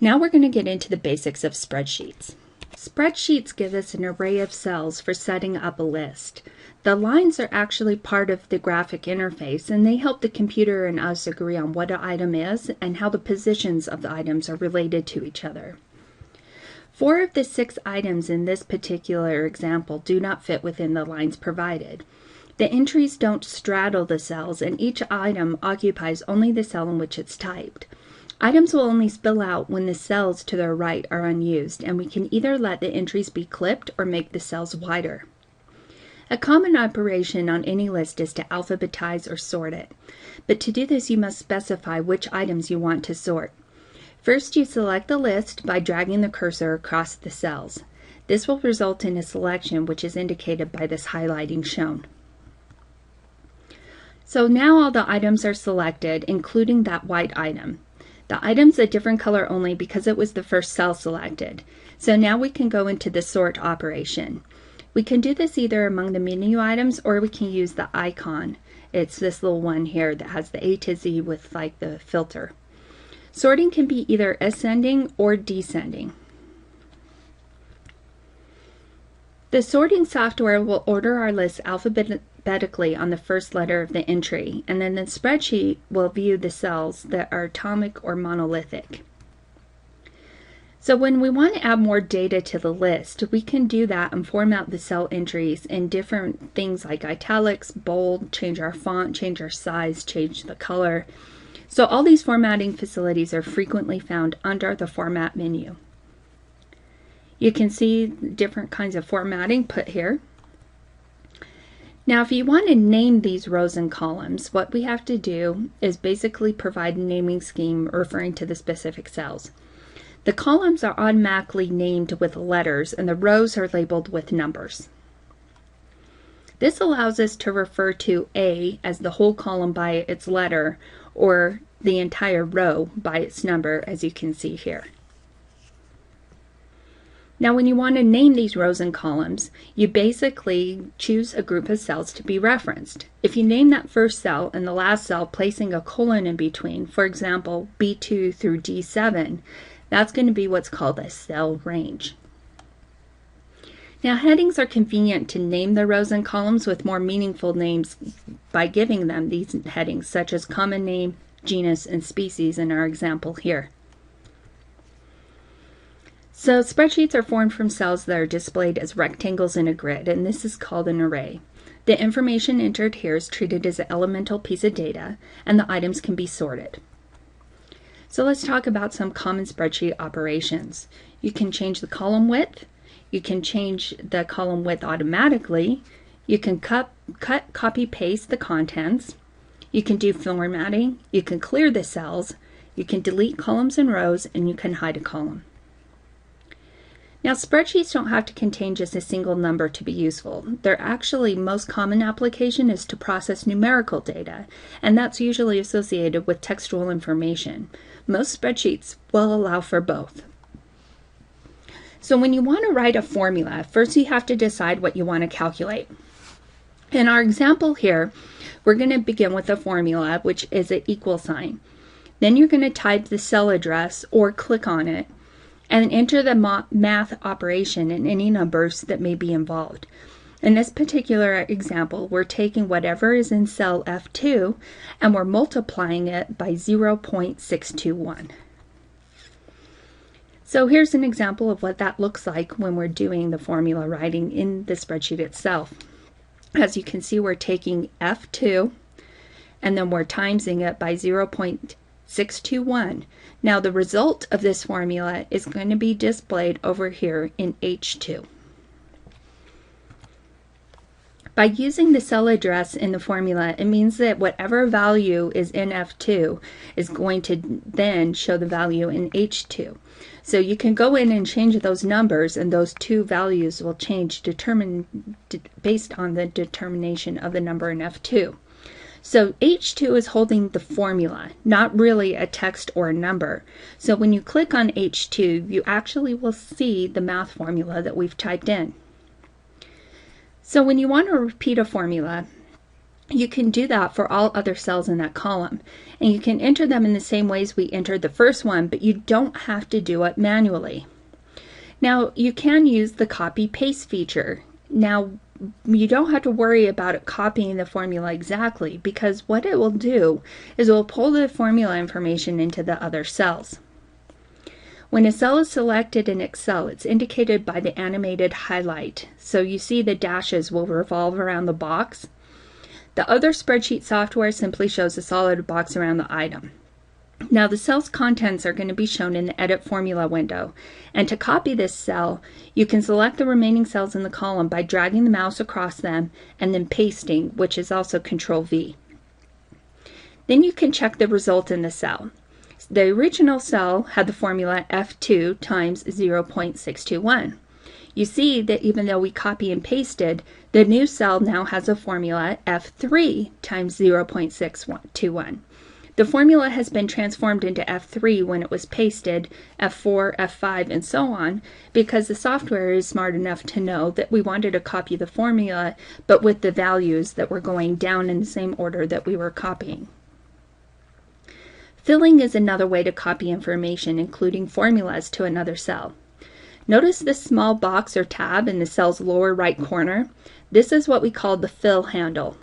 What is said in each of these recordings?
Now we're going to get into the basics of spreadsheets. Spreadsheets give us an array of cells for setting up a list. The lines are actually part of the graphic interface, and they help the computer and us agree on what an item is and how the positions of the items are related to each other. 4 of the 6 items in this particular example do not fit within the lines provided. The entries don't straddle the cells, and each item occupies only the cell in which it's typed. Items will only spill out when the cells to their right are unused, and we can either let the entries be clipped or make the cells wider. A common operation on any list is to alphabetize or sort it, but to do this you must specify which items you want to sort. First, you select the list by dragging the cursor across the cells. This will result in a selection which is indicated by this highlighting shown. So now all the items are selected, including that white item. The item's a different color only because it was the first cell selected. So now we can go into the sort operation. We can do this either among the menu items, or we can use the icon. It's this little one here that has the A to Z with like the filter. Sorting can be either ascending or descending. The sorting software will order our list alphabetically on the first letter of the entry, and then the spreadsheet will view the cells that are atomic or monolithic. So when we want to add more data to the list, we can do that and format the cell entries in different things like italics, bold, change our font, change our size, change the color. So all these formatting facilities are frequently found under the Format menu. You can see different kinds of formatting put here. Now, if you want to name these rows and columns, what we have to do is basically provide a naming scheme referring to the specific cells. The columns are automatically named with letters, and the rows are labeled with numbers. This allows us to refer to A as the whole column by its letter, or the entire row by its number, as you can see here. Now, when you want to name these rows and columns, you basically choose a group of cells to be referenced. If you name that first cell and the last cell placing a colon in between, for example, B2 through D7, that's going to be what's called a cell range. Now, headings are convenient to name the rows and columns with more meaningful names by giving them these headings, such as common name, genus, and species in our example here. So spreadsheets are formed from cells that are displayed as rectangles in a grid, and this is called an array. The information entered here is treated as an elemental piece of data, and the items can be sorted. So let's talk about some common spreadsheet operations. You can change the column width. You can change the column width automatically. You can cut, copy, paste the contents. You can do formatting. You can clear the cells. You can delete columns and rows, and you can hide a column. Now, spreadsheets don't have to contain just a single number to be useful. Their actually most common application is to process numerical data, and that's usually associated with textual information. Most spreadsheets will allow for both. So when you want to write a formula, first you have to decide what you want to calculate. In our example here, we're going to begin with a formula, which is an equal sign. Then you're going to type the cell address or click on it, and enter the math operation and any numbers that may be involved. In this particular example, we're taking whatever is in cell F2 and we're multiplying it by 0.621. So here's an example of what that looks like when we're doing the formula writing in the spreadsheet itself. As you can see, we're taking F2 and then we're timesing it by 0.621. Now the result of this formula is going to be displayed over here in H2. By using the cell address in the formula, it means that whatever value is in F2 is going to then show the value in H2. So you can go in and change those numbers, and those two values will change based on the determination of the number in F2. So H2 is holding the formula, not really a text or a number. So when you click on H2, you actually will see the math formula that we've typed in. So when you want to repeat a formula, you can do that for all other cells in that column. And you can enter them in the same ways we entered the first one, but you don't have to do it manually. Now, you can use the copy-paste feature. Now, you don't have to worry about it copying the formula exactly, because what it will do is it will pull the formula information into the other cells. When a cell is selected in Excel, it's indicated by the animated highlight. So you see the dashes will revolve around the box. The other spreadsheet software simply shows a solid box around the item. Now the cell's contents are going to be shown in the Edit Formula window. And to copy this cell, you can select the remaining cells in the column by dragging the mouse across them and then pasting, which is also Control V. Then you can check the result in the cell. The original cell had the formula F2 times 0.621. You see that even though we copy and pasted, the new cell now has a formula F3 times 0.621. The formula has been transformed into F3 when it was pasted, F4, F5, and so on, because the software is smart enough to know that we wanted to copy the formula, but with the values that were going down in the same order that we were copying. Filling is another way to copy information, including formulas, to another cell. Notice this small box or tab in the cell's lower right corner. This is what we call the fill handle.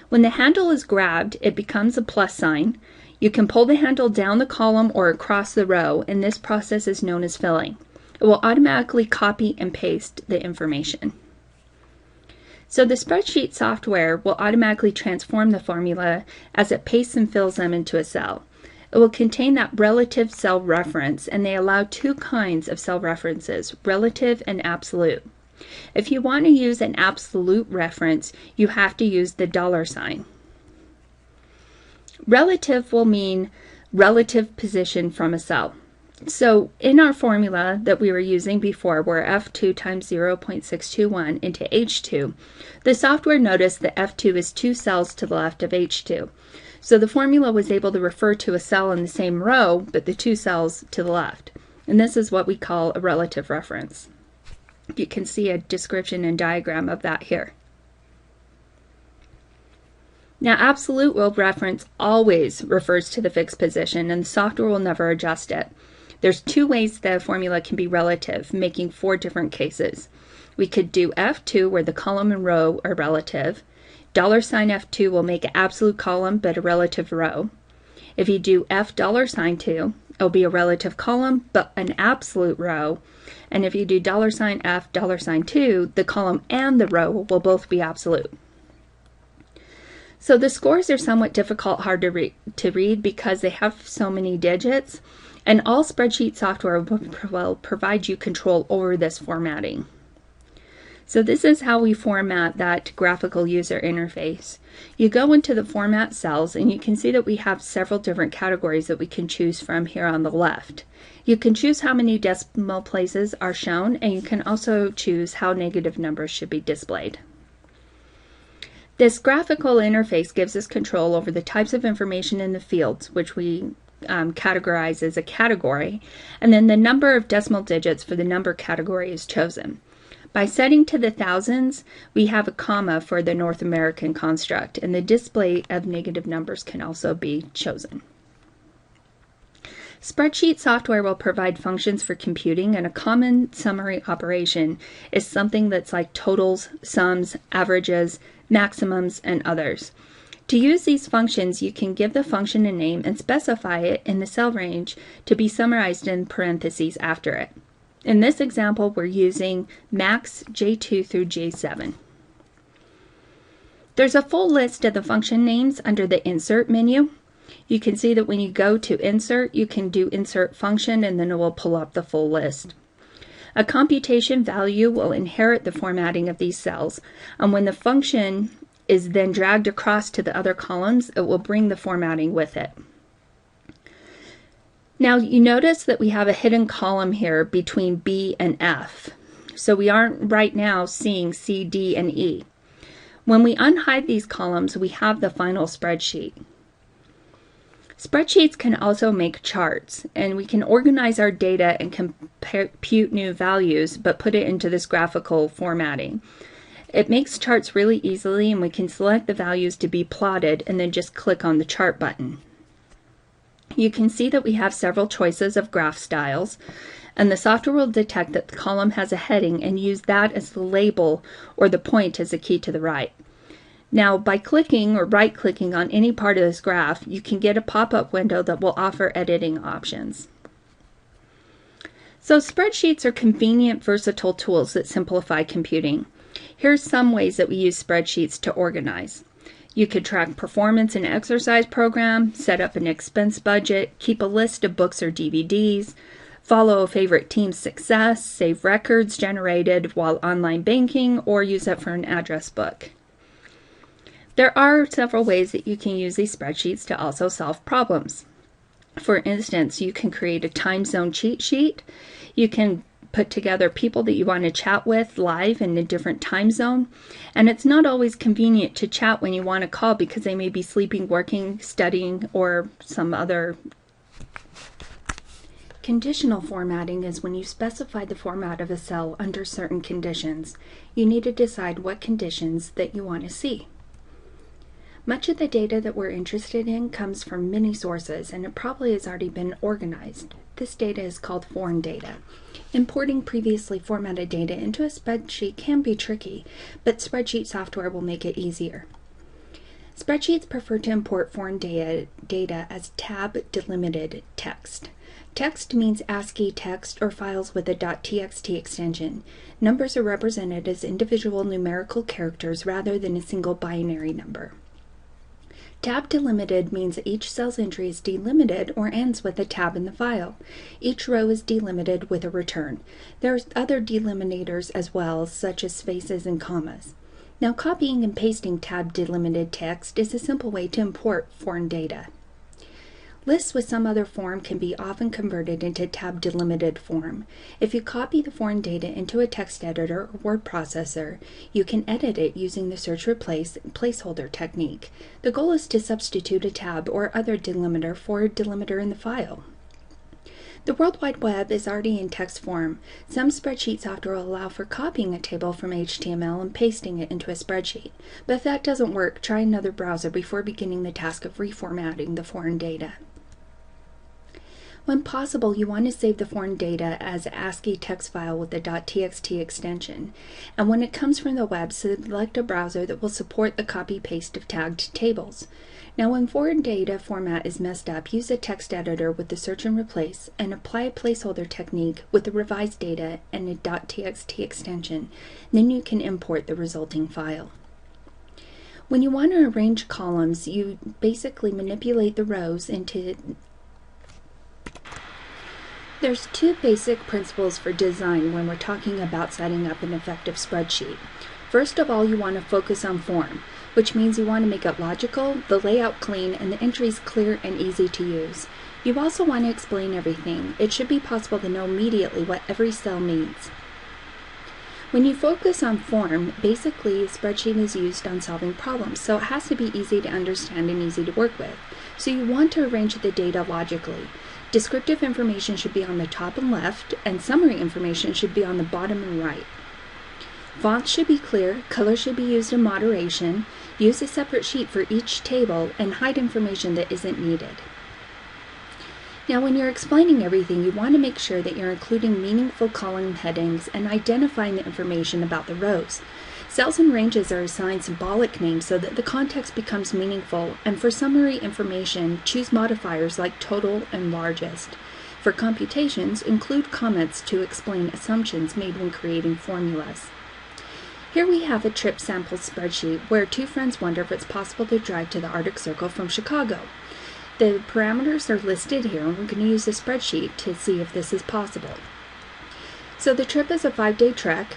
When the handle is grabbed, it becomes a plus sign. You can pull the handle down the column or across the row, and this process is known as filling. It will automatically copy and paste the information. So the spreadsheet software will automatically transform the formula as it pastes and fills them into a cell. It will contain that relative cell reference, and they allow two kinds of cell references, relative and absolute. If you want to use an absolute reference, you have to use the $sign. Relative will mean relative position from a cell. So in our formula that we were using before, where F2 times 0.621 into H2, the software noticed that F2 is 2 cells to the left of H2. So the formula was able to refer to a cell in the same row, but the 2 cells to the left. And this is what we call a relative reference. You can see a description and diagram of that here. Now, absolute reference always refers to the fixed position, and the software will never adjust it. There's 2 ways the formula can be relative, making 4 different cases. We could do F2, where the column and row are relative. $sign F2 will make an absolute column, but a relative row. If you do $2, it'll be a relative column, but an absolute row. And if you do $sign F, $sign 2, the column and the row will both be absolute. So the scores are somewhat hard to read because they have so many digits, and all spreadsheet software will provide you control over this formatting. So this is how we format that graphical user interface. You go into the format cells, and you can see that we have several different categories that we can choose from here on the left. You can choose how many decimal places are shown, and you can also choose how negative numbers should be displayed. This graphical interface gives us control over the types of information in the fields, which we categorize as a category, and then the number of decimal digits for the number category is chosen. By setting to the thousands, we have a comma for the North American construct, and the display of negative numbers can also be chosen. Spreadsheet software will provide functions for computing, and a common summary operation is something that's like totals, sums, averages, maximums, and others. To use these functions, you can give the function a name and specify it in the cell range to be summarized in parentheses after it. In this example, we're using max J2 through J7. There's a full list of the function names under the Insert menu. You can see that when you go to Insert, you can do Insert Function, and then it will pull up the full list. A computation value will inherit the formatting of these cells, and when the function is then dragged across to the other columns, it will bring the formatting with it. Now you notice that we have a hidden column here between B and F. So we aren't right now seeing C, D, and E. When we unhide these columns, we have the final spreadsheet. Spreadsheets can also make charts, and we can organize our data and compute new values, but put it into this graphical formatting. It makes charts really easily, and we can select the values to be plotted and then just click on the chart button. You can see that we have several choices of graph styles, and the software will detect that the column has a heading and use that as the label or the point as a key to the right. Now, by clicking or right-clicking on any part of this graph, you can get a pop-up window that will offer editing options. So spreadsheets are convenient, versatile tools that simplify computing. Here's some ways that we use spreadsheets to organize. You could track performance in an exercise program, set up an expense budget, keep a list of books or DVDs, follow a favorite team's success, save records generated while online banking, or use it for an address book. There are several ways that you can use these spreadsheets to also solve problems. For instance, you can create a time zone cheat sheet. You can put together people that you want to chat with live in a different time zone. And it's not always convenient to chat when you want to call because they may be sleeping, working, studying, or some other. Conditional formatting is when you specify the format of a cell under certain conditions. You need to decide what conditions that you want to see. Much of the data that we're interested in comes from many sources, and it probably has already been organized. This data is called foreign data. Importing previously formatted data into a spreadsheet can be tricky, but spreadsheet software will make it easier. Spreadsheets prefer to import foreign data as tab delimited text. Text means ASCII text or files with a .txt extension. Numbers are represented as individual numerical characters rather than a single binary number. Tab delimited means that each cell's entry is delimited or ends with a tab in the file. Each row is delimited with a return. There are other delimitators as well, such as spaces and commas. Now, copying and pasting tab delimited text is a simple way to import foreign data. Lists with some other form can be often converted into tab delimited form. If you copy the foreign data into a text editor or word processor, you can edit it using the search replace placeholder technique. The goal is to substitute a tab or other delimiter for a delimiter in the file. The World Wide Web is already in text form. Some spreadsheet software will allow for copying a table from HTML and pasting it into a spreadsheet. But if that doesn't work, try another browser before beginning the task of reformatting the foreign data. When possible, you want to save the foreign data as an ASCII text file with a .txt extension. And when it comes from the web, select a browser that will support the copy-paste of tagged tables. Now, when foreign data format is messed up, use a text editor with the search and replace and apply a placeholder technique with the revised data and a .txt extension. Then you can import the resulting file. When you want to arrange columns, you basically manipulate the rows into. There's two basic principles for design when we're talking about setting up an effective spreadsheet. First of all, you want to focus on form, which means you want to make it logical, the layout clean, and the entries clear and easy to use. You also want to explain everything. It should be possible to know immediately what every cell means. When you focus on form, basically a spreadsheet is used on solving problems, so it has to be easy to understand and easy to work with. So you want to arrange the data logically. Descriptive information should be on the top and left, and summary information should be on the bottom and right. Fonts should be clear, colors should be used in moderation, use a separate sheet for each table, and hide information that isn't needed. Now, when you're explaining everything, you want to make sure that you're including meaningful column headings and identifying the information about the rows. Cells and ranges are assigned symbolic names so that the context becomes meaningful, and for summary information, choose modifiers like total and largest. For computations, include comments to explain assumptions made when creating formulas. Here we have a trip sample spreadsheet where two friends wonder if it's possible to drive to the Arctic Circle from Chicago. The parameters are listed here, and we're going to use the spreadsheet to see if this is possible. So the trip is a 5-day trek.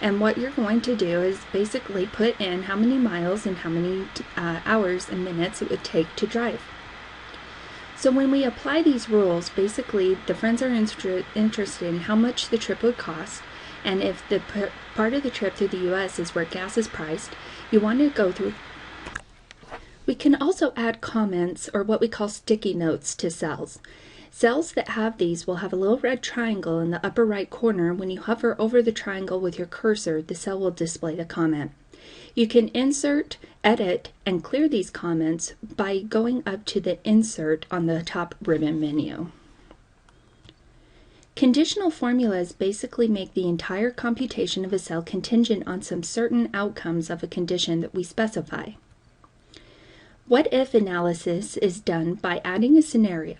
And what you're going to do is basically put in how many miles and how many hours and minutes it would take to drive. So when we apply these rules, basically the friends are interested in how much the trip would cost, and if the part of the trip through the U.S. is where gas is priced, you want to go through. We can also add comments or what we call sticky notes to cells. Cells that have these will have a little red triangle in the upper right corner. When you hover over the triangle with your cursor, the cell will display the comment. You can insert, edit, and clear these comments by going up to the Insert on the top ribbon menu. Conditional formulas basically make the entire computation of a cell contingent on some certain outcomes of a condition that we specify. What-if analysis is done by adding a scenario.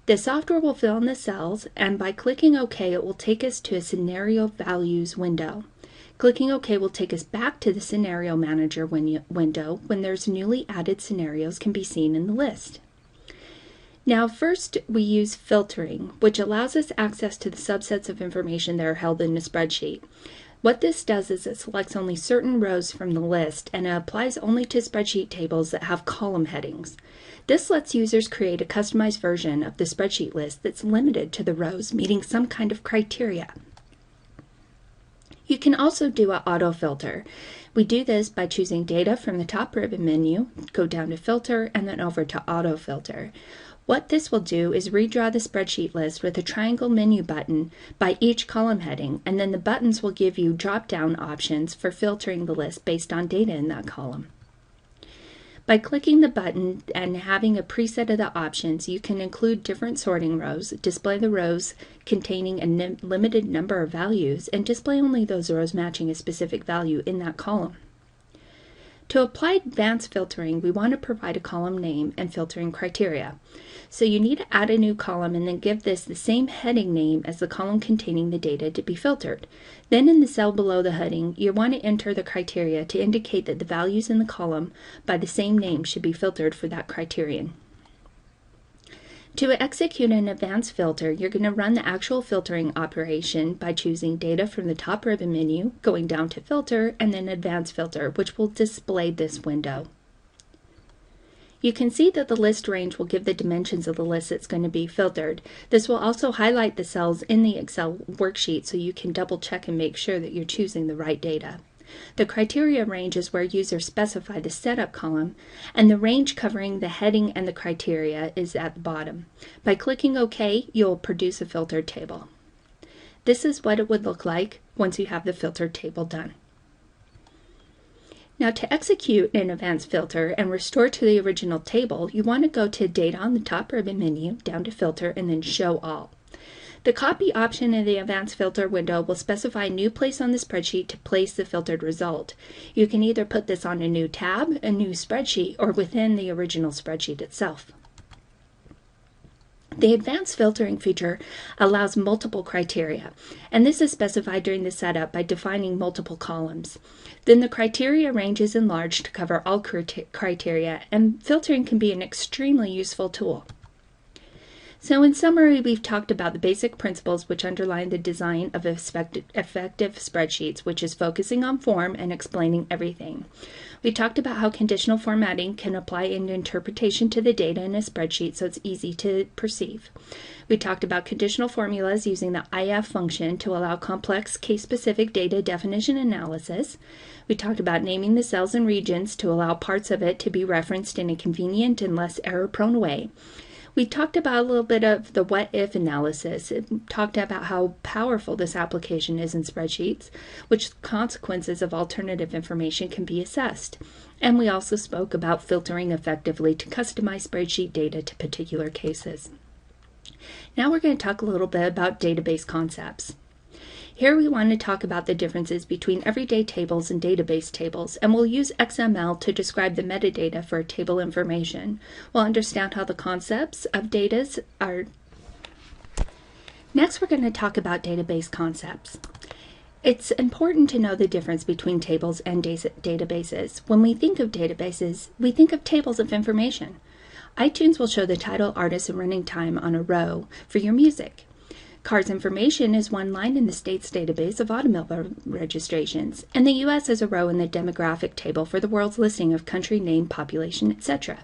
The software will fill in the cells, and by clicking OK, it will take us to a scenario values window. Clicking OK will take us back to the Scenario Manager window when there's newly added scenarios can be seen in the list. Now first we use filtering, which allows us access to the subsets of information that are held in a spreadsheet. What this does is it selects only certain rows from the list, and it applies only to spreadsheet tables that have column headings. This lets users create a customized version of the spreadsheet list that's limited to the rows meeting some kind of criteria. You can also do an auto filter. We do this by choosing Data from the top ribbon menu, go down to Filter, and then over to Auto Filter. What this will do is redraw the spreadsheet list with a triangle menu button by each column heading, and then the buttons will give you drop-down options for filtering the list based on data in that column. By clicking the button and having a preset of the options, you can include different sorting rows, display the rows containing a limited number of values, and display only those rows matching a specific value in that column. To apply advanced filtering, we want to provide a column name and filtering criteria. So you need to add a new column and then give this the same heading name as the column containing the data to be filtered. Then in the cell below the heading, you want to enter the criteria to indicate that the values in the column by the same name should be filtered for that criterion. To execute an advanced filter, you're going to run the actual filtering operation by choosing Data from the top ribbon menu, going down to Filter, and then Advanced Filter, which will display this window. You can see that the list range will give the dimensions of the list that's going to be filtered. This will also highlight the cells in the Excel worksheet so you can double check and make sure that you're choosing the right data. The criteria range is where users specify the setup column, and the range covering the heading and the criteria is at the bottom. By clicking OK, you'll produce a filtered table. This is what it would look like once you have the filtered table done. Now to execute an advanced filter and restore to the original table, you want to go to Data on the top ribbon menu, down to Filter, and then Show All. The Copy option in the Advanced Filter window will specify a new place on the spreadsheet to place the filtered result. You can either put this on a new tab, a new spreadsheet, or within the original spreadsheet itself. The advanced filtering feature allows multiple criteria, and this is specified during the setup by defining multiple columns. Then the criteria range is enlarged to cover all criteria, and filtering can be an extremely useful tool. So in summary, we've talked about the basic principles which underlie the design of effective spreadsheets, which is focusing on form and explaining everything. We talked about how conditional formatting can apply an interpretation to the data in a spreadsheet so it's easy to perceive. We talked about conditional formulas using the IF function to allow complex case-specific data definition analysis. We talked about naming the cells and regions to allow parts of it to be referenced in a convenient and less error-prone way. We talked about a little bit of the what-if analysis. It talked about how powerful this application is in spreadsheets, which consequences of alternative information can be assessed. And we also spoke about filtering effectively to customize spreadsheet data to particular cases. Now we're going to talk a little bit about database concepts. Here we want to talk about the differences between everyday tables and database tables, and we'll use XML to describe the metadata for table information. We'll understand how the concepts of data are. Next, we're going to talk about database concepts. It's important to know the difference between tables and databases. When we think of databases, we think of tables of information. iTunes will show the title, artist, and running time on a row for your music. Cars information is one line in the state's database of automobile registrations, and the U.S. has a row in the demographic table for the world's listing of country, name, population, etc.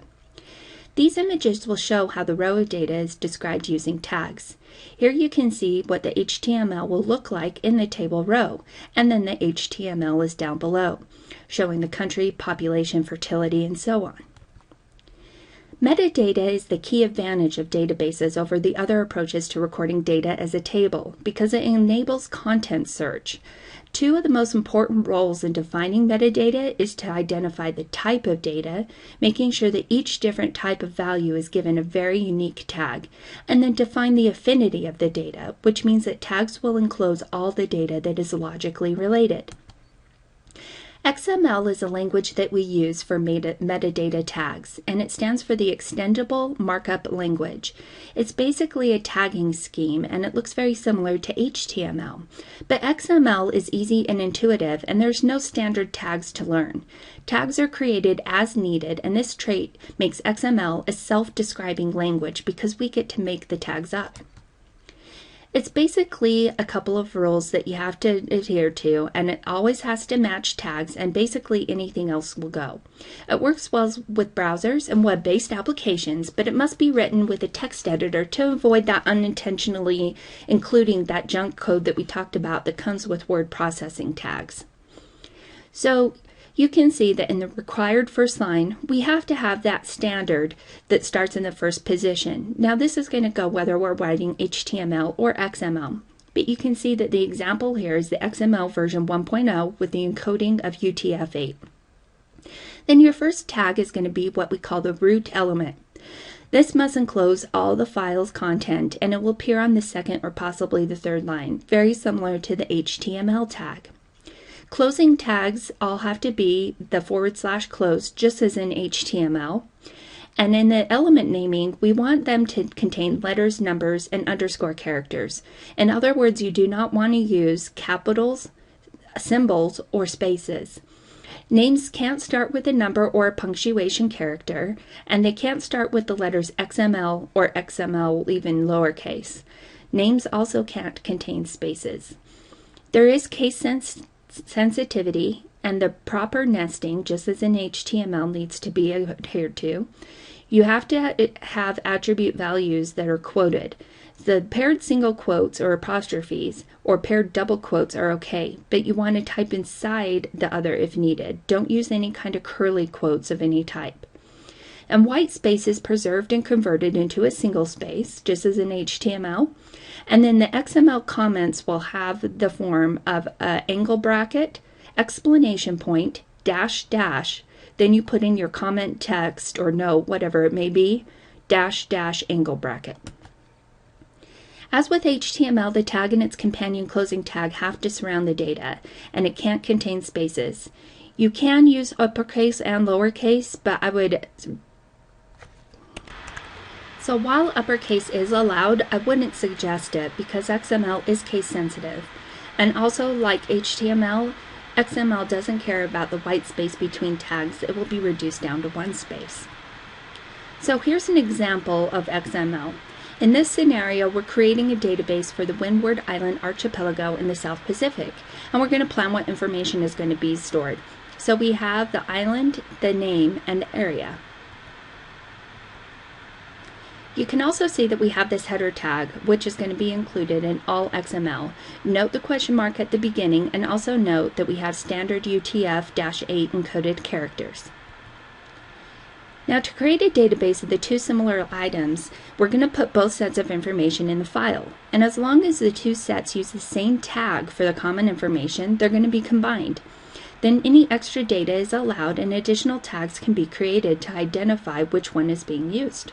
These images will show how the row of data is described using tags. Here you can see what the HTML will look like in the table row, and then the HTML is down below, showing the country, population, fertility, and so on. Metadata is the key advantage of databases over the other approaches to recording data as a table because it enables content search. Two of the most important roles in defining metadata is to identify the type of data, making sure that each different type of value is given a very unique tag, and then define the affinity of the data, which means that tags will enclose all the data that is logically related. XML is a language that we use for metadata tags, and it stands for the Extendable Markup Language. It's basically a tagging scheme, and it looks very similar to HTML. But XML is easy and intuitive, and there's no standard tags to learn. Tags are created as needed, and this trait makes XML a self-describing language because we get to make the tags up. It's basically a couple of rules that you have to adhere to, and it always has to match tags, and basically anything else will go. It works well with browsers and web-based applications, but it must be written with a text editor to avoid that unintentionally including that junk code that we talked about that comes with word processing tags. So you can see that in the required first line, we have to have that standard that starts in the first position. Now this is going to go whether we're writing HTML or XML, but you can see that the example here is the XML version 1.0 with the encoding of UTF-8. Then your first tag is going to be what we call the root element. This must enclose all the file's content, and it will appear on the second or possibly the third line, very similar to the HTML tag. Closing tags all have to be the /close, just as in HTML. And in the element naming, we want them to contain letters, numbers, and underscore characters. In other words, you do not want to use capitals, symbols, or spaces. Names can't start with a number or a punctuation character, and they can't start with the letters XML or XML, even lowercase. Names also can't contain spaces. There is case sensitivity, and the proper nesting, just as in HTML, needs to be adhered to. You have to have attribute values that are quoted. The paired single quotes or apostrophes or paired double quotes are okay, but you want to type inside the other if needed. Don't use any kind of curly quotes of any type. And white space is preserved and converted into a single space, just as in HTML. And then the XML comments will have the form of an angle bracket, exclamation point, dash, dash. Then you put in your comment text or note, whatever it may be, dash, dash, angle bracket. As with HTML, the tag and its companion closing tag have to surround the data, and it can't contain spaces. You can use uppercase and lowercase, but I would... So while uppercase is allowed, I wouldn't suggest it because XML is case sensitive. And also, like HTML, XML doesn't care about the white space between tags. It will be reduced down to one space. So here's an example of XML. In this scenario, we're creating a database for the Windward Island Archipelago in the South Pacific, and we're going to plan what information is going to be stored. So we have the island, the name, and the area. You can also see that we have this header tag, which is going to be included in all XML. Note the question mark at the beginning, and also note that we have standard UTF-8 encoded characters. Now, to create a database of the two similar items, we're going to put both sets of information in the file. And as long as the two sets use the same tag for the common information, they're going to be combined. Then any extra data is allowed, and additional tags can be created to identify which one is being used.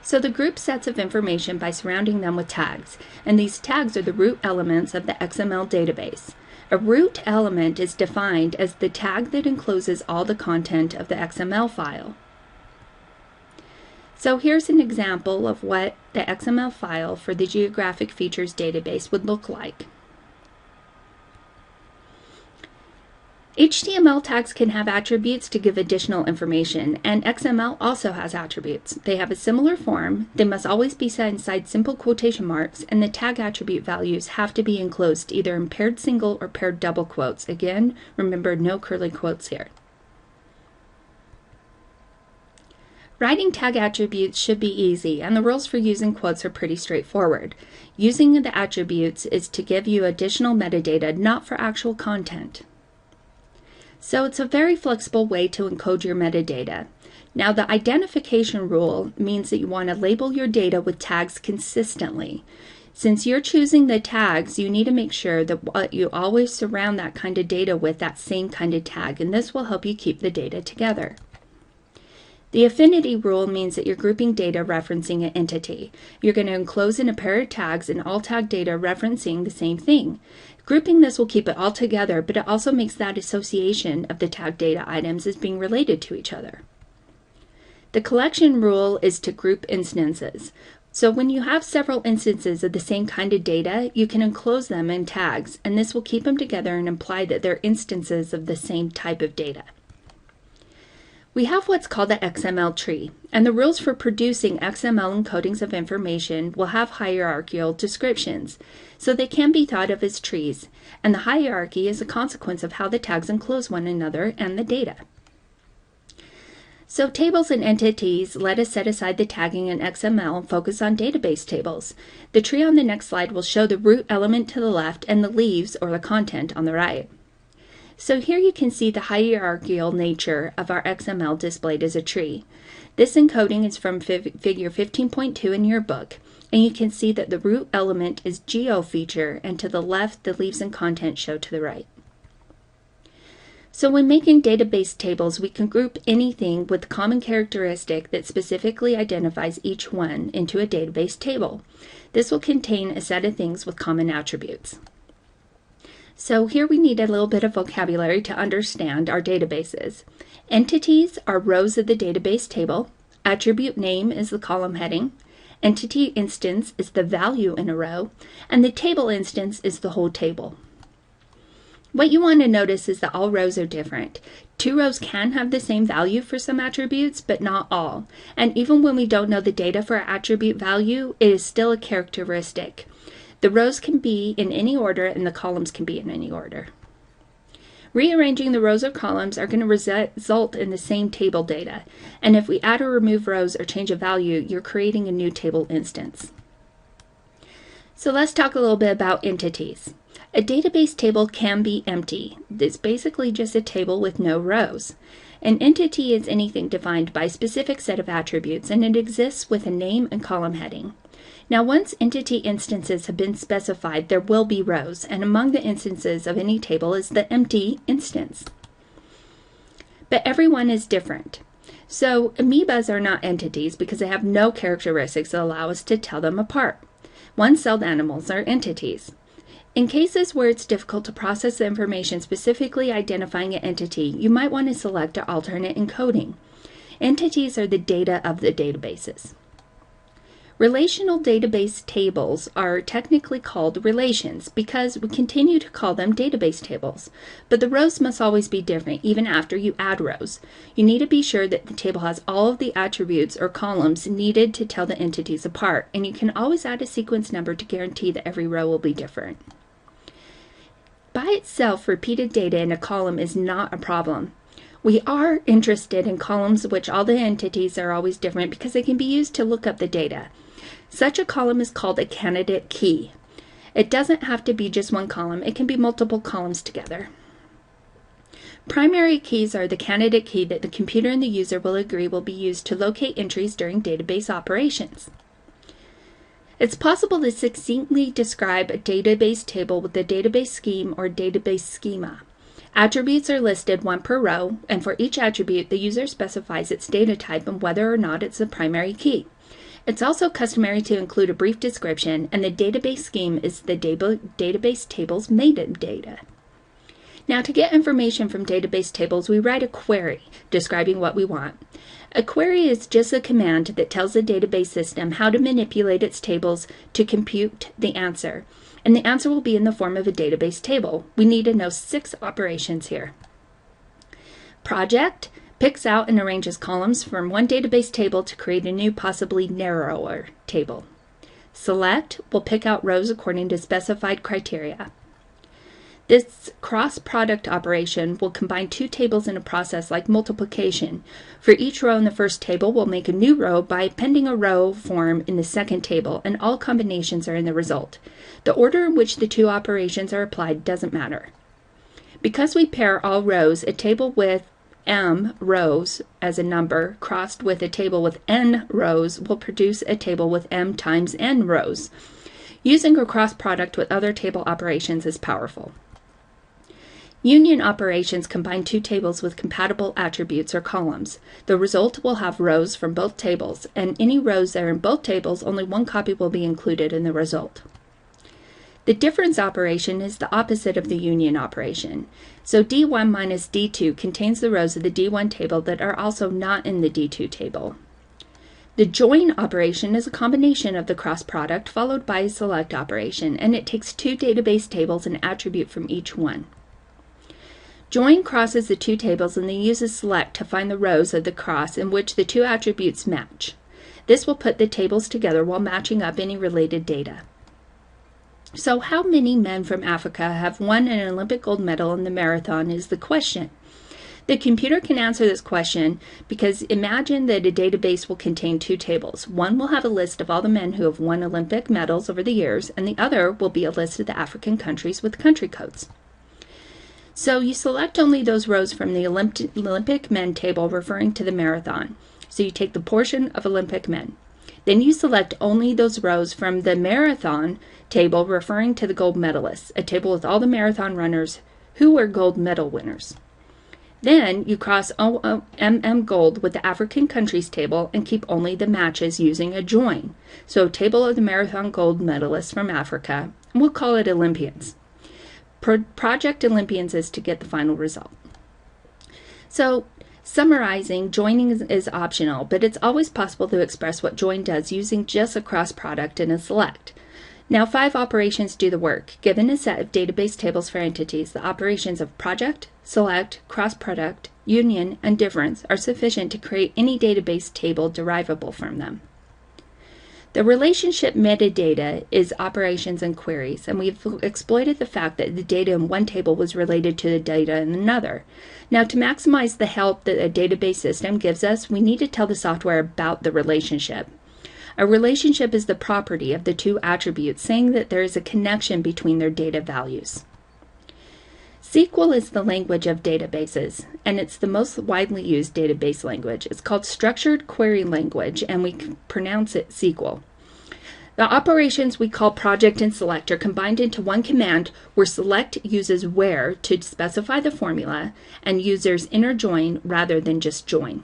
So the group sets of information by surrounding them with tags, and these tags are the root elements of the XML database. A root element is defined as the tag that encloses all the content of the XML file. So here's an example of what the XML file for the geographic features database would look like. HTML tags can have attributes to give additional information, and XML also has attributes. They have a similar form, they must always be set inside simple quotation marks, and the tag attribute values have to be enclosed either in paired single or paired double quotes. Again, remember, no curly quotes here. Writing tag attributes should be easy, and the rules for using quotes are pretty straightforward. Using the attributes is to give you additional metadata, not for actual content. So it's a very flexible way to encode your metadata. Now, the identification rule means that you want to label your data with tags consistently. Since you're choosing the tags, you need to make sure that you always surround that kind of data with that same kind of tag, and this will help you keep the data together. The affinity rule means that you're grouping data referencing an entity. You're going to enclose in a pair of tags and all tag data referencing the same thing. Grouping this will keep it all together, but it also makes that association of the tag data items as being related to each other. The collection rule is to group instances. So when you have several instances of the same kind of data, you can enclose them in tags, and this will keep them together and imply that they're instances of the same type of data. We have what's called the XML tree, and the rules for producing XML encodings of information will have hierarchical descriptions, so they can be thought of as trees, and the hierarchy is a consequence of how the tags enclose one another and the data. So tables and entities let us set aside the tagging in XML and focus on database tables. The tree on the next slide will show the root element to the left and the leaves or the content on the right. So here you can see the hierarchical nature of our XML displayed as a tree. This encoding is from figure 15.2 in your book, and you can see that the root element is geo feature, and to the left the leaves and content show to the right. So when making database tables, we can group anything with common characteristic that specifically identifies each one into a database table. This will contain a set of things with common attributes. So here we need a little bit of vocabulary to understand our databases. Entities are rows of the database table. Attribute name is the column heading. Entity instance is the value in a row. And the table instance is the whole table. What you want to notice is that all rows are different. Two rows can have the same value for some attributes, but not all. And even when we don't know the data for our attribute value, it is still a characteristic. The rows can be in any order and the columns can be in any order. Rearranging the rows or columns are going to result in the same table data. And if we add or remove rows or change a value, you're creating a new table instance. So let's talk a little bit about entities. A database table can be empty. It's basically just a table with no rows. An entity is anything defined by a specific set of attributes, and it exists with a name and column heading. Now, once entity instances have been specified, there will be rows, and among the instances of any table is the empty instance. But everyone is different. So amoebas are not entities because they have no characteristics that allow us to tell them apart. One-celled animals are entities. In cases where it's difficult to process the information specifically identifying an entity, you might want to select an alternate encoding. Entities are the data of the databases. Relational database tables are technically called relations because we continue to call them database tables, but the rows must always be different even after you add rows. You need to be sure that the table has all of the attributes or columns needed to tell the entities apart, and you can always add a sequence number to guarantee that every row will be different. By itself, repeated data in a column is not a problem. We are interested in columns which all the entities are always different because they can be used to look up the data. Such a column is called a candidate key. It doesn't have to be just one column. It can be multiple columns together. Primary keys are the candidate key that the computer and the user will agree will be used to locate entries during database operations. It's possible to succinctly describe a database table with a database scheme or database schema. Attributes are listed one per row, and for each attribute, the user specifies its data type and whether or not it's a primary key. It's also customary to include a brief description, and the database scheme is the database table's metadata. Now, to get information from database tables, we write a query describing what we want. A query is just a command that tells the database system how to manipulate its tables to compute the answer, and the answer will be in the form of a database table. We need to know 6 operations here. Project picks out and arranges columns from one database table to create a new, possibly narrower table. Select will pick out rows according to specified criteria. This cross-product operation will combine 2 tables in a process like multiplication. For each row in the first table, we'll make a new row by appending a row form in the second table, and all combinations are in the result. The order in which the 2 operations are applied doesn't matter. Because we pair all rows, a table with m rows as a number crossed with a table with n rows will produce a table with m times n rows. Using a cross product with other table operations is powerful. Union operations combine two tables with compatible attributes or columns. The result will have rows from both tables, and any rows that are in both tables, only one copy will be included in the result. The difference operation is the opposite of the union operation. So D1 minus D2 contains the rows of the D1 table that are also not in the D2 table. The join operation is a combination of the cross product followed by a select operation, and it takes two database tables and attribute from each one. Join crosses the two tables and then uses select to find the rows of the cross in which the two attributes match. This will put the tables together while matching up any related data. So how many men from Africa have won an Olympic gold medal in the marathon is the question. The computer can answer this question because imagine that a database will contain two tables. One will have a list of all the men who have won Olympic medals over the years, and the other will be a list of the African countries with country codes. So you select only those rows from the Olympic men table referring to the marathon. So you take the portion of Olympic men. Then you select only those rows from the marathon table referring to the gold medalists, a table with all the marathon runners who were gold medal winners. Then you cross OMM gold with the African countries table and keep only the matches using a join. So table of the marathon gold medalists from Africa, and we'll call it Olympians. Project Olympians is to get the final result. So summarizing, joining is optional, but it's always possible to express what join does using just a cross product and a select. Now 5 operations do the work. Given a set of database tables for entities, the operations of project, select, cross product, union, and difference are sufficient to create any database table derivable from them. The relationship metadata is operations and queries, and we've exploited the fact that the data in one table was related to the data in another. Now, to maximize the help that a database system gives us, we need to tell the software about the relationship. A relationship is the property of the two attributes, saying that there is a connection between their data values. SQL is the language of databases, and it's the most widely used database language. It's called Structured Query Language, and we pronounce it SQL. The operations we call project and select are combined into one command where select uses where to specify the formula and users inner join rather than just join.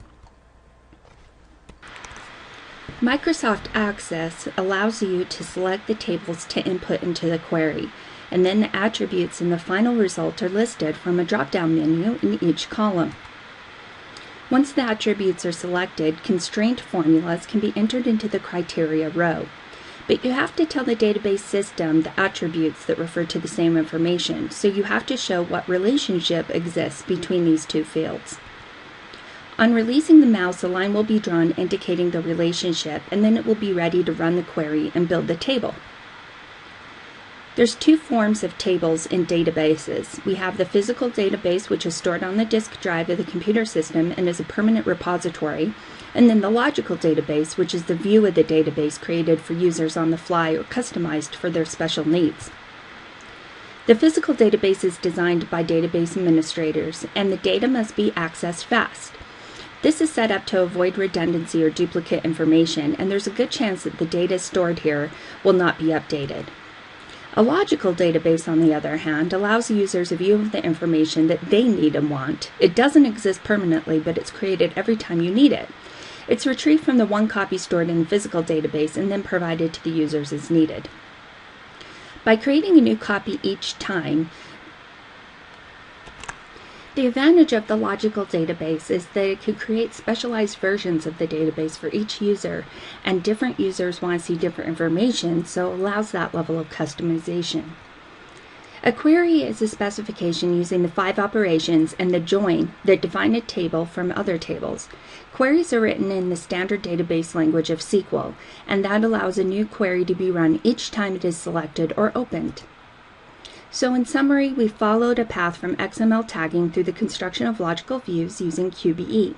Microsoft Access allows you to select the tables to input into the query, and then the attributes in the final result are listed from a drop-down menu in each column. Once the attributes are selected, constraint formulas can be entered into the criteria row. But you have to tell the database system the attributes that refer to the same information, so you have to show what relationship exists between these two fields. On releasing the mouse, a line will be drawn indicating the relationship, and then it will be ready to run the query and build the table. There's two forms of tables in databases. We have the physical database, which is stored on the disk drive of the computer system and is a permanent repository, and then the logical database, which is the view of the database created for users on the fly or customized for their special needs. The physical database is designed by database administrators, and the data must be accessed fast. This is set up to avoid redundancy or duplicate information, and there's a good chance that the data stored here will not be updated. A logical database, on the other hand, allows users a view of the information that they need and want. It doesn't exist permanently, but it's created every time you need it. It's retrieved from the one copy stored in the physical database and then provided to the users as needed. By creating a new copy each time, the advantage of the logical database is that it can create specialized versions of the database for each user, and different users want to see different information, so it allows that level of customization. A query is a specification using the 5 operations and the join that define a table from other tables. Queries are written in the standard database language of SQL, and that allows a new query to be run each time it is selected or opened. So in summary, we followed a path from XML tagging through the construction of logical views using QBE.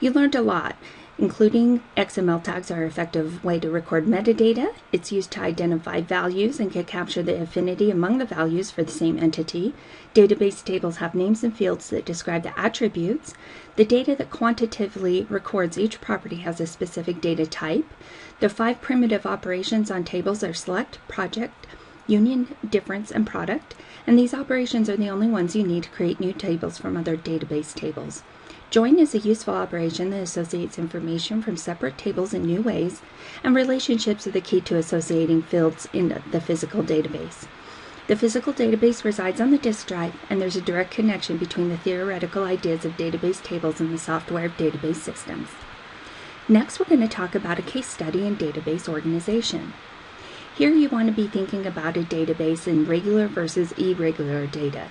You learned a lot. Including XML tags are an effective way to record metadata. It's used to identify values and can capture the affinity among the values for the same entity. Database tables have names and fields that describe the attributes. The data that quantitatively records each property has a specific data type. The 5 primitive operations on tables are select, project, union, difference, and product, and these operations are the only ones you need to create new tables from other database tables. Join is a useful operation that associates information from separate tables in new ways, and relationships are the key to associating fields in the physical database. The physical database resides on the disk drive, and there's a direct connection between the theoretical ideas of database tables and the software of database systems. Next, we're going to talk about a case study in database organization. Here you want to be thinking about a database in regular versus irregular data.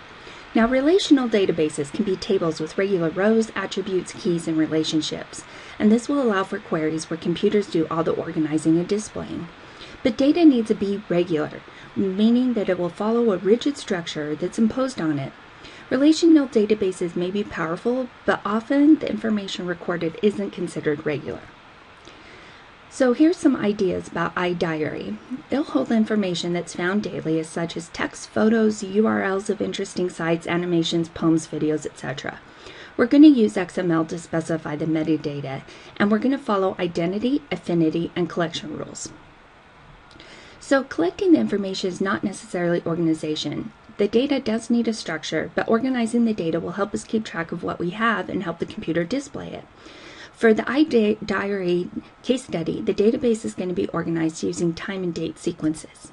Now, relational databases can be tables with regular rows, attributes, keys, and relationships, and this will allow for queries where computers do all the organizing and displaying. But data needs to be regular, meaning that it will follow a rigid structure that's imposed on it. Relational databases may be powerful, but often the information recorded isn't considered regular. So here's some ideas about iDiary. They'll hold information that's found daily, as such as text, photos, URLs of interesting sites, animations, poems, videos, etc. We're going to use XML to specify the metadata, and we're going to follow identity, affinity, and collection rules. So collecting the information is not necessarily organization. The data does need a structure, but organizing the data will help us keep track of what we have and help the computer display it. For the iDiary case study, the database is going to be organized using time and date sequences.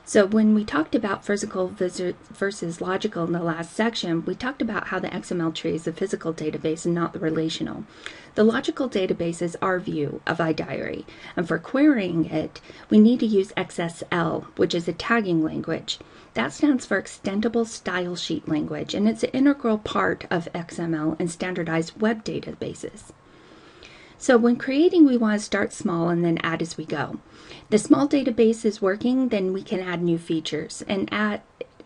So when we talked about physical versus logical in the last section, we talked about how the XML tree is a physical database and not the relational. The logical database is our view of iDiary, and for querying it, we need to use XSL, which is a tagging language. That stands for Extendable Style Sheet Language, and it's an integral part of XML and standardized web databases. So when creating, we want to start small and then add as we go. The small database is working, then we can add new features, and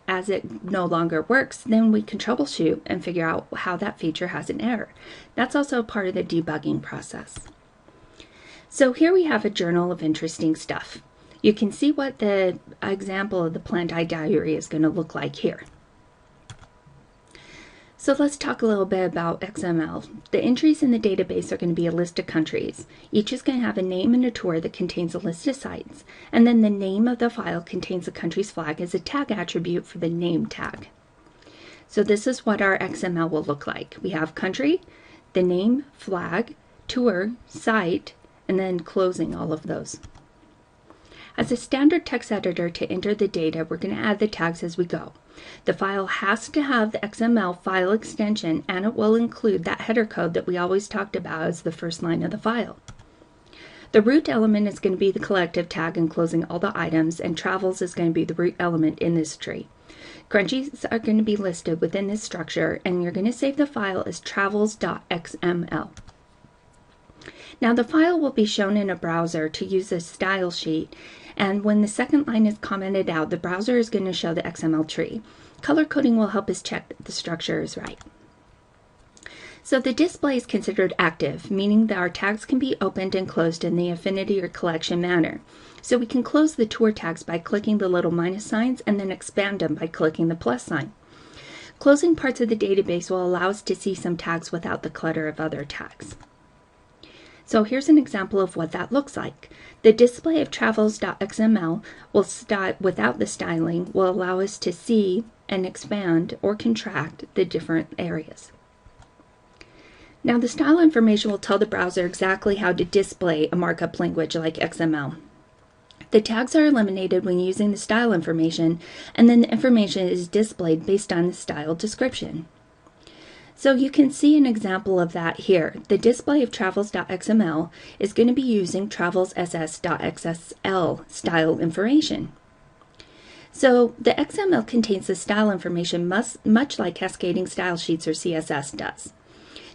as it no longer works, then we can troubleshoot and figure out how that feature has an error. That's also part of the debugging process. So here we have a journal of interesting stuff. You can see what the example of the plant iDiary is going to look like here. So let's talk a little bit about XML. The entries in the database are going to be a list of countries. Each is going to have a name and a tour that contains a list of sites, and then the name of the file contains the country's flag as a tag attribute for the name tag. So this is what our XML will look like. We have country, the name, flag, tour, site, and then closing all of those. As a standard text editor to enter the data, we're going to add the tags as we go. The file has to have the XML file extension, and it will include that header code that we always talked about as the first line of the file. The root element is going to be the collective tag enclosing all the items, and travels is going to be the root element in this tree. Crunchies are going to be listed within this structure, and you're going to save the file as travels.xml. Now the file will be shown in a browser to use a style sheet, and when the second line is commented out, the browser is going to show the XML tree. Color coding will help us check that the structure is right. So the display is considered active, meaning that our tags can be opened and closed in the affinity or collection manner. So we can close the tour tags by clicking the little minus signs and then expand them by clicking the plus sign. Closing parts of the database will allow us to see some tags without the clutter of other tags. So here's an example of what that looks like. The display of travels.xml without the styling will allow us to see and expand or contract the different areas. Now the style information will tell the browser exactly how to display a markup language like XML. The tags are eliminated when using the style information, and then the information is displayed based on the style description. So you can see an example of that here. The display of travels.xml is going to be using travelsss.xsl style information. So the XML contains the style information much like cascading style sheets or CSS does.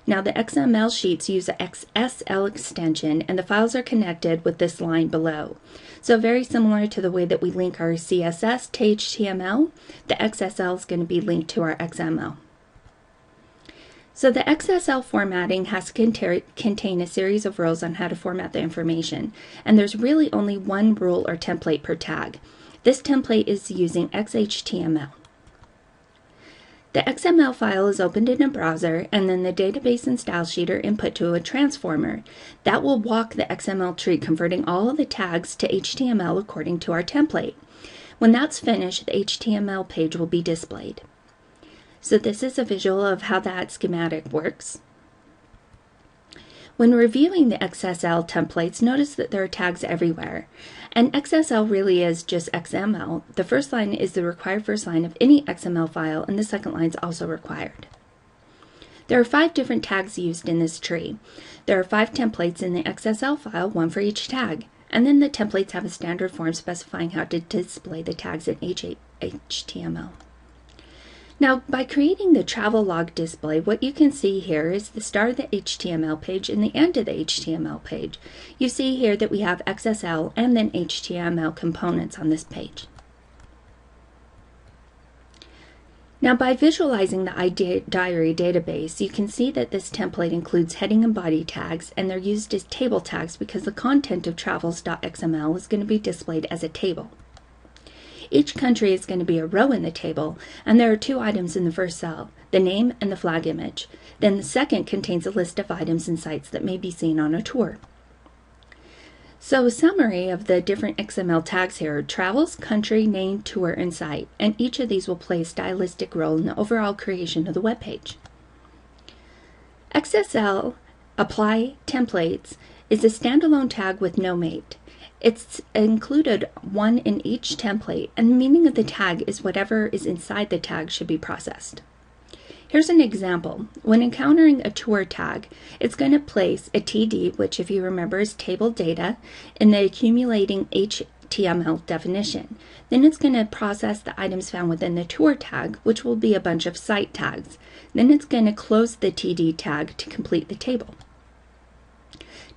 Now the XML sheets use the XSL extension, and the files are connected with this line below. So very similar to the way that we link our CSS to HTML, the XSL is going to be linked to our XML. So the XSL formatting has to contain a series of rules on how to format the information, and there's really only one rule or template per tag. This template is using XHTML. The XML file is opened in a browser, and then the database and style sheet are input to a transformer. That will walk the XML tree, converting all of the tags to HTML according to our template. When that's finished, the HTML page will be displayed. So this is a visual of how that schematic works. When reviewing the XSL templates, notice that there are tags everywhere. And XSL really is just XML. The first line is the required first line of any XML file, and the second line is also required. There are 5 different tags used in this tree. There are 5 templates in the XSL file, 1 for each tag. And then the templates have a standard form specifying how to display the tags in HTML. Now, by creating the travel log display, what you can see here is the start of the HTML page and the end of the HTML page. You see here that we have XSL and then HTML components on this page. Now, by visualizing the iDiary database, you can see that this template includes heading and body tags, and they're used as table tags because the content of travels.xml is going to be displayed as a table. Each country is going to be a row in the table, and there are 2 items in the first cell, the name and the flag image. Then the second contains a list of items and sites that may be seen on a tour. So a summary of the different XML tags here: travels, country, name, tour, and site, and each of these will play a stylistic role in the overall creation of the web page. XSL Apply Templates is a standalone tag with no mate. It's included 1 in each template, and the meaning of the tag is whatever is inside the tag should be processed. Here's an example. When encountering a tour tag, it's going to place a TD, which if you remember is table data, in the accumulating HTML definition. Then it's going to process the items found within the tour tag, which will be a bunch of site tags. Then it's going to close the TD tag to complete the table.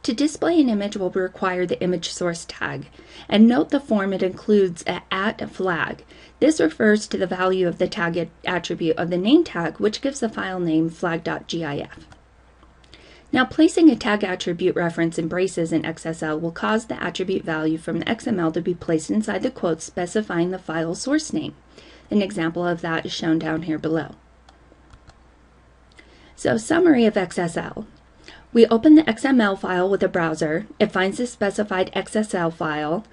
To display an image will require the image source tag, and note the form it includes a @flag. This refers to the value of the tag attribute of the name tag, which gives the file name flag.gif. Now, placing a tag attribute reference in braces in XSL will cause the attribute value from the XML to be placed inside the quotes specifying the file source name. An example of that is shown down here below. So, summary of XSL. We open the XML file with a browser. It finds the specified XSL file.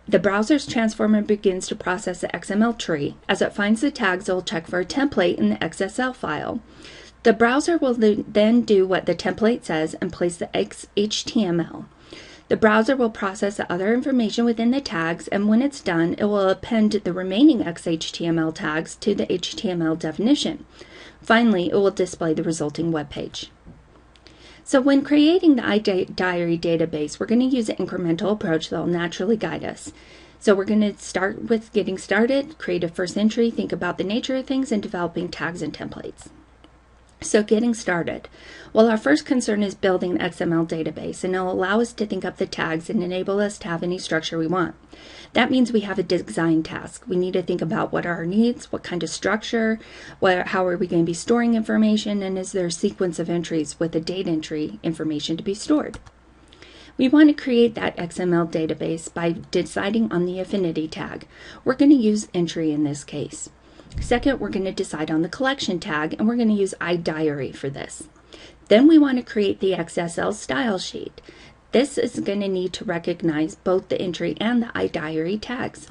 The browser's transformer begins to process the XML tree. As it finds the tags, it will check for a template in the XSL file. The browser will then do what the template says and place the HTML. The browser will process the other information within the tags, and when it's done, it will append the remaining XHTML tags to the HTML definition. Finally, it will display the resulting web page. So when creating the iDiary database, we're going to use an incremental approach that will naturally guide us. So we're going to start with getting started, create a first entry, think about the nature of things, and developing tags and templates. So getting started. Well, our first concern is building an XML database, and it'll allow us to think up the tags and enable us to have any structure we want. That means we have a design task. We need to think about what are our needs, what kind of structure, how are we going to be storing information, and is there a sequence of entries with the date entry information to be stored. We want to create that XML database by deciding on the affinity tag. We're going to use entry in this case. Second, we're going to decide on the collection tag, and we're going to use iDiary for this. Then we want to create the XSL style sheet. This is going to need to recognize both the entry and the iDiary tags.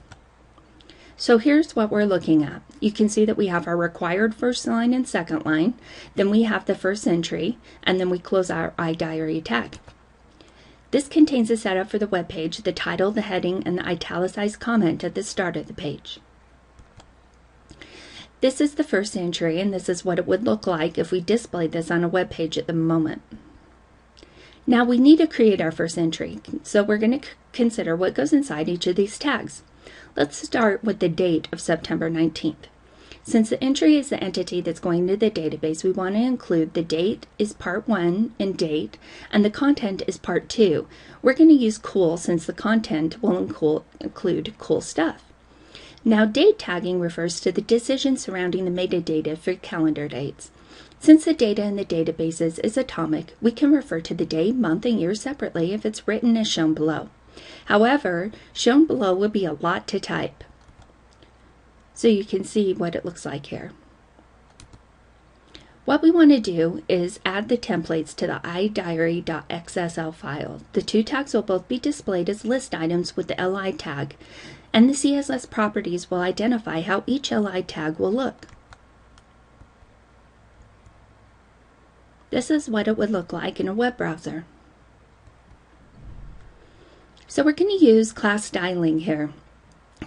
So here's what we're looking at. You can see that we have our required first line and second line, then we have the first entry, and then we close our iDiary tag. This contains a setup for the web page, the title, the heading, and the italicized comment at the start of the page. This is the first entry, and this is what it would look like if we displayed this on a web page at the moment. Now we need to create our first entry, so we're going to consider what goes inside each of these tags. Let's start with the date of September 19th. Since the entry is the entity that's going to the database, we want to include the date is part 1 in date, and the content is part 2. We're going to use cool since the content will include cool stuff. Now, date tagging refers to the decision surrounding the metadata for calendar dates. Since the data in the databases is atomic, we can refer to the day, month, and year separately if it's written as shown below. However, shown below would be a lot to type. So you can see what it looks like here. What we want to do is add the templates to the iDiary.xsl file. The two tags will both be displayed as list items with the li tag, and the CSS properties will identify how each li tag will look. This is what it would look like in a web browser. So we're going to use class styling here.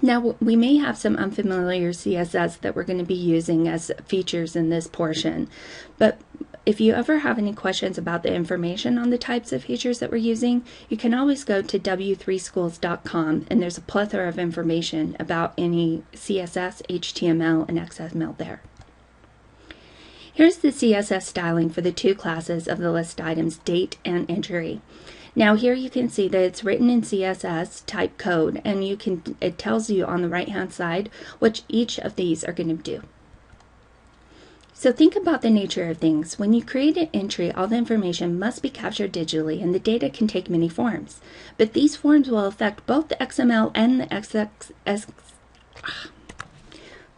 Now, we may have some unfamiliar CSS that we're going to be using as features in this portion, but if you ever have any questions about the information on the types of features that we're using, you can always go to w3schools.com, and there's a plethora of information about any CSS, HTML, and XML there. Here's the CSS styling for the two classes of the list items, date and entry. Now here you can see that it's written in CSS type code, and it tells you on the right hand side what each of these are going to do. So think about the nature of things. When you create an entry, all the information must be captured digitally, and the data can take many forms. But these forms will affect both the XML and the XXS.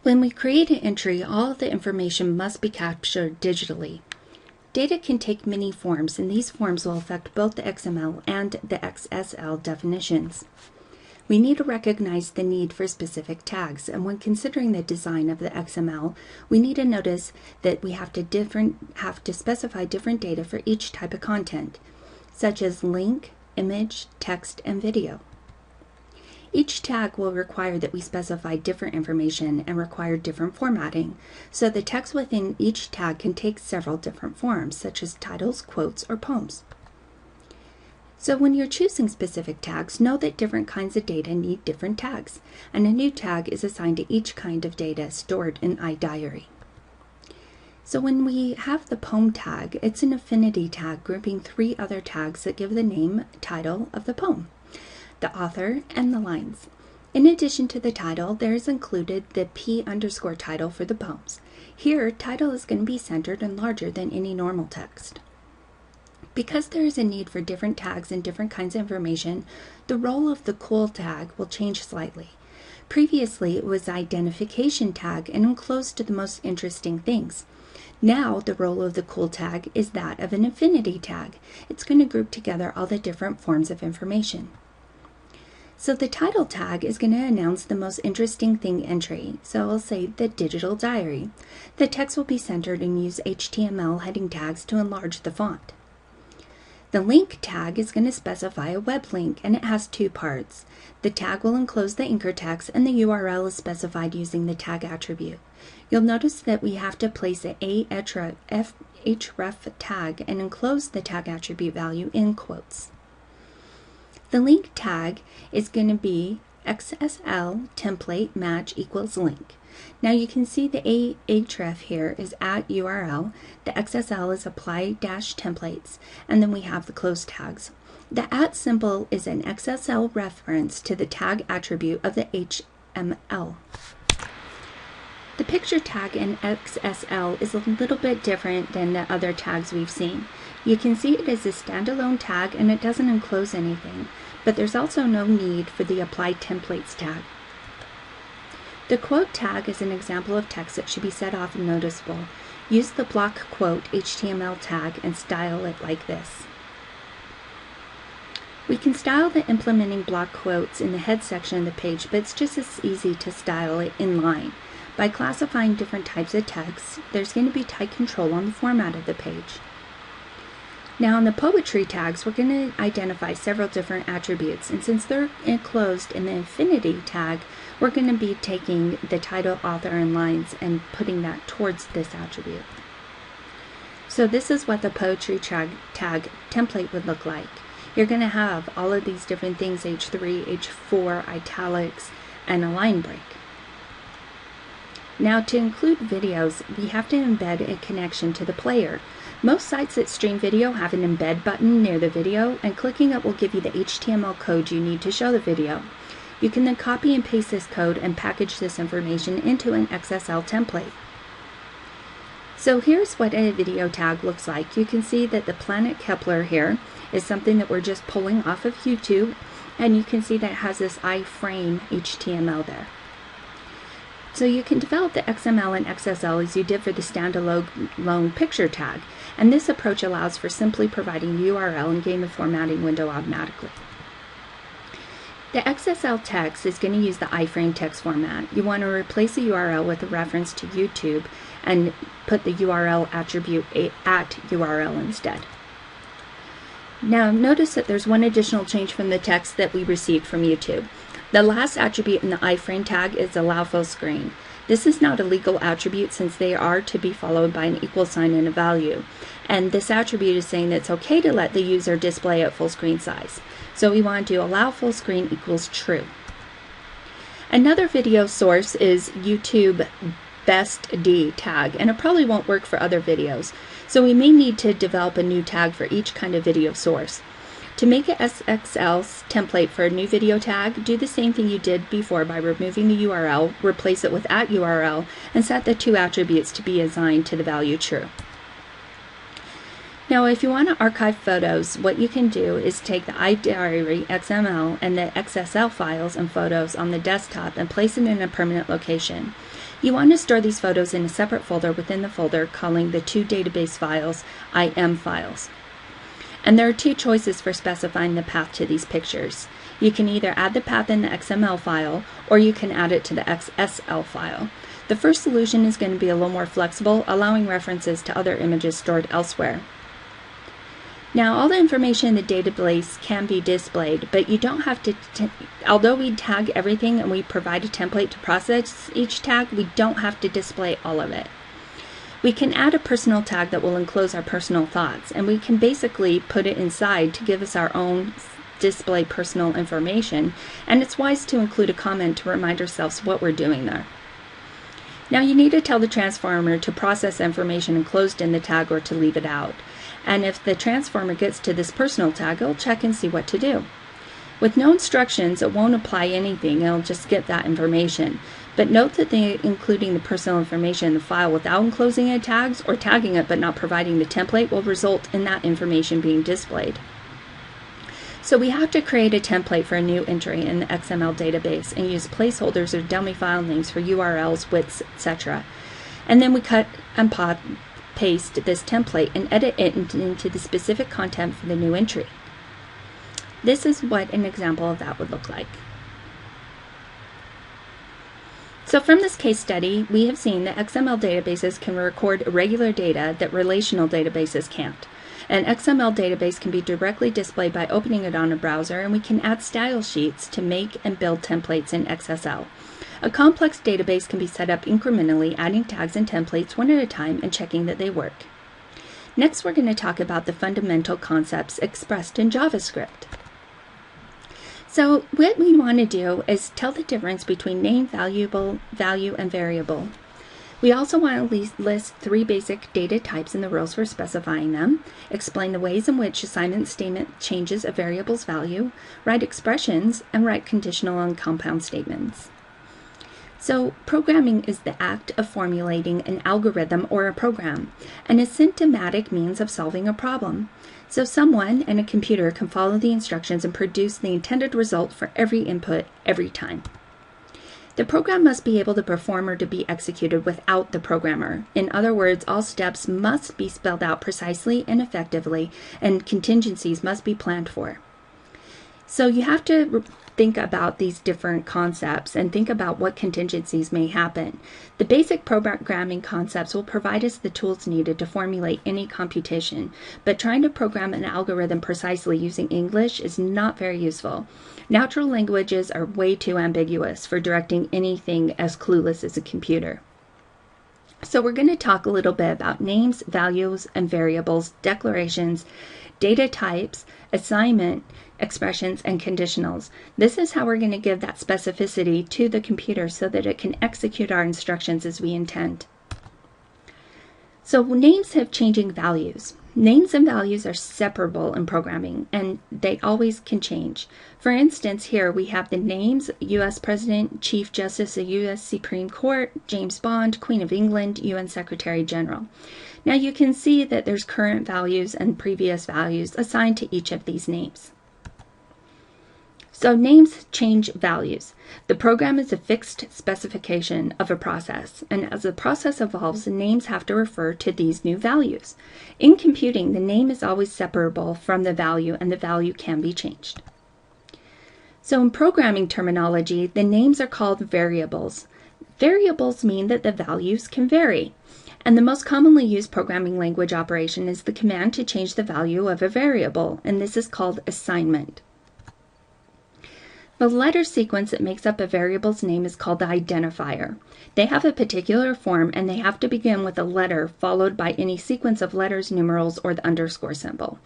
When we create an entry, all of the information must be captured digitally. Data can take many forms, and these forms will affect both the XML and the XSL definitions. We need to recognize the need for specific tags, and when considering the design of the XML, we need to notice that we have to specify different data for each type of content, such as link, image, text, and video. Each tag will require that we specify different information and require different formatting, so the text within each tag can take several different forms, such as titles, quotes, or poems. So when you're choosing specific tags, know that different kinds of data need different tags, and a new tag is assigned to each kind of data stored in iDiary. So when we have the poem tag, it's an affinity tag grouping 3 other tags that give the name, title of the poem, the author, and the lines. In addition to the title, there is included the p_title for the poems. Here, title is going to be centered and larger than any normal text. Because there is a need for different tags and different kinds of information, the role of the cool tag will change slightly. Previously, it was identification tag and enclosed to the most interesting things. Now, the role of the cool tag is that of an affinity tag. It's going to group together all the different forms of information. So the title tag is going to announce the most interesting thing entry. So I'll say the digital diary. The text will be centered and use HTML heading tags to enlarge the font. The link tag is going to specify a web link, and it has 2 parts. The tag will enclose the anchor text, and the URL is specified using the tag attribute. You'll notice that we have to place a href tag and enclose the tag attribute value in quotes. The link tag is going to be XSL template match equals link. Now you can see the href here is at URL, the XSL is apply-templates, and then we have the close tags. The @ symbol is an XSL reference to the tag attribute of the HTML. The picture tag in XSL is a little bit different than the other tags we've seen. You can see it is a standalone tag and it doesn't enclose anything, but there's also no need for the apply templates tag. The quote tag is an example of text that should be set off and noticeable. Use the block quote HTML tag and style it like this. We can style the implementing block quotes in the head section of the page, but it's just as easy to style it in line. By classifying different types of text, there's going to be tight control on the format of the page. Now in the poetry tags, we're going to identify several different attributes, and since they're enclosed in the affinity tag, we're going to be taking the title, author, and lines and putting that towards this attribute. So this is what the poetry tag template would look like. You're going to have all of these different things, H3, H4, italics, and a line break. Now to include videos, we have to embed a connection to the player. Most sites that stream video have an embed button near the video, and clicking it will give you the HTML code you need to show the video. You can then copy and paste this code and package this information into an XSL template. So here's what a video tag looks like. You can see that the planet Kepler here is something that we're just pulling off of YouTube, and you can see that it has this iframe HTML there. So you can develop the XML and XSL as you did for the standalone picture tag, and this approach allows for simply providing URL and getting the formatting window automatically. The XSL text is going to use the iframe text format. You want to replace the URL with a reference to YouTube and put the URL attribute at URL instead. Now notice that there's one additional change from the text that we received from YouTube. The last attribute in the iframe tag is allow full screen. This is not a legal attribute since they are to be followed by an equal sign and a value. And this attribute is saying that it's okay to let the user display at full screen size. So we want to allow full screen equals true. Another video source is YouTube Best D tag, and it probably won't work for other videos. So we may need to develop a new tag for each kind of video source. To make an SXL template for a new video tag, do the same thing you did before by removing the URL, replace it with @URL, and set the two attributes to be assigned to the value true. Now, if you want to archive photos, what you can do is take the iDiary XML and the XSL files and photos on the desktop and place it in a permanent location. You want to store these photos in a separate folder within the folder, calling the two database files IM files. And there are two choices for specifying the path to these pictures. You can either add the path in the XML file, or you can add it to the XSL file. The first solution is going to be a little more flexible, allowing references to other images stored elsewhere. Now, all the information in the database can be displayed, but you don't have to, although we tag everything and we provide a template to process each tag, we don't have to display all of it. We can add a personal tag that will enclose our personal thoughts, and we can basically put it inside to give us our own display personal information, and it's wise to include a comment to remind ourselves what we're doing there. Now you need to tell the transformer to process information enclosed in the tag or to leave it out. And if the transformer gets to this personal tag, it'll check and see what to do. With no instructions, it won't apply anything, it'll just get that information. But note that including the personal information in the file without enclosing any tags or tagging it but not providing the template will result in that information being displayed. So we have to create a template for a new entry in the XML database and use placeholders or dummy file names for URLs, widths, etc. And then we cut and paste this template and edit it into the specific content for the new entry. This is what an example of that would look like. So from this case study, we have seen that XML databases can record irregular data that relational databases can't. An XML database can be directly displayed by opening it on a browser, and we can add style sheets to make and build templates in XSL. A complex database can be set up incrementally, adding tags and templates one at a time and checking that they work. Next, we're going to talk about the fundamental concepts expressed in JavaScript. So what we want to do is tell the difference between name, value, and variable. We also want to list three basic data types and the rules for specifying them, explain the ways in which assignment statement changes a variable's value, write expressions, and write conditional and compound statements. So programming is the act of formulating an algorithm or a program, and a systematic means of solving a problem. So someone and a computer can follow the instructions and produce the intended result for every input every time. The program must be able to perform or to be executed without the programmer. In other words, all steps must be spelled out precisely and effectively, and contingencies must be planned for. So you have to think about these different concepts and think about what contingencies may happen. The basic programming concepts will provide us the tools needed to formulate any computation, but trying to program an algorithm precisely using English is not very useful. Natural languages are way too ambiguous for directing anything as clueless as a computer. So we're going to talk a little bit about names, values, and variables, declarations, data types, assignment, expressions, and conditionals. This is how we're going to give that specificity to the computer so that it can execute our instructions as we intend. So names have changing values. Names and values are separable in programming, and they always can change. For instance, here we have the names: U.S. President, Chief Justice of U.S. Supreme Court, James Bond, Queen of England, UN Secretary General. Now you can see that there's current values and previous values assigned to each of these names. So names change values. The program is a fixed specification of a process, and as the process evolves, the names have to refer to these new values. In computing, the name is always separable from the value, and the value can be changed. So in programming terminology, the names are called variables. Variables mean that the values can vary. And the most commonly used programming language operation is the command to change the value of a variable, and this is called assignment. The letter sequence that makes up a variable's name is called the identifier. They have a particular form, and they have to begin with a letter followed by any sequence of letters, numerals, or the underscore symbol.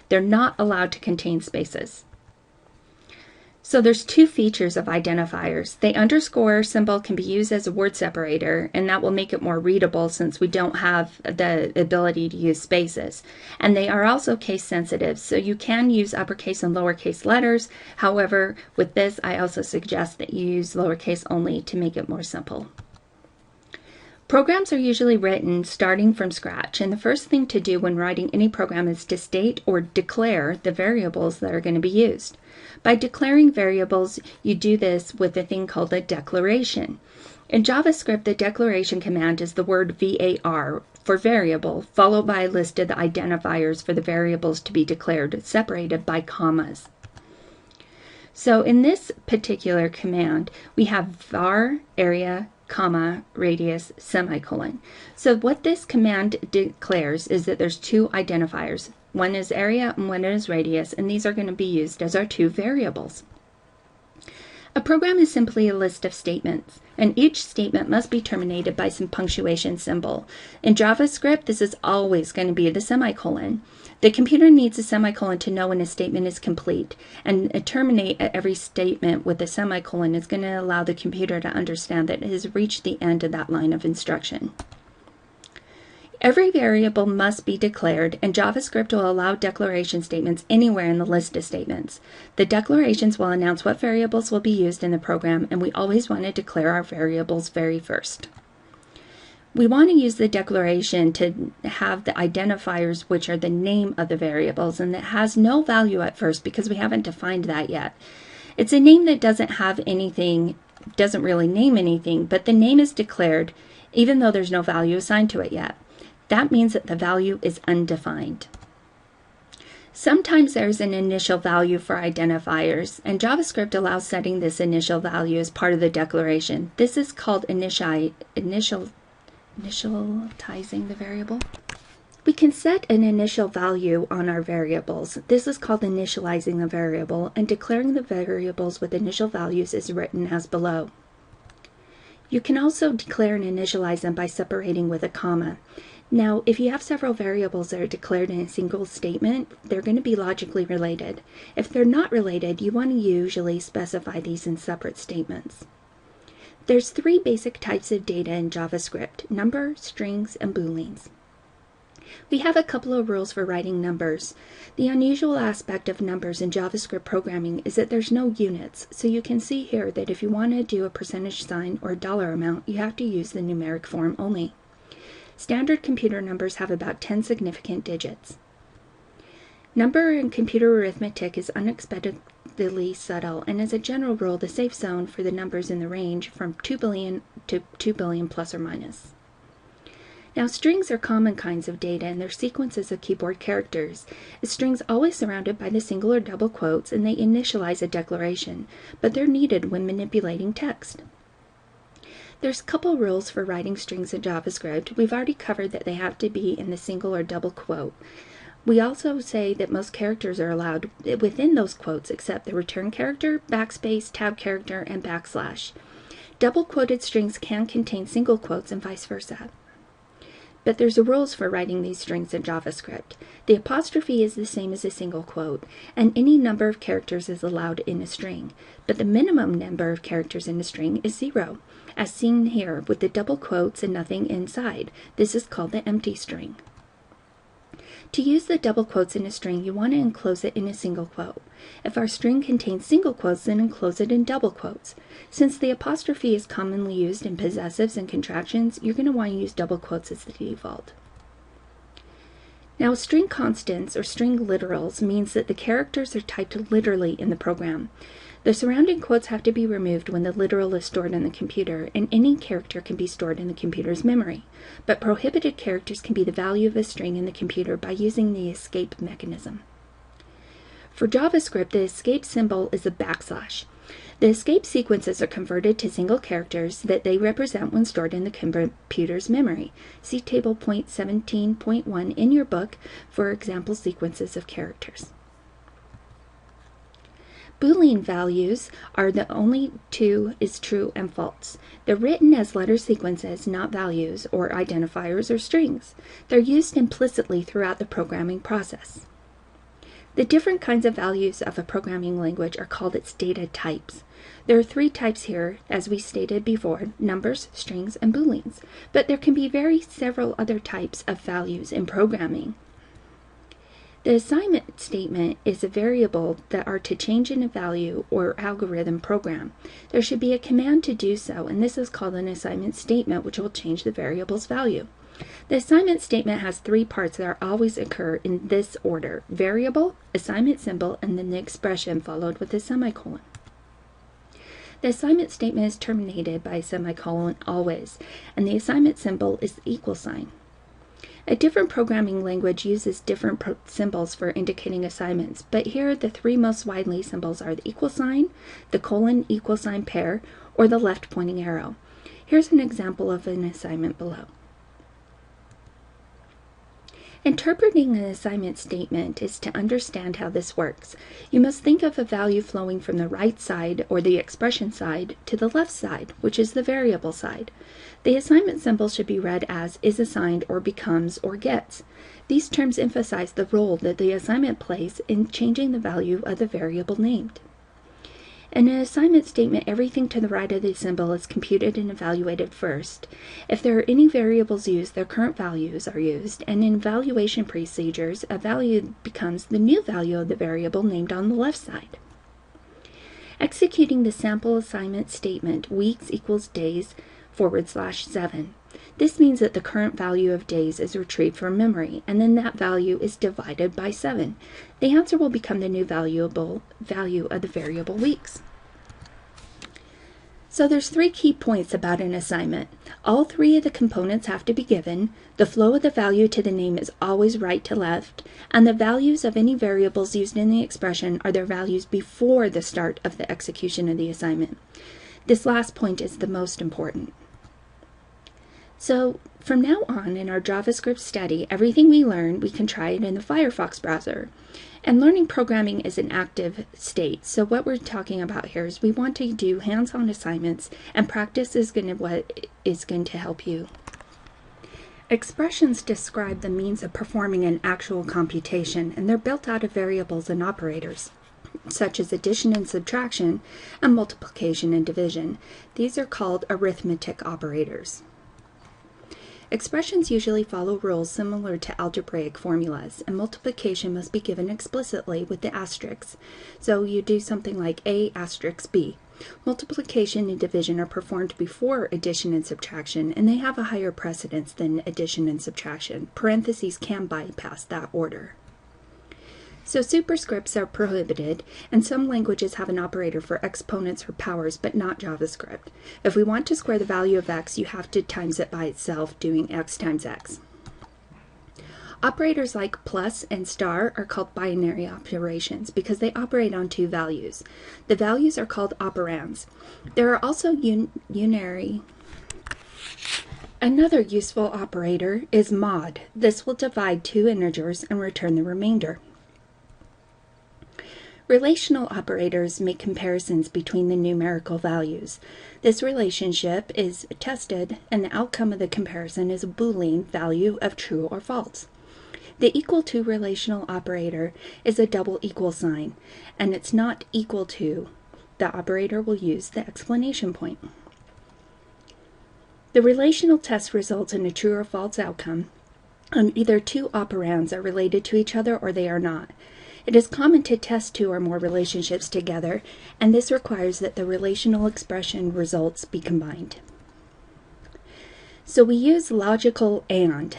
They're not allowed to contain spaces. So there's two features of identifiers. The underscore symbol can be used as a word separator, and that will make it more readable since we don't have the ability to use spaces. And they are also case sensitive, so you can use uppercase and lowercase letters. However, with this, I also suggest that you use lowercase only to make it more simple. Programs are usually written starting from scratch, and the first thing to do when writing any program is to state or declare the variables that are going to be used. By declaring variables, you do this with a thing called a declaration. In JavaScript, the declaration command is the word var for variable, followed by a list of the identifiers for the variables to be declared, separated by commas. So in this particular command, we have var area, comma, radius, semicolon. So what this command declares is that there's two identifiers. One is area and one is radius, and these are going to be used as our two variables. A program is simply a list of statements, and each statement must be terminated by some punctuation symbol. In JavaScript, this is always going to be the semicolon. The computer needs a semicolon to know when a statement is complete, and terminate at every statement with a semicolon is going to allow the computer to understand that it has reached the end of that line of instruction. Every variable must be declared, and JavaScript will allow declaration statements anywhere in the list of statements. The declarations will announce what variables will be used in the program, and we always want to declare our variables very first. We want to use the declaration to have the identifiers, which are the name of the variables, and that has no value at first because we haven't defined that yet. It's a name that doesn't have anything, doesn't really name anything, but the name is declared even though there's no value assigned to it yet. That means that the value is undefined. Sometimes there's an initial value for identifiers, and JavaScript allows setting this initial value as part of the declaration. This is called initializing the variable. We can set an initial value on our variables. This is called initializing the variable, and declaring the variables with initial values is written as below. You can also declare and initialize them by separating with a comma. Now, if you have several variables that are declared in a single statement, they're going to be logically related. If they're not related, you want to usually specify these in separate statements. There's three basic types of data in JavaScript: number, strings, and booleans. We have a couple of rules for writing numbers. The unusual aspect of numbers in JavaScript programming is that there's no units, so you can see here that if you want to do a percentage sign or a dollar amount, you have to use the numeric form only. Standard computer numbers have about 10 significant digits. Number in computer arithmetic is unexpectedly subtle, and as a general rule, the safe zone for the numbers in the range from 2 billion to 2 billion plus or minus. Now, strings are common kinds of data, and they're sequences of keyboard characters. A string's always surrounded by the single or double quotes, and they initialize a declaration, but they're needed when manipulating text. There's a couple rules for writing strings in JavaScript. We've already covered that they have to be in the single or double quote. We also say that most characters are allowed within those quotes except the return character, backspace, tab character, and backslash. Double quoted strings can contain single quotes and vice versa. But there's rules for writing these strings in JavaScript. The apostrophe is the same as a single quote, and any number of characters is allowed in a string. But the minimum number of characters in a string is 0, as seen here with the double quotes and nothing inside. This is called the empty string. To use the double quotes in a string, you want to enclose it in a single quote. If our string contains single quotes, then enclose it in double quotes. Since the apostrophe is commonly used in possessives and contractions, you're going to want to use double quotes as the default. Now, string constants or string literals means that the characters are typed literally in the program. The surrounding quotes have to be removed when the literal is stored in the computer, and any character can be stored in the computer's memory. But prohibited characters can be the value of a string in the computer by using the escape mechanism. For JavaScript, the escape symbol is a backslash. The escape sequences are converted to single characters that they represent when stored in the computer's memory. See table point 17.1 in your book for example sequences of characters. Boolean values are the only two is true and false. They're written as letter sequences, not values or identifiers or strings. They're used implicitly throughout the programming process. The different kinds of values of a programming language are called its data types. There are three types here, as we stated before: numbers, strings, and booleans. But there can be several other types of values in programming. The assignment statement is a variable that are to change in a value or algorithm program. There should be a command to do so, and this is called an assignment statement, which will change the variable's value. The assignment statement has three parts that always occur in this order: variable, assignment symbol, and then the expression followed with a semicolon. The assignment statement is terminated by a semicolon always, and the assignment symbol is the equal sign. A different programming language uses different symbols for indicating assignments, but here the three most widely symbols are the equal sign, the colon equal sign pair, or the left pointing arrow. Here's an example of an assignment below. Interpreting an assignment statement is to understand how this works. You must think of a value flowing from the right side, or the expression side, to the left side, which is the variable side. The assignment symbol should be read as is assigned, or becomes, or gets. These terms emphasize the role that the assignment plays in changing the value of the variable named. In an assignment statement, everything to the right of the symbol is computed and evaluated first. If there are any variables used, their current values are used, and in evaluation procedures, a value becomes the new value of the variable named on the left side. Executing the sample assignment statement, weeks equals days /7. This means that the current value of days is retrieved from memory, and then that value is divided by 7. The answer will become the new value of the variable weeks. So there's three key points about an assignment. All three of the components have to be given, the flow of the value to the name is always right to left, and the values of any variables used in the expression are their values before the start of the execution of the assignment. This last point is the most important. So from now on in our JavaScript study, everything we learn, we can try it in the Firefox browser. And learning programming is an active state. So what we're talking about here is we want to do hands-on assignments, and practice is what is going to help you. Expressions describe the means of performing an actual computation, and they're built out of variables and operators, such as addition and subtraction, and multiplication and division. These are called arithmetic operators. Expressions usually follow rules similar to algebraic formulas, and multiplication must be given explicitly with the asterisks. So you do something like A asterisk B. Multiplication and division are performed before addition and subtraction, and they have a higher precedence than addition and subtraction. Parentheses can bypass that order. So superscripts are prohibited, and some languages have an operator for exponents or powers, but not JavaScript. If we want to square the value of x, you have to times it by itself, doing x times x. Operators like plus and star are called binary operations because they operate on two values. The values are called operands. There are also unary. Another useful operator is mod. This will divide two integers and return the remainder. Relational operators make comparisons between the numerical values. This relationship is tested, and the outcome of the comparison is a Boolean value of true or false. The equal to relational operator is a double equal sign, and it's not equal to. The operator will use the exclamation point. The relational test results in a true or false outcome, Either two operands are related to each other or they are not. It is common to test two or more relationships together, and this requires that the relational expression results be combined. So we use logical and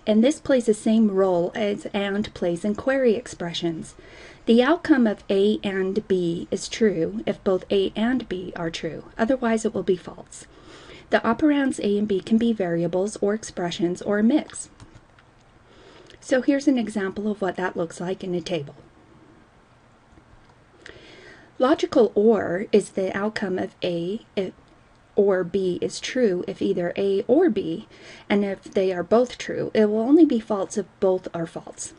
this plays the same role as and plays in query expressions. The outcome of A and B is true if both A and B are true, otherwise it will be false. The operands A and B can be variables or expressions or a mix. So here's an example of what that looks like in a table. Logical OR is the outcome of A or B is true if either A or B, and if they are both true, it will only be false if both are false.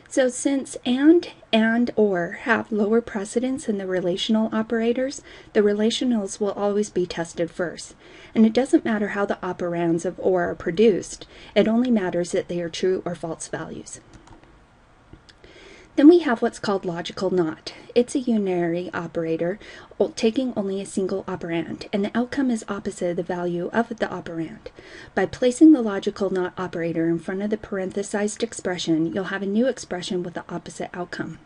So since and or have lower precedence than the relational operators, the relationals will always be tested first. And it doesn't matter how the operands of or are produced, it only matters that they are true or false values. Then we have what's called logical NOT. It's a unary operator taking only a single operand, and the outcome is opposite of the value of the operand. By placing the logical NOT operator in front of the parenthesized expression, you'll have a new expression with the opposite outcome.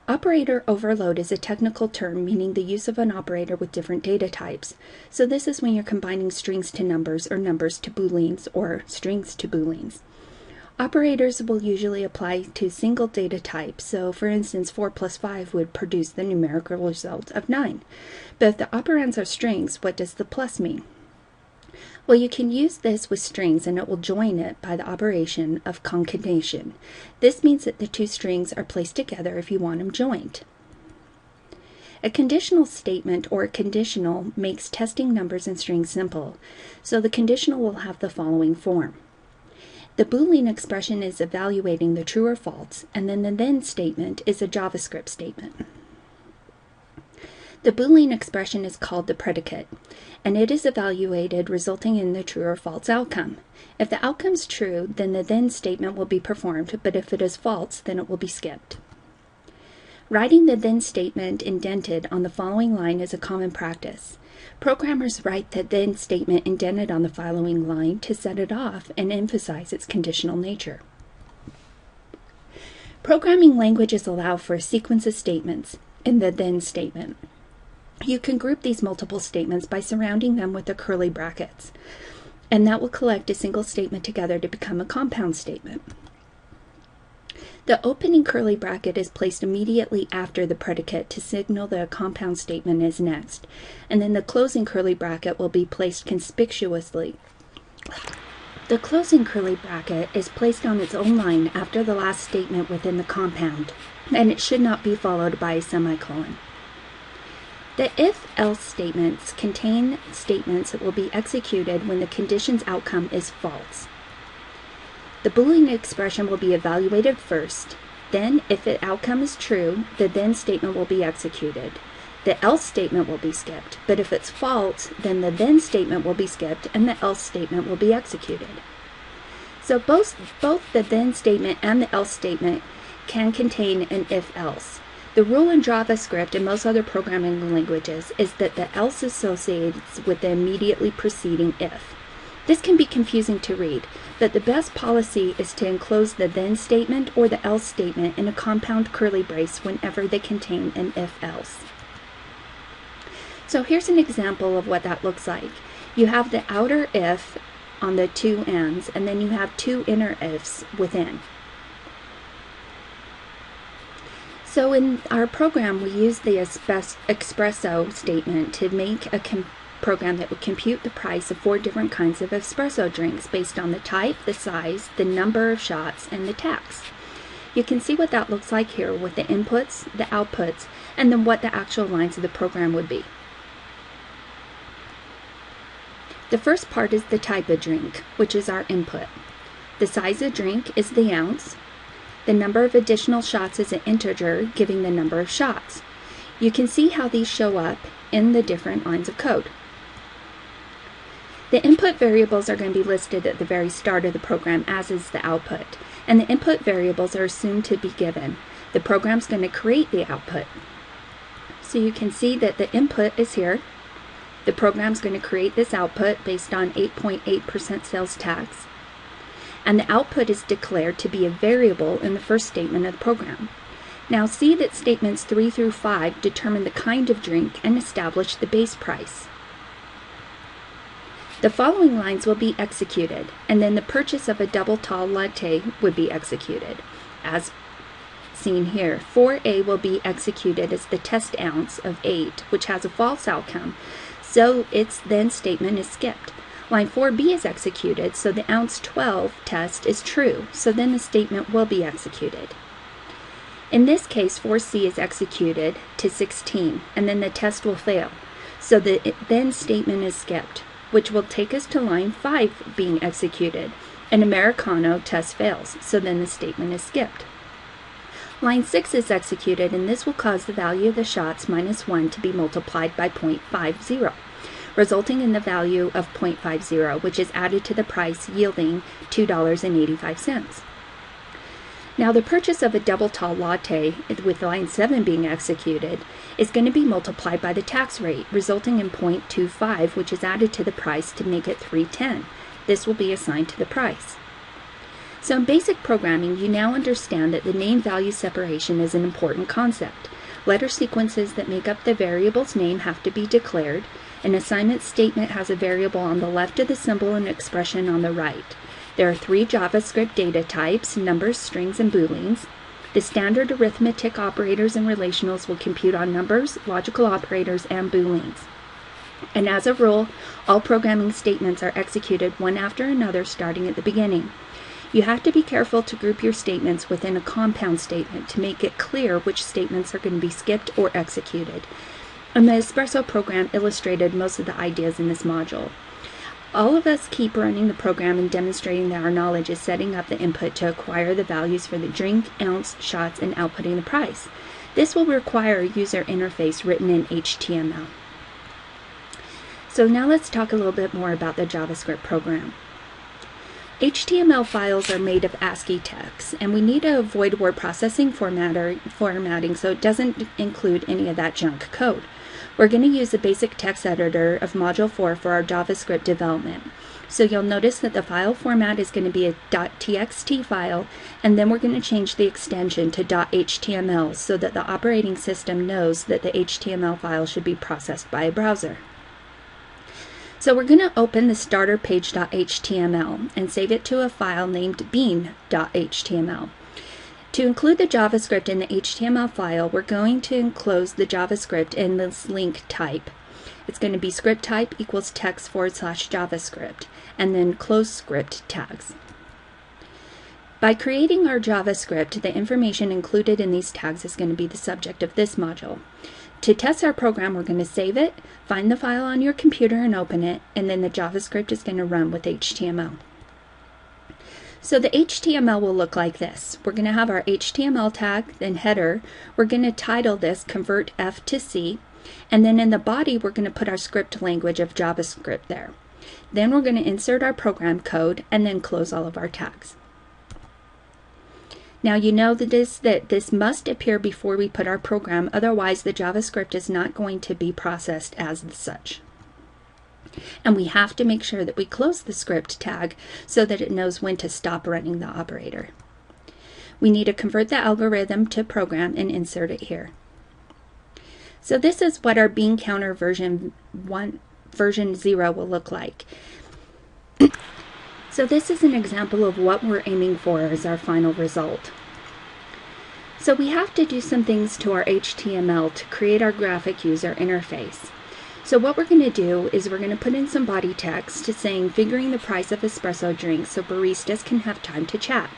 Operator overload is a technical term meaning the use of an operator with different data types. So this is when you're combining strings to numbers or numbers to booleans or strings to booleans. Operators will usually apply to single data type, so for instance 4 plus 5 would produce the numerical result of 9. But if the operands are strings, what does the plus mean? Well, you can use this with strings and it will join it by the operation of concatenation. This means that the two strings are placed together if you want them joined. A conditional statement or a conditional makes testing numbers and strings simple, so the conditional will have the following form. The Boolean expression is evaluating the true or false, and then the then statement is a JavaScript statement. The Boolean expression is called the predicate, and it is evaluated resulting in the true or false outcome. If the outcome is true, then the then statement will be performed, but if it is false, then it will be skipped. Writing the then statement indented on the following line is a common practice. Programmers write the then statement indented on the following line to set it off and emphasize its conditional nature. Programming languages allow for a sequence of statements in the then statement. You can group these multiple statements by surrounding them with the curly brackets, and that will collect a single statement together to become a compound statement. The opening curly bracket is placed immediately after the predicate to signal that a compound statement is next, and then the closing curly bracket will be placed conspicuously. The closing curly bracket is placed on its own line after the last statement within the compound, and it should not be followed by a semicolon. The if-else statements contain statements that will be executed when the condition's outcome is false. The Boolean expression will be evaluated first, then if the outcome is true, the then statement will be executed. The else statement will be skipped, but if it's false, then the then statement will be skipped and the else statement will be executed. So both the then statement and the else statement can contain an if-else. The rule in JavaScript and most other programming languages is that the else associates with the immediately preceding if. This can be confusing to read, but the best policy is to enclose the then statement or the else statement in a compound curly brace whenever they contain an if-else. So here's an example of what that looks like. You have the outer if on the two ends, and then you have two inner ifs within. So in our program, we use the espresso statement to make a program that would compute the price of 4 different kinds of espresso drinks based on the type, the size, the number of shots, and the tax. You can see what that looks like here with the inputs, the outputs, and then what the actual lines of the program would be. The first part is the type of drink, which is our input. The size of drink is the ounce. The number of additional shots is an integer, giving the number of shots. You can see how these show up in the different lines of code. The input variables are going to be listed at the very start of the program, as is the output, and the input variables are assumed to be given. The program's going to create the output. So you can see that the input is here. The program's going to create this output based on 8.8% sales tax. and the output is declared to be a variable in the first statement of the program. Now see that statements 3 through 5 determine the kind of drink and establish the base price. The following lines will be executed, and then the purchase of a double tall latte would be executed. As seen here, 4A will be executed as the test ounce of 8, which has a false outcome, so its then statement is skipped. Line 4B is executed, so the ounce 12 test is true, so then the statement will be executed. In this case, 4C is executed to 16, and then the test will fail, so the then statement is skipped, which will take us to line 5 being executed. An Americano test fails, so then the statement is skipped. Line 6 is executed, and this will cause the value of the shots minus 1 to be multiplied by 0.50, resulting in the value of 0.50, which is added to the price, yielding $2.85. Now the purchase of a double tall latte, with line 7 being executed, is going to be multiplied by the tax rate, resulting in 0.25, which is added to the price to make it $3.10. This will be assigned to the price. So in basic programming, you now understand that the name-value separation is an important concept. Letter sequences that make up the variable's name have to be declared. An assignment statement has a variable on the left of the symbol and expression on the right. There are 3 JavaScript data types: numbers, strings, and booleans. The standard arithmetic operators and relationals will compute on numbers, logical operators, and booleans. And as a rule, all programming statements are executed one after another, starting at the beginning. You have to be careful to group your statements within a compound statement to make it clear which statements are going to be skipped or executed. And the Espresso program illustrated most of the ideas in this module. All of us keep running the program and demonstrating that our knowledge is setting up the input to acquire the values for the drink, ounce, shots, and outputting the price. This will require a user interface written in HTML. So now let's talk a little bit more about the JavaScript program. HTML files are made of ASCII text, and we need to avoid word processing formatting so it doesn't include any of that junk code. We're going to use the basic text editor of Module 4 for our JavaScript development. So you'll notice that the file format is going to be a .txt file, and then we're going to change the extension to .html so that the operating system knows that the HTML file should be processed by a browser. So we're going to open the starter page.html and save it to a file named bean.html. To include the JavaScript in the HTML file, we're going to enclose the JavaScript in this link type. It's going to be script type equals text/JavaScript, and then close script tags. By creating our JavaScript, the information included in these tags is going to be the subject of this module. To test our program, we're going to save it, find the file on your computer and open it, and then the JavaScript is going to run with HTML. So the HTML will look like this. We're going to have our HTML tag, then header. We're going to title this Convert F to C, and then in the body we're going to put our script language of JavaScript there. Then we're going to insert our program code and then close all of our tags. Now you know that this must appear before we put our program, otherwise the JavaScript is not going to be processed as such. And we have to make sure that we close the script tag so that it knows when to stop running the operator. We need to convert the algorithm to program and insert it here. So this is what our bean counter version 0 will look like. So this is an example of what we're aiming for as our final result. So we have to do some things to our HTML to create our graphic user interface. So what we're going to do is we're going to put in some body text saying figuring the price of espresso drinks so baristas can have time to chat.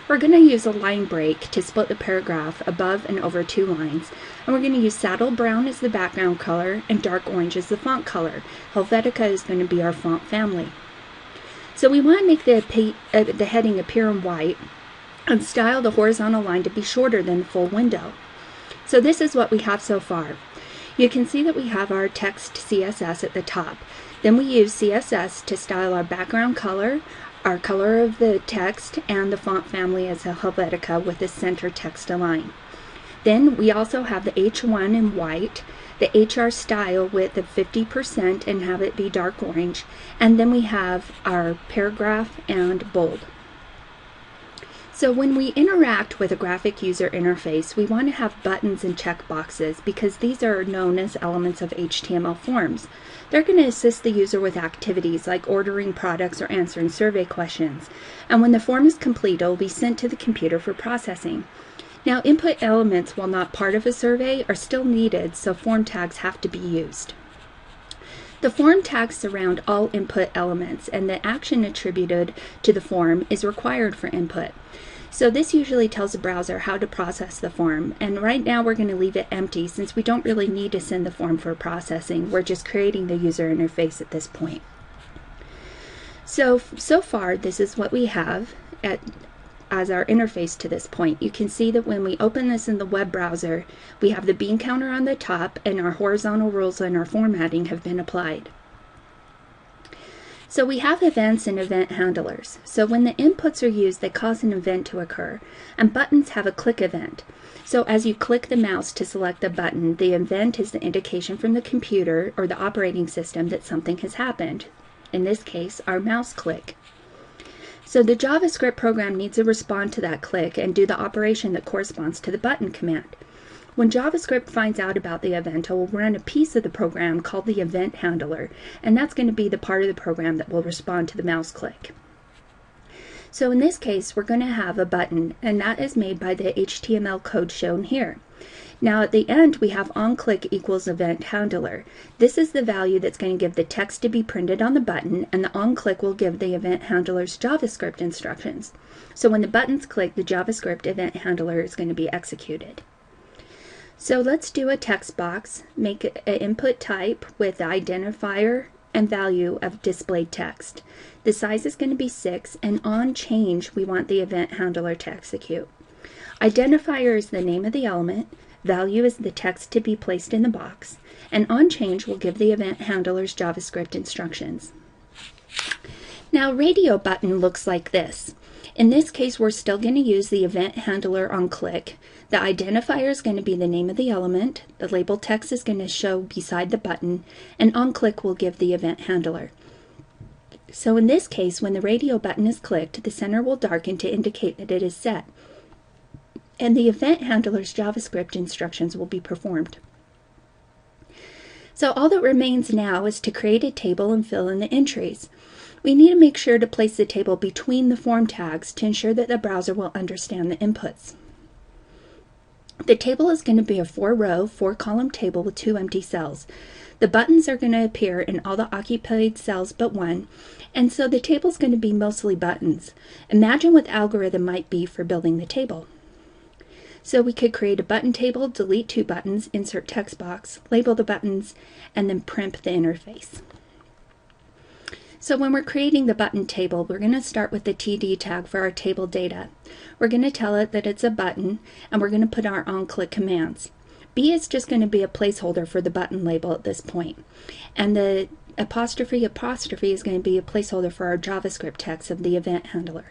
We're going to use a line break to split the paragraph above and over 2 lines, and we're going to use saddle brown as the background color and dark orange as the font color. Helvetica is going to be our font family. So we want to make the heading appear in white and style the horizontal line to be shorter than the full window. So this is what we have so far. You can see that we have our text CSS at the top. Then we use CSS to style our background color, our color of the text, and the font family as a Helvetica with the center text align. Then we also have the H1 in white, the HR style width of 50% and have it be dark orange, and then we have our paragraph and bold. So when we interact with a graphic user interface, we want to have buttons and checkboxes because these are known as elements of HTML forms. They're going to assist the user with activities like ordering products or answering survey questions. And when the form is complete, it will be sent to the computer for processing. Now, input elements, while not part of a survey, are still needed, so form tags have to be used. The form tags surround all input elements, and the action attributed to the form is required for input. So this usually tells the browser how to process the form, and right now we're going to leave it empty since we don't really need to send the form for processing. We're just creating the user interface at this point. So far, this is what we have as our interface to this point. You can see that when we open this in the web browser, we have the bean counter on the top and our horizontal rules and our formatting have been applied. So we have events and event handlers. So when the inputs are used, they cause an event to occur, and buttons have a click event. So as you click the mouse to select the button, the event is the indication from the computer or the operating system that something has happened. In this case, our mouse click. So the JavaScript program needs to respond to that click and do the operation that corresponds to the button command. When JavaScript finds out about the event, it will run a piece of the program called the event handler, and that's going to be the part of the program that will respond to the mouse click. So in this case, we're going to have a button, and that is made by the HTML code shown here. Now at the end, we have onClick equals event handler. This is the value that's going to give the text to be printed on the button, and the onClick will give the event handler's JavaScript instructions. So when the button's clicked, the JavaScript event handler is going to be executed. So let's do a text box, make an input type with the identifier and value of displayed text. The size is going to be 6, and on change, we want the event handler to execute. Identifier is the name of the element, value is the text to be placed in the box, and on change will give the event handler's JavaScript instructions. Now, radio button looks like this. In this case, we're still going to use the event handler on click. The identifier is going to be the name of the element, the label text is going to show beside the button, and on click will give the event handler. So in this case, when the radio button is clicked, the center will darken to indicate that it is set, and the event handler's JavaScript instructions will be performed. So all that remains now is to create a table and fill in the entries. We need to make sure to place the table between the form tags to ensure that the browser will understand the inputs. The table is going to be a 4-row, 4-column table with 2 empty cells. The buttons are going to appear in all the occupied cells but one, and so the table is going to be mostly buttons. Imagine what the algorithm might be for building the table. So we could create a button table, delete 2 buttons, insert text box, label the buttons, and then print the interface. So when we're creating the button table, we're going to start with the TD tag for our table data. We're going to tell it that it's a button, and we're going to put our onClick commands. B is just going to be a placeholder for the button label at this point. And the apostrophe is going to be a placeholder for our JavaScript text of the event handler.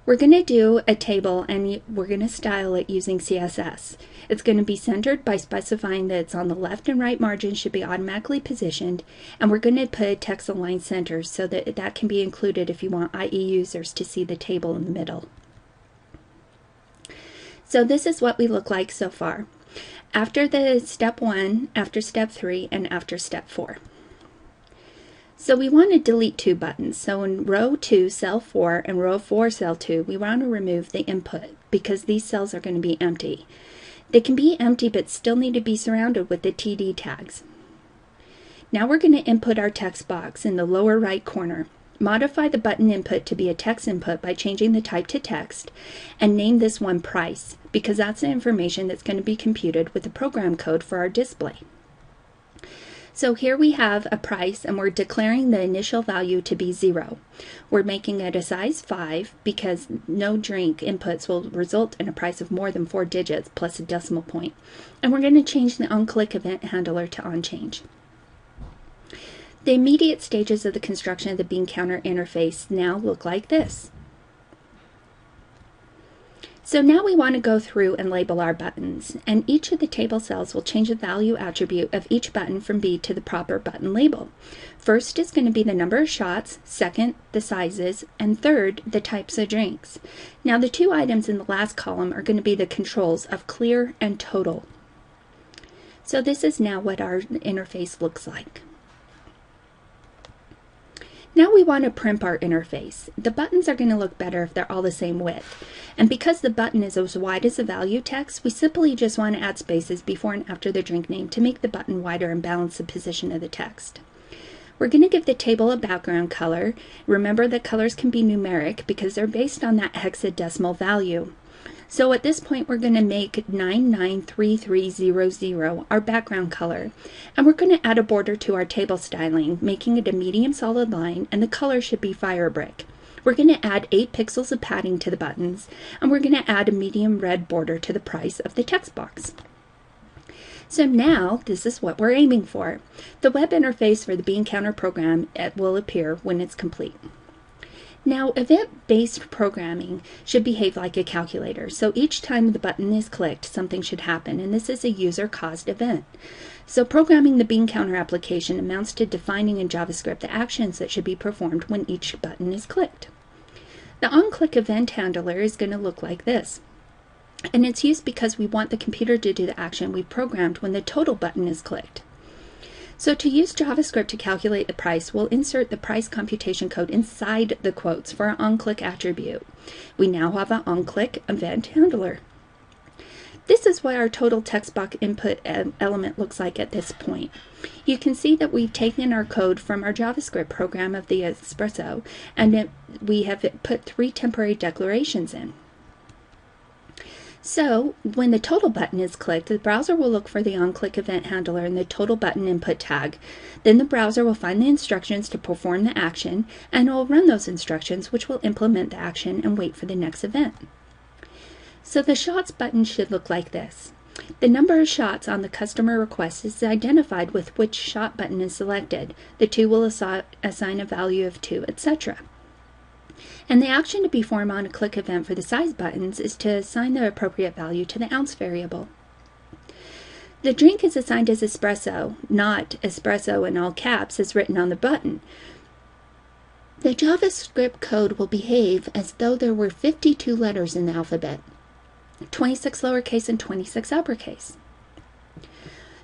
We're going to do a table, and we're going to style it using CSS. It's going to be centered by specifying that it's on the left and right margin should be automatically positioned, and we're going to put text align center so that that can be included if you want IE users to see the table in the middle. So this is what we look like so far. After the step 1, after step 3, and after step 4. So we want to delete 2 buttons. So in row 2, cell 4, and row 4, cell 2, we want to remove the input because these cells are going to be empty. They can be empty but still need to be surrounded with the TD tags. Now we're going to input our text box in the lower right corner. Modify the button input to be a text input by changing the type to text, and name this one price because that's the information that's going to be computed with the program code for our display. So here we have a price, and we're declaring the initial value to be 0. We're making it a size 5 because no drink inputs will result in a price of more than 4 digits plus a decimal point. And we're going to change the onClick event handler to onChange. The immediate stages of the construction of the bean counter interface now look like this. So now we want to go through and label our buttons, and each of the table cells will change the value attribute of each button from B to the proper button label. First is going to be the number of shots, second, the sizes, and third, the types of drinks. Now the two items in the last column are going to be the controls of clear and total. So this is now what our interface looks like. Now we want to primp our interface. The buttons are going to look better if they're all the same width. And because the button is as wide as the value text, we simply just want to add spaces before and after the drink name to make the button wider and balance the position of the text. We're going to give the table a background color. Remember that colors can be numeric because they're based on that hexadecimal value. So at this point we're going to make 993300 our background color, and we're going to add a border to our table styling, making it a medium solid line, and the color should be fire brick. We're going to add 8 pixels of padding to the buttons, and we're going to add a medium red border to the price of the text box. So now this is what we're aiming for. The web interface for the bean counter program will appear when it's complete. Now, event-based programming should behave like a calculator. So each time the button is clicked, something should happen, and this is a user-caused event. So programming the bean counter application amounts to defining in JavaScript the actions that should be performed when each button is clicked. The onClick event handler is going to look like this. And it's used because we want the computer to do the action we've programmed when the total button is clicked. So to use JavaScript to calculate the price, we'll insert the price computation code inside the quotes for our onClick attribute. We now have an onClick event handler. This is what our total text box input element looks like at this point. You can see that we've taken our code from our JavaScript program of the espresso, and we have put 3 temporary declarations in. So, when the total button is clicked, the browser will look for the onClick event handler in the total button input tag. Then the browser will find the instructions to perform the action, and it will run those instructions, which will implement the action and wait for the next event. So the shots button should look like this. The number of shots on the customer request is identified with which shot button is selected. The 2 will assign a value of 2, etc. And the action to be performed on a click event for the size buttons is to assign the appropriate value to the ounce variable. The drink is assigned as espresso, not espresso in all caps as written on the button. The JavaScript code will behave as though there were 52 letters in the alphabet, 26 lowercase and 26 uppercase.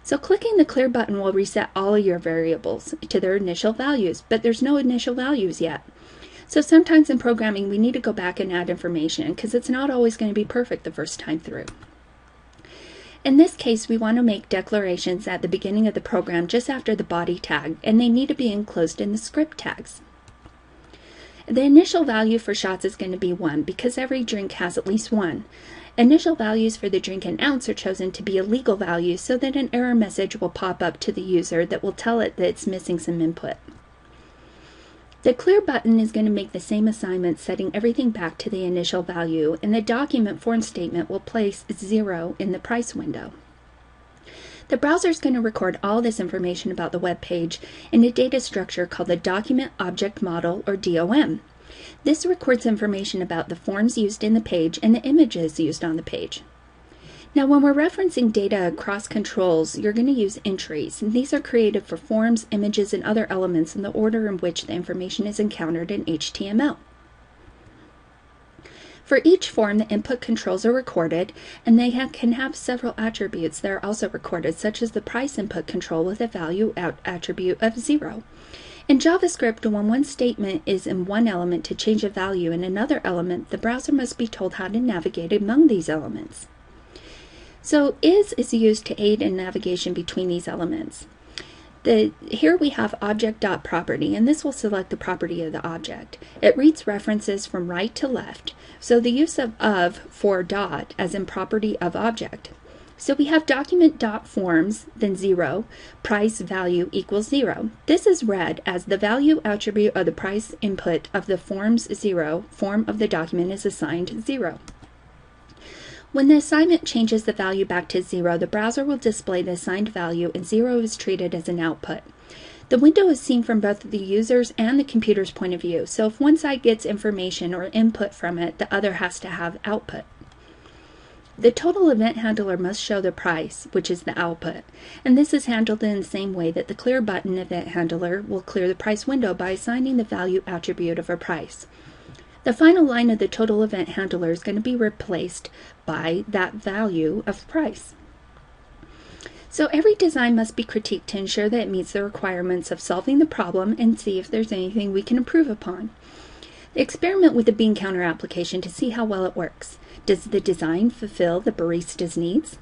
So clicking the clear button will reset all of your variables to their initial values, but there's no initial values yet. So sometimes in programming we need to go back and add information because it's not always going to be perfect the first time through. In this case, we want to make declarations at the beginning of the program just after the body tag, and they need to be enclosed in the script tags. The initial value for shots is going to be 1 because every drink has at least 1. Initial values for the drink in ounce are chosen to be illegal values so that an error message will pop up to the user that will tell it that it's missing some input. The clear button is going to make the same assignment, setting everything back to the initial value, and the document form statement will place 0 in the price window. The browser is going to record all this information about the web page in a data structure called the Document Object Model, or DOM. This records information about the forms used in the page and the images used on the page. Now, when we're referencing data across controls, you're going to use entries, and these are created for forms, images, and other elements in the order in which the information is encountered in HTML. For each form, the input controls are recorded, and they can have several attributes that are also recorded, such as the price input control with a value attribute of 0. In JavaScript, when one statement is in one element to change a value in another element, the browser must be told how to navigate among these elements. So is used to aid in navigation between these elements. Here we have object.property, and this will select the property of the object. It reads references from right to left, so the use of for dot as in property of object. So we have document.forms, then 0, price value equals 0. This is read as the value attribute of the price input of the forms 0, form of the document is assigned 0. When the assignment changes the value back to 0, the browser will display the assigned value, and 0 is treated as an output. The window is seen from both the user's and the computer's point of view, so if one side gets information or input from it, the other has to have output. The total event handler must show the price, which is the output, and this is handled in the same way that the clear button event handler will clear the price window by assigning the value attribute of a price. The final line of the total event handler is going to be replaced by that value of price. So every design must be critiqued to ensure that it meets the requirements of solving the problem and see if there's anything we can improve upon. Experiment with the bean counter application to see how well it works. Does the design fulfill the barista's needs?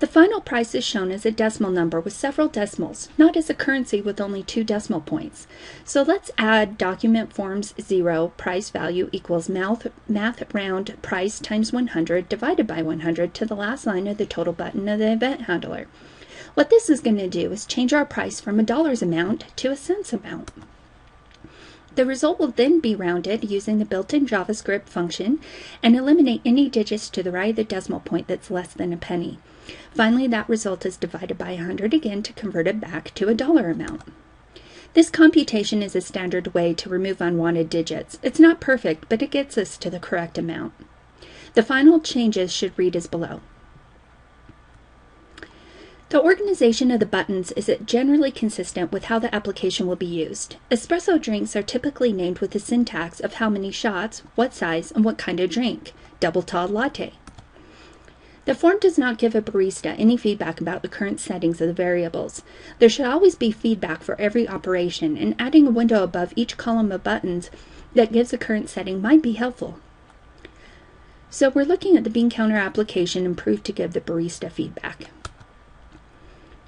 The final price is shown as a decimal number with several decimals, not as a currency with only 2 decimal points. So let's add document forms 0, price value equals math round price times 100 divided by 100 to the last line of the total button of the event handler. What this is going to do is change our price from a dollars amount to a cents amount. The result will then be rounded using the built-in JavaScript function and eliminate any digits to the right of the decimal point that's less than a penny. Finally, that result is divided by 100 again to convert it back to a dollar amount. This computation is a standard way to remove unwanted digits. It's not perfect, but it gets us to the correct amount. The final changes should read as below. The organization of the buttons is generally consistent with how the application will be used. Espresso drinks are typically named with the syntax of how many shots, what size, and what kind of drink. Double tall latte. The form does not give a barista any feedback about the current settings of the variables. There should always be feedback for every operation, and adding a window above each column of buttons that gives the current setting might be helpful. So we're looking at the bean counter application improved to give the barista feedback.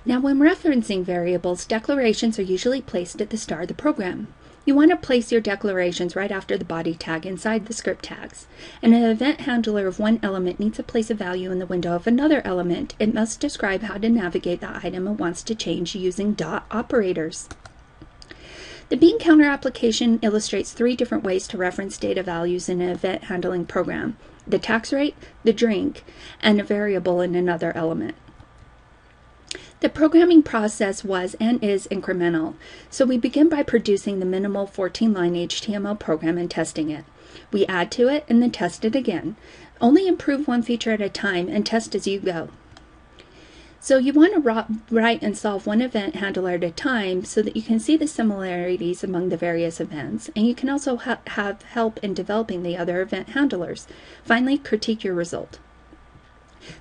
Now, when referencing variables, declarations are usually placed at the start of the program. You want to place your declarations right after the body tag inside the script tags. And an event handler of one element needs to place a value in the window of another element. It must describe how to navigate the item it wants to change using dot operators. The bean counter application illustrates 3 different ways to reference data values in an event handling program: the tax rate, the drink, and a variable in another element. The programming process was and is incremental, so we begin by producing the minimal 14-line HTML program and testing it. We add to it and then test it again. Only improve one feature at a time and test as you go. So you want to write and solve one event handler at a time so that you can see the similarities among the various events, and you can also have help in developing the other event handlers. Finally, critique your result.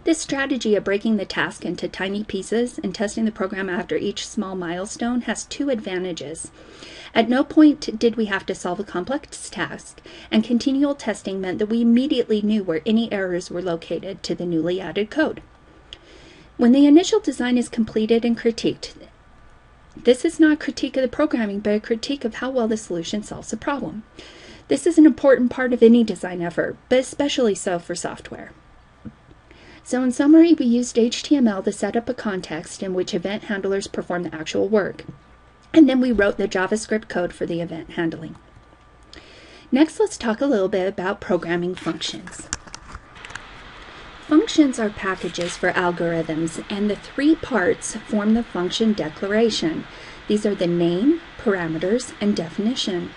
This strategy of breaking the task into tiny pieces and testing the program after each small milestone has 2 advantages. At no point did we have to solve a complex task, and continual testing meant that we immediately knew where any errors were located to the newly added code. When the initial design is completed and critiqued, this is not a critique of the programming, but a critique of how well the solution solves the problem. This is an important part of any design effort, but especially so for software. So in summary, we used HTML to set up a context in which event handlers perform the actual work, and then we wrote the JavaScript code for the event handling. Next, let's talk a little bit about programming functions. Functions are packages for algorithms, and the 3 parts form the function declaration. These are the name, parameters, and definition.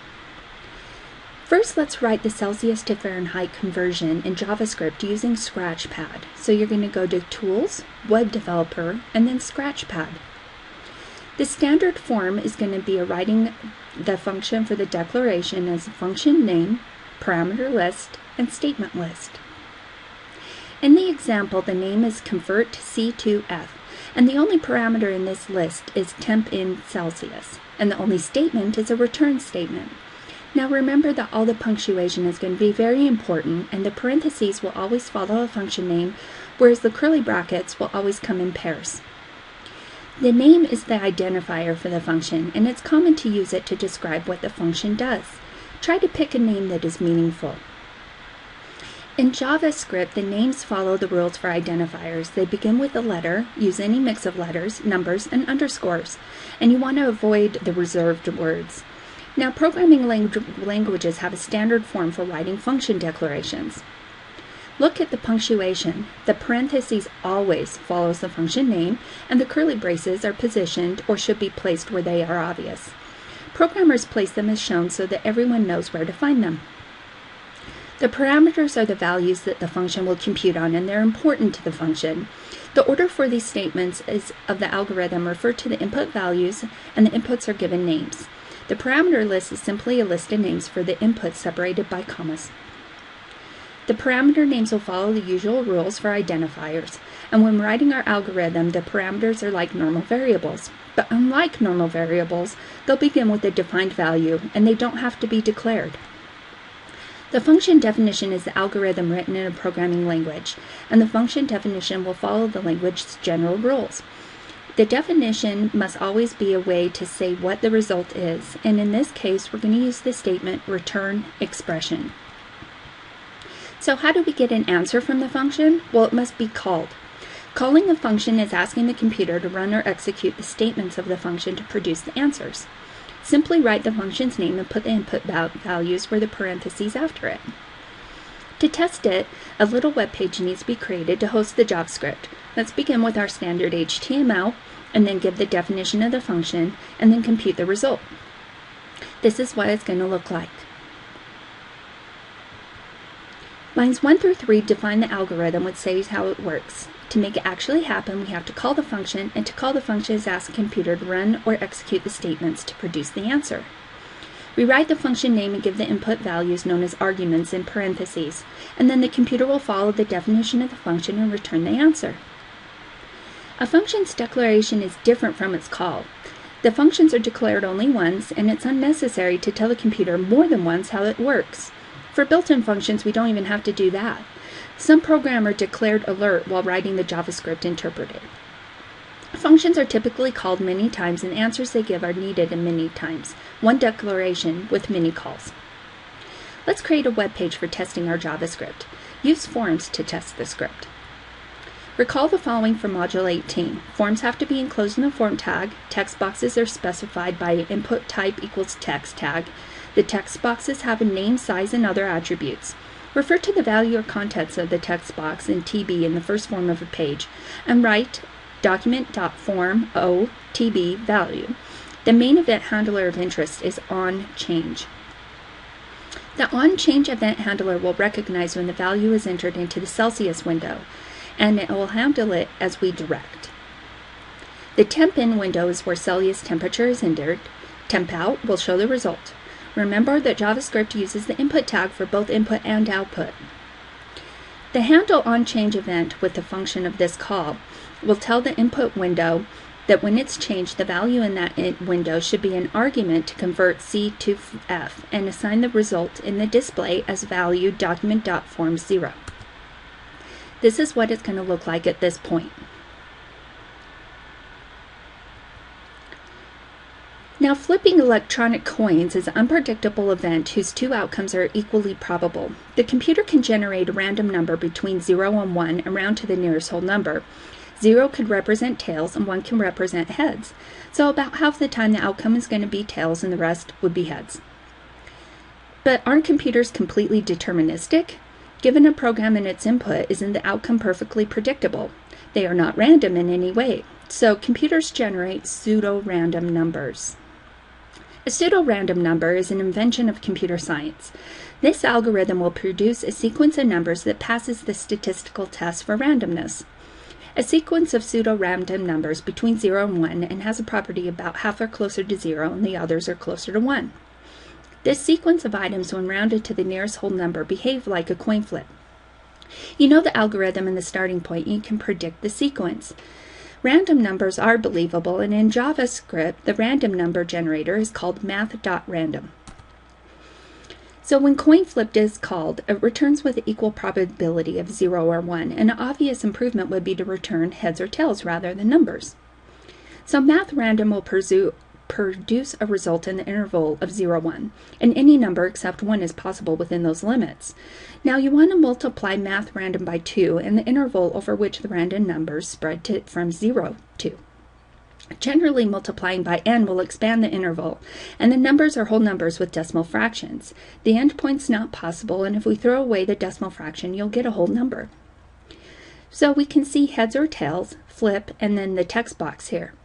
First, let's write the Celsius to Fahrenheit conversion in JavaScript using Scratchpad. So you're going to go to Tools, Web Developer, and then Scratchpad. The standard form is going to be writing the function for the declaration as a function name, parameter list, and statement list. In the example, the name is convert C2F, and the only parameter in this list is temp in Celsius, and the only statement is a return statement. Now remember that all the punctuation is going to be very important, and the parentheses will always follow a function name, whereas the curly brackets will always come in pairs. The name is the identifier for the function, and it's common to use it to describe what the function does. Try to pick a name that is meaningful. In JavaScript, the names follow the rules for identifiers. They begin with a letter, use any mix of letters, numbers, and underscores, and you want to avoid the reserved words. Now, programming languages have a standard form for writing function declarations. Look at the punctuation. The parentheses always follows the function name, and the curly braces are positioned or should be placed where they are obvious. Programmers place them as shown so that everyone knows where to find them. The parameters are the values that the function will compute on, and they're important to the function. The order for these statements of the algorithm refer to the input values, and the inputs are given names. The parameter list is simply a list of names for the inputs separated by commas. The parameter names will follow the usual rules for identifiers, and when writing our algorithm, the parameters are like normal variables. But unlike normal variables, they'll begin with a defined value, and they don't have to be declared. The function definition is the algorithm written in a programming language, and the function definition will follow the language's general rules. The definition must always be a way to say what the result is, and in this case, we're going to use the statement return expression. So how do we get an answer from the function? Well, it must be called. Calling a function is asking the computer to run or execute the statements of the function to produce the answers. Simply write the function's name and put the input values where the parentheses after it. To test it, a little web page needs to be created to host the JavaScript. Let's begin with our standard HTML, and then give the definition of the function, and then compute the result. This is what it's going to look like. Lines 1 through 3 define the algorithm, which says how it works. To make it actually happen, we have to call the function, and to call the function is ask the computer to run or execute the statements to produce the answer. We write the function name and give the input values known as arguments in parentheses, and then the computer will follow the definition of the function and return the answer. A function's declaration is different from its call. The functions are declared only once, and it's unnecessary to tell the computer more than once how it works. For built-in functions, we don't even have to do that. Some programmer declared alert while writing the JavaScript interpreter. Functions are typically called many times, and answers they give are needed in many times. One declaration with many calls. Let's create a web page for testing our JavaScript. Use forms to test the script. Recall the following from Module 18. Forms have to be enclosed in the form tag. Text boxes are specified by input type equals text tag. The text boxes have a name, size, and other attributes. Refer to the value or contents of the text box in TB in the first form of a page, and write document.form.o_TB value. The main event handler of interest is onChange. The onChange event handler will recognize when the value is entered into the Celsius window, and it will handle it as we direct. The temp in window is where Celsius temperature is entered. Temp out will show the result. Remember that JavaScript uses the input tag for both input and output. The handle onChange event with the function of this call will tell the input window that when it's changed, the value in that window should be an argument to convert C to F and assign the result in the display as value document.form0. This is what it's going to look like at this point. Now, flipping electronic coins is an unpredictable event whose two outcomes are equally probable. The computer can generate a random number between 0 and 1 and round to the nearest whole number. 0 could represent tails and 1 can represent heads. So about half the time the outcome is going to be tails and the rest would be heads. But aren't computers completely deterministic? Given a program and its input, isn't the outcome perfectly predictable? They are not random in any way. So computers generate pseudo-random numbers. A pseudo-random number is an invention of computer science. This algorithm will produce a sequence of numbers that passes the statistical test for randomness. A sequence of pseudo-random numbers between 0 and 1 and has a property about half are closer to 0 and the others are closer to 1. This sequence of items, when rounded to the nearest whole number, behave like a coin flip. You know the algorithm and the starting point, and you can predict the sequence. Random numbers are believable, and in JavaScript, the random number generator is called math.random. So when coin flipped is called, it returns with equal probability of 0 or 1. An obvious improvement would be to return heads or tails rather than numbers. So math.random will produce a result in the interval of 0, 1, and any number except 1 is possible within those limits. Now you want to multiply math.random by 2 and the interval over which the random numbers spread from 0 to. Generally, multiplying by n will expand the interval, and the numbers are whole numbers with decimal fractions. The endpoint's not possible, and if we throw away the decimal fraction, you'll get a whole number. So we can see heads or tails, flip, and then the text box here.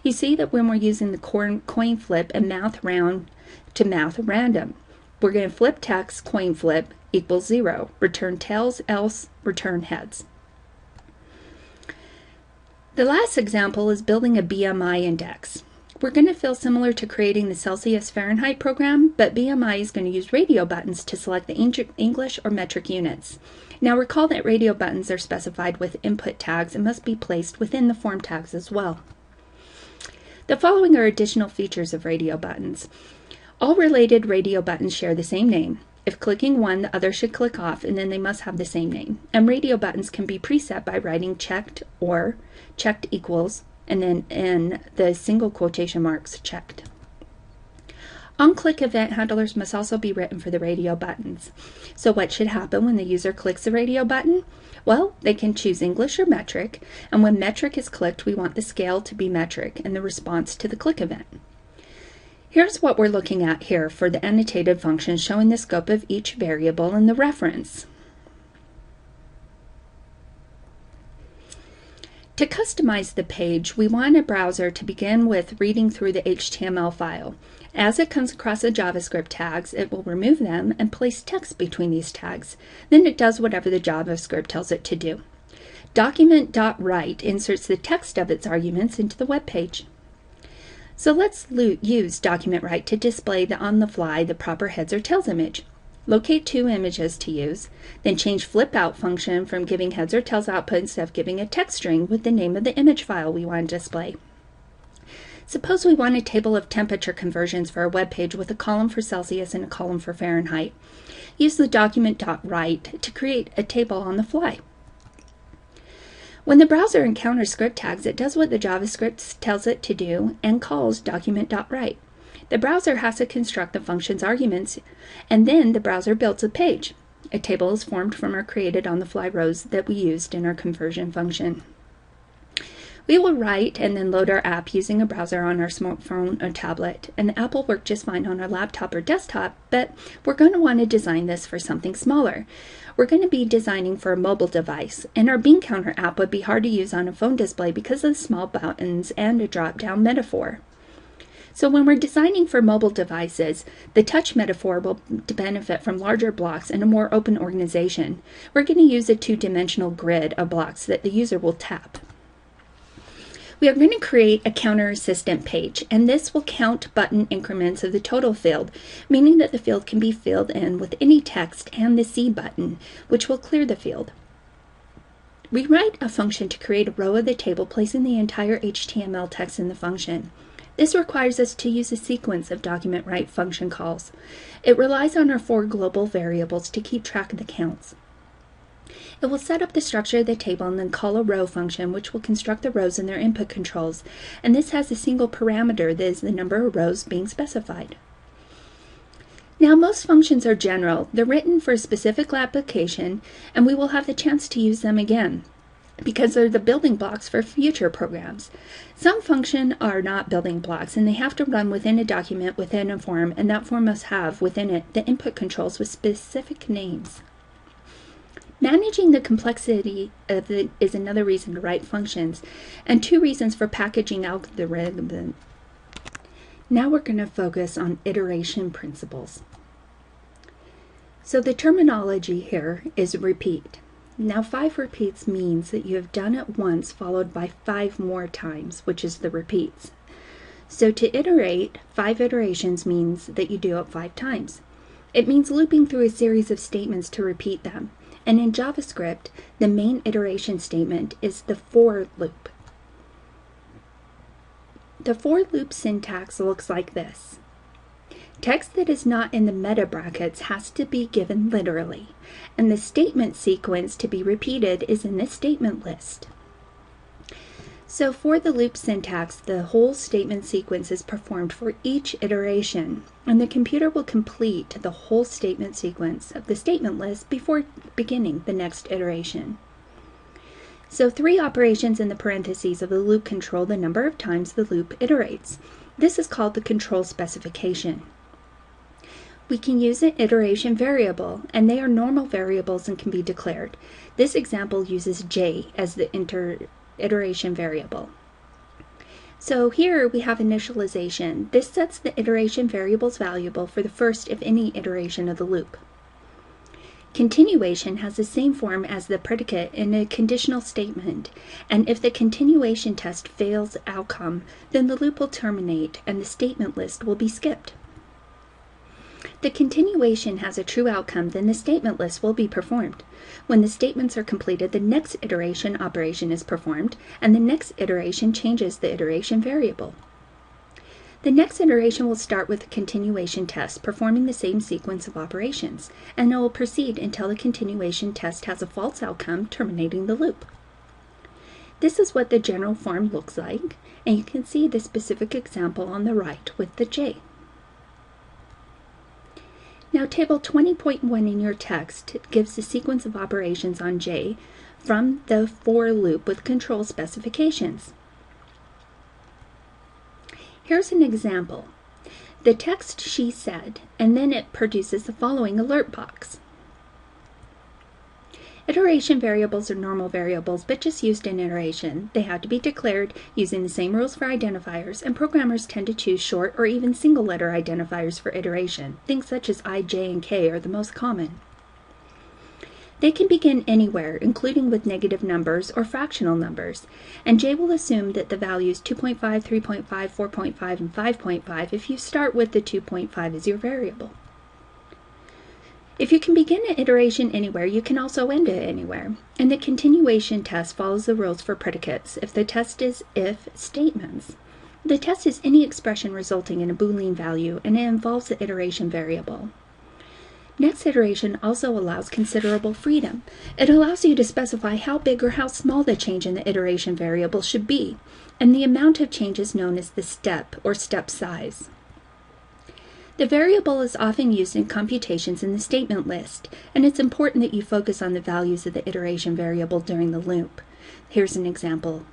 You see that when we're using the coin flip and math round to math random, We're going to flip text, coin flip, equals 0. Return tails, else return heads. The last example is building a BMI index. We're going to feel similar to creating the Celsius Fahrenheit program, but BMI is going to use radio buttons to select the English or metric units. Now recall that radio buttons are specified with input tags and must be placed within the form tags as well. The following are additional features of radio buttons. All related radio buttons share the same name. If clicking one, the other should click off, and then they must have the same name. And radio buttons can be preset by writing checked or checked equals, and then in the single quotation marks, checked. On-click event handlers must also be written for the radio buttons. So what should happen when the user clicks the radio button? Well, they can choose English or metric, and when metric is clicked, we want the scale to be metric and the response to the click event. Here's what we're looking at here for the annotated function showing the scope of each variable and the reference. To customize the page, we want a browser to begin with reading through the HTML file. As it comes across the JavaScript tags, it will remove them and place text between these tags. Then it does whatever the JavaScript tells it to do. Document.write inserts the text of its arguments into the web page. So let's use document.write to display the proper heads or tails image. Locate two images to use, then change flip out function from giving heads or tails output instead of giving a text string with the name of the image file we want to display. Suppose we want a table of temperature conversions for a web page with a column for Celsius and a column for Fahrenheit. Use the document.write to create a table on the fly. When the browser encounters script tags, it does what the JavaScript tells it to do and calls document.write. The browser has to construct the function's arguments, and then the browser builds a page. A table is formed from our created on-the-fly rows that we used in our conversion function. We will write and then load our app using a browser on our smartphone or tablet, and the app will work just fine on our laptop or desktop, but we're going to want to design this for something smaller. We're going to be designing for a mobile device, and our bean counter app would be hard to use on a phone display because of the small buttons and a drop-down metaphor. So when we're designing for mobile devices, the touch metaphor will benefit from larger blocks and a more open organization. We're going to use a two-dimensional grid of blocks that the user will tap. We are going to create a counter assistant page, and this will count button increments of the total field, meaning that the field can be filled in with any text and the C button, which will clear the field. We write a function to create a row of the table, placing the entire HTML text in the function. This requires us to use a sequence of document.write function calls. It relies on our 4 global variables to keep track of the counts. It will set up the structure of the table and then call a row function, which will construct the rows and their input controls. And this has a single parameter that is the number of rows being specified. Now, most functions are general. They're written for a specific application, and we will have the chance to use them again, because they're the building blocks for future programs. Some functions are not building blocks, and they have to run within a document within a form, and that form must have within it the input controls with specific names. Managing the complexity of it is another reason to write functions, and 2 reasons for packaging algorithm. Now we're going to focus on iteration principles. So the terminology here is repeat. Now 5 repeats means that you have done it once followed by 5 more times, which is the repeats. So to iterate, 5 iterations means that you do it 5 times. It means looping through a series of statements to repeat them. And in JavaScript, the main iteration statement is the for loop. The for loop syntax looks like this. Text that is not in the meta brackets has to be given literally, and the statement sequence to be repeated is in the statement list. So for the loop syntax, the whole statement sequence is performed for each iteration, and the computer will complete the whole statement sequence of the statement list before beginning the next iteration. So 3 operations in the parentheses of the loop control the number of times the loop iterates. This is called the control specification. We can use an iteration variable, and they are normal variables and can be declared. This example uses j as the iteration variable. So here we have initialization. This sets the iteration variable's variable for the first, if any, iteration of the loop. Continuation has the same form as the predicate in a conditional statement, and if the continuation test fails outcome, then the loop will terminate and the statement list will be skipped. The continuation has a true outcome, then the statement list will be performed. When the statements are completed, the next iteration operation is performed, and the next iteration changes the iteration variable. The next iteration will start with a continuation test, performing the same sequence of operations, and it will proceed until the continuation test has a false outcome, terminating the loop. This is what the general form looks like, and you can see the specific example on the right with the J. Now, Table 20.1 in your text gives the sequence of operations on J from the for loop with control specifications. Here's an example. The text she said, and then it produces the following alert box. Iteration variables are normal variables, but just used in iteration. They have to be declared using the same rules for identifiers, and programmers tend to choose short or even single-letter identifiers for iteration. Things such as I, J, and K are the most common. They can begin anywhere, including with negative numbers or fractional numbers, and J will assume that the values 2.5, 3.5, 4.5, and 5.5 if you start with the 2.5 as your variable. If you can begin an iteration anywhere, you can also end it anywhere. And the continuation test follows the rules for predicates if the test is if statements. The test is any expression resulting in a Boolean value, and it involves the iteration variable. Next iteration also allows considerable freedom. It allows you to specify how big or how small the change in the iteration variable should be, and the amount of change is known as the step or step size. The variable is often used in computations in the statement list, and it's important that you focus on the values of the iteration variable during the loop. Here's an example.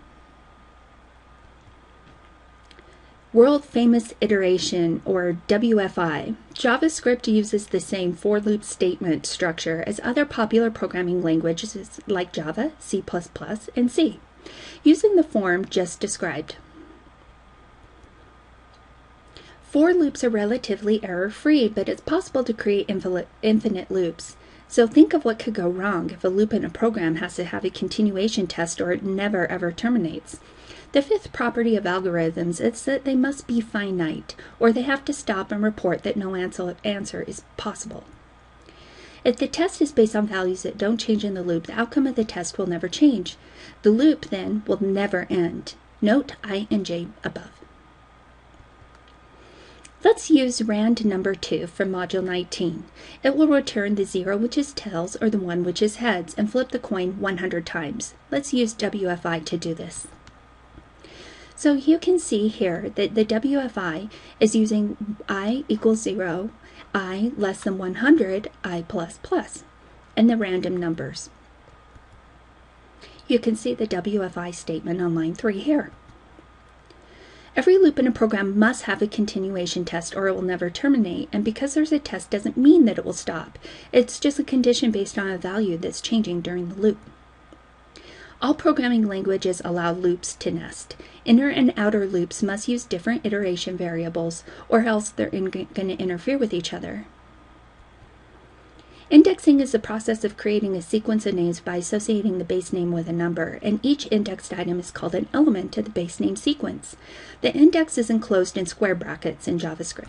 World famous iteration, or WFI. JavaScript uses the same for loop statement structure as other popular programming languages like Java, C++, and C, using the form just described. For loops are relatively error-free, but it's possible to create infinite loops. So think of what could go wrong if a loop in a program has to have a continuation test or it never ever terminates. The fifth property of algorithms is that they must be finite, or they have to stop and report that no answer is possible. If the test is based on values that don't change in the loop, the outcome of the test will never change. The loop, then, will never end. Note I and J above. Let's use rand number 2 from Module 19. It will return the 0, which is tails, or the 1, which is heads, and flip the coin 100 times. Let's use WFI to do this. So you can see here that the WFI is using I equals 0, I less than 100, I plus plus, and the random numbers. You can see the WFI statement on line 3 here. Every loop in a program must have a continuation test or it will never terminate, and because there's a test doesn't mean that it will stop. It's just a condition based on a value that's changing during the loop. All programming languages allow loops to nest. Inner and outer loops must use different iteration variables, or else they're going to interfere with each other. Indexing is the process of creating a sequence of names by associating the base name with a number, and each indexed item is called an element of the base name sequence. The index is enclosed in square brackets in JavaScript.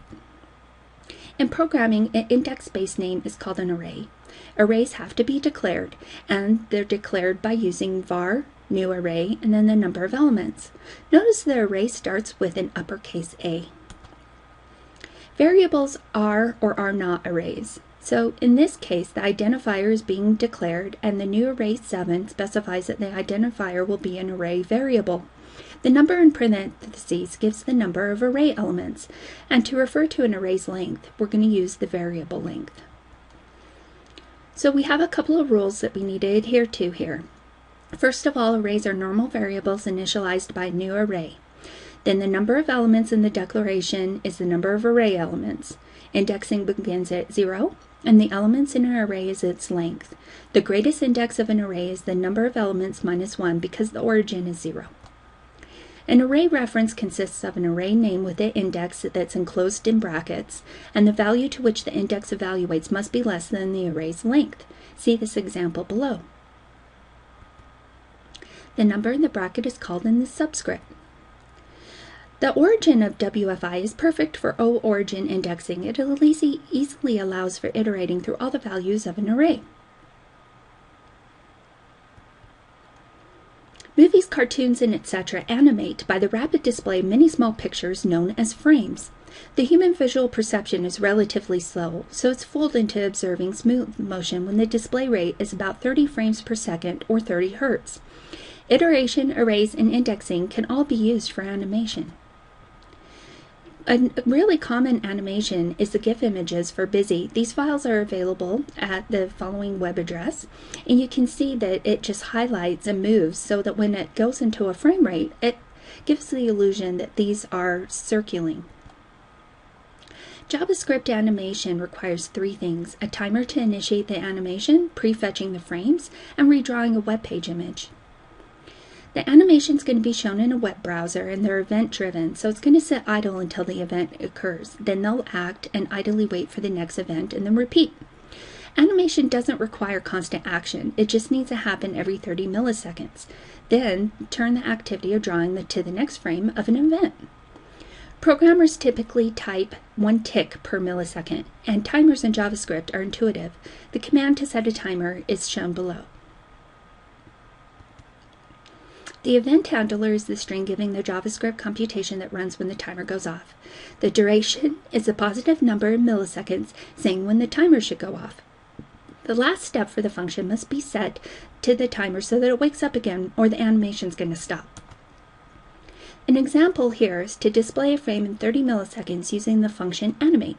In programming, an index base name is called an array. Arrays have to be declared, and they're declared by using var, new array, and then the number of elements. Notice the array starts with an uppercase A. Variables are or are not arrays. So in this case, the identifier is being declared, and the new array 7 specifies that the identifier will be an array variable. The number in parentheses gives the number of array elements, and to refer to an array's length, we're going to use the variable length. So we have a couple of rules that we need to adhere to here. First of all, arrays are normal variables initialized by a new array. Then the number of elements in the declaration is the number of array elements. Indexing begins at 0, and the elements in an array is its length. The greatest index of an array is the number of elements minus 1 because the origin is 0. An array reference consists of an array name with an index that's enclosed in brackets, and the value to which the index evaluates must be less than the array's length. See this example below. The number in the bracket is called in the subscript. The origin of WFI is perfect for O-origin indexing. It easily allows for iterating through all the values of an array. Movies, cartoons, and etc. animate by the rapid display of many small pictures known as frames. The human visual perception is relatively slow, so it's fooled into observing smooth motion when the display rate is about 30 frames per second or 30 Hertz. Iteration, arrays, and indexing can all be used for animation. A really common animation is the GIF images for Busy. These files are available at the following web address, and you can see that it just highlights and moves so that when it goes into a frame rate, it gives the illusion that these are circling. JavaScript animation requires three things: a timer to initiate the animation, prefetching the frames, and redrawing a web page image. The animation is going to be shown in a web browser, and they're event-driven, so it's going to sit idle until the event occurs. Then they'll act and idly wait for the next event and then repeat. Animation doesn't require constant action. It just needs to happen every 30 milliseconds. Then turn the activity of drawing to the next frame of an event. Programmers typically type 1 tick per millisecond, and timers in JavaScript are intuitive. The command to set a timer is shown below. The event handler is the string giving the JavaScript computation that runs when the timer goes off. The duration is a positive number in milliseconds, saying when the timer should go off. The last step for the function must be set to the timer so that it wakes up again, or the animation is going to stop. An example here is to display a frame in 30 milliseconds using the function animate.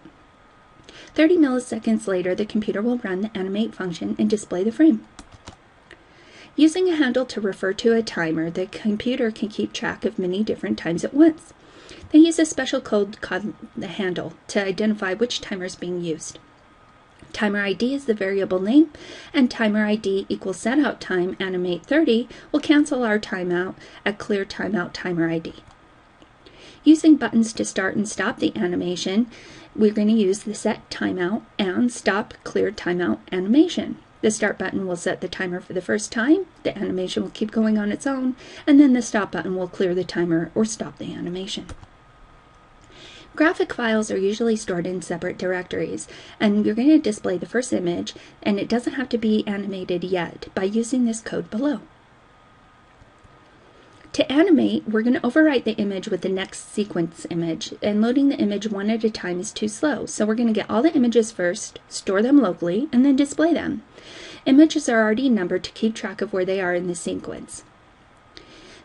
30 milliseconds later, the computer will run the animate function and display the frame. Using a handle to refer to a timer, the computer can keep track of many different times at once. They use a special code called the handle to identify which timer is being used. Timer ID is the variable name, and timer ID equals setout time animate 30 will cancel our timeout at clear timeout timer ID. Using buttons to start and stop the animation, we're going to use the set timeout and stop clear timeout animation. The start button will set the timer for the first time, the animation will keep going on its own, and then the stop button will clear the timer or stop the animation. Graphic files are usually stored in separate directories, and you're going to display the first image, and it doesn't have to be animated yet, by using this code below. To animate, we're going to overwrite the image with the next sequence image, and loading the image one at a time is too slow, so we're going to get all the images first, store them locally, and then display them. Images are already numbered to keep track of where they are in the sequence.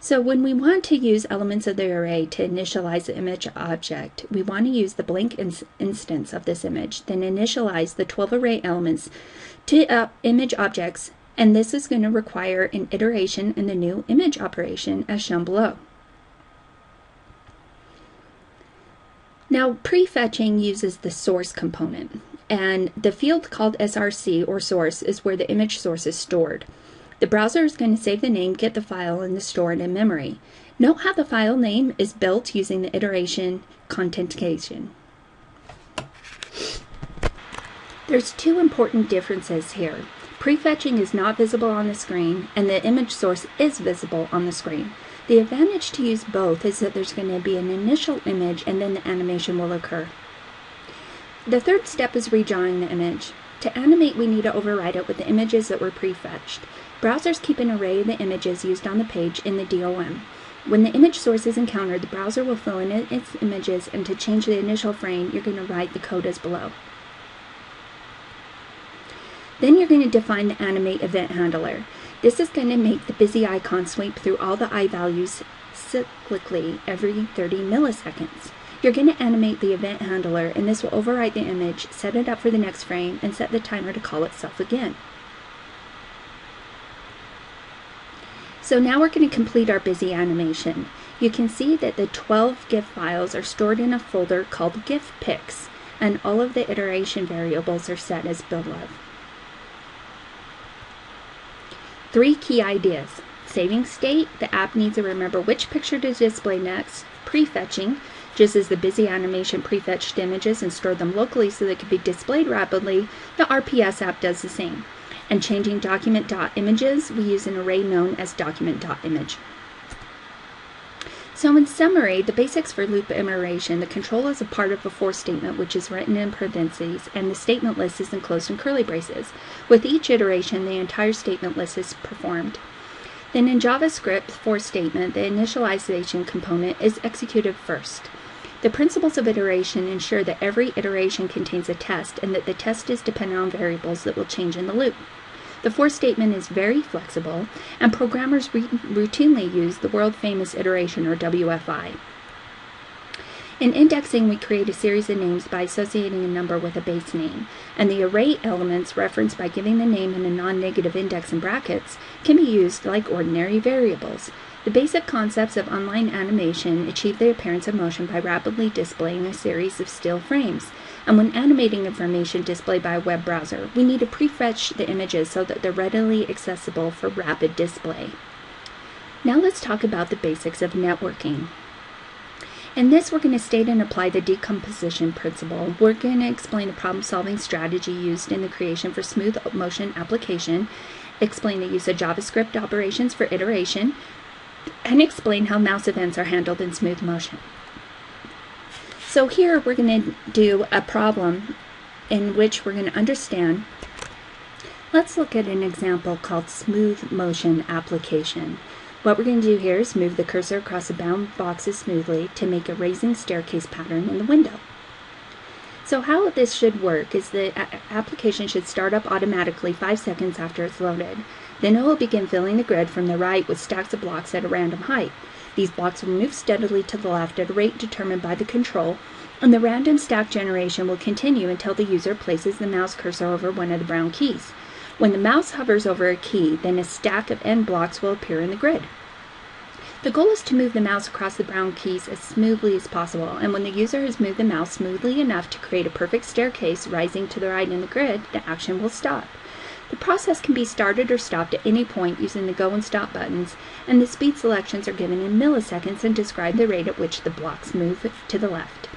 So when we want to use elements of the array to initialize the image object, we want to use the blank instance of this image, then initialize the 12 array elements to image objects, and this is going to require an iteration in the new image operation as shown below. Now, prefetching uses the source component, and the field called src or source is where the image source is stored. The browser is going to save the name, get the file, and store it in memory. Note how the file name is built using the iteration concatenation. There's two important differences here. Prefetching is not visible on the screen, and the image source is visible on the screen. The advantage to use both is that there's going to be an initial image and then the animation will occur. The third step is redrawing the image. To animate, we need to override it with the images that were prefetched. Browsers keep an array of the images used on the page in the DOM. When the image source is encountered, the browser will fill in its images, and to change the initial frame, you're going to write the code as below. Then you're going to define the animate event handler. This is going to make the busy icon sweep through all the I values cyclically every 30 milliseconds. You're going to animate the event handler, and this will overwrite the image, set it up for the next frame, and set the timer to call itself again. So now we're going to complete our busy animation. You can see that the 12 GIF files are stored in a folder called GIF pics, and all of the iteration variables are set as below. 3 key ideas. saving state, the app needs to remember which picture to display next. Prefetching, just as the busy animation prefetched images and stored them locally so they could be displayed rapidly, the RPS app does the same. And changing document.images, we use an array known as document.image. So in summary, the basics for loop iteration: the control is a part of a for statement which is written in parentheses, and the statement list is enclosed in curly braces. With each iteration, the entire statement list is performed. Then in JavaScript for statement, the initialization component is executed first. The principles of iteration ensure that every iteration contains a test and that the test is dependent on variables that will change in the loop. The for statement is very flexible, and programmers routinely use the world-famous iteration, or WFI. In indexing, we create a series of names by associating a number with a base name, and the array elements referenced by giving the name in a non-negative index in brackets can be used like ordinary variables. The basic concepts of online animation achieve the appearance of motion by rapidly displaying a series of still frames. And when animating information displayed by a web browser, we need to prefetch the images so that they're readily accessible for rapid display. Now let's talk about the basics of networking. In this, we're going to state and apply the decomposition principle. We're going to explain a problem-solving strategy used in the creation for smooth motion application, explain the use of JavaScript operations for iteration, and explain how mouse events are handled in smooth motion. So here we're going to do a problem in which we're going to understand. Let's look at an example called smooth motion application. What we're going to do here is move the cursor across the bound boxes smoothly to make a raising staircase pattern in the window. So how this should work is the application should start up automatically 5 seconds after it's loaded. Then it will begin filling the grid from the right with stacks of blocks at a random height. These blocks will move steadily to the left at a rate determined by the control, and the random stack generation will continue until the user places the mouse cursor over one of the brown keys. When the mouse hovers over a key, then a stack of end blocks will appear in the grid. The goal is to move the mouse across the brown keys as smoothly as possible, and when the user has moved the mouse smoothly enough to create a perfect staircase rising to the right in the grid, the action will stop. The process can be started or stopped at any point using the go and stop buttons, and the speed selections are given in milliseconds and describe the rate at which the blocks move to the left.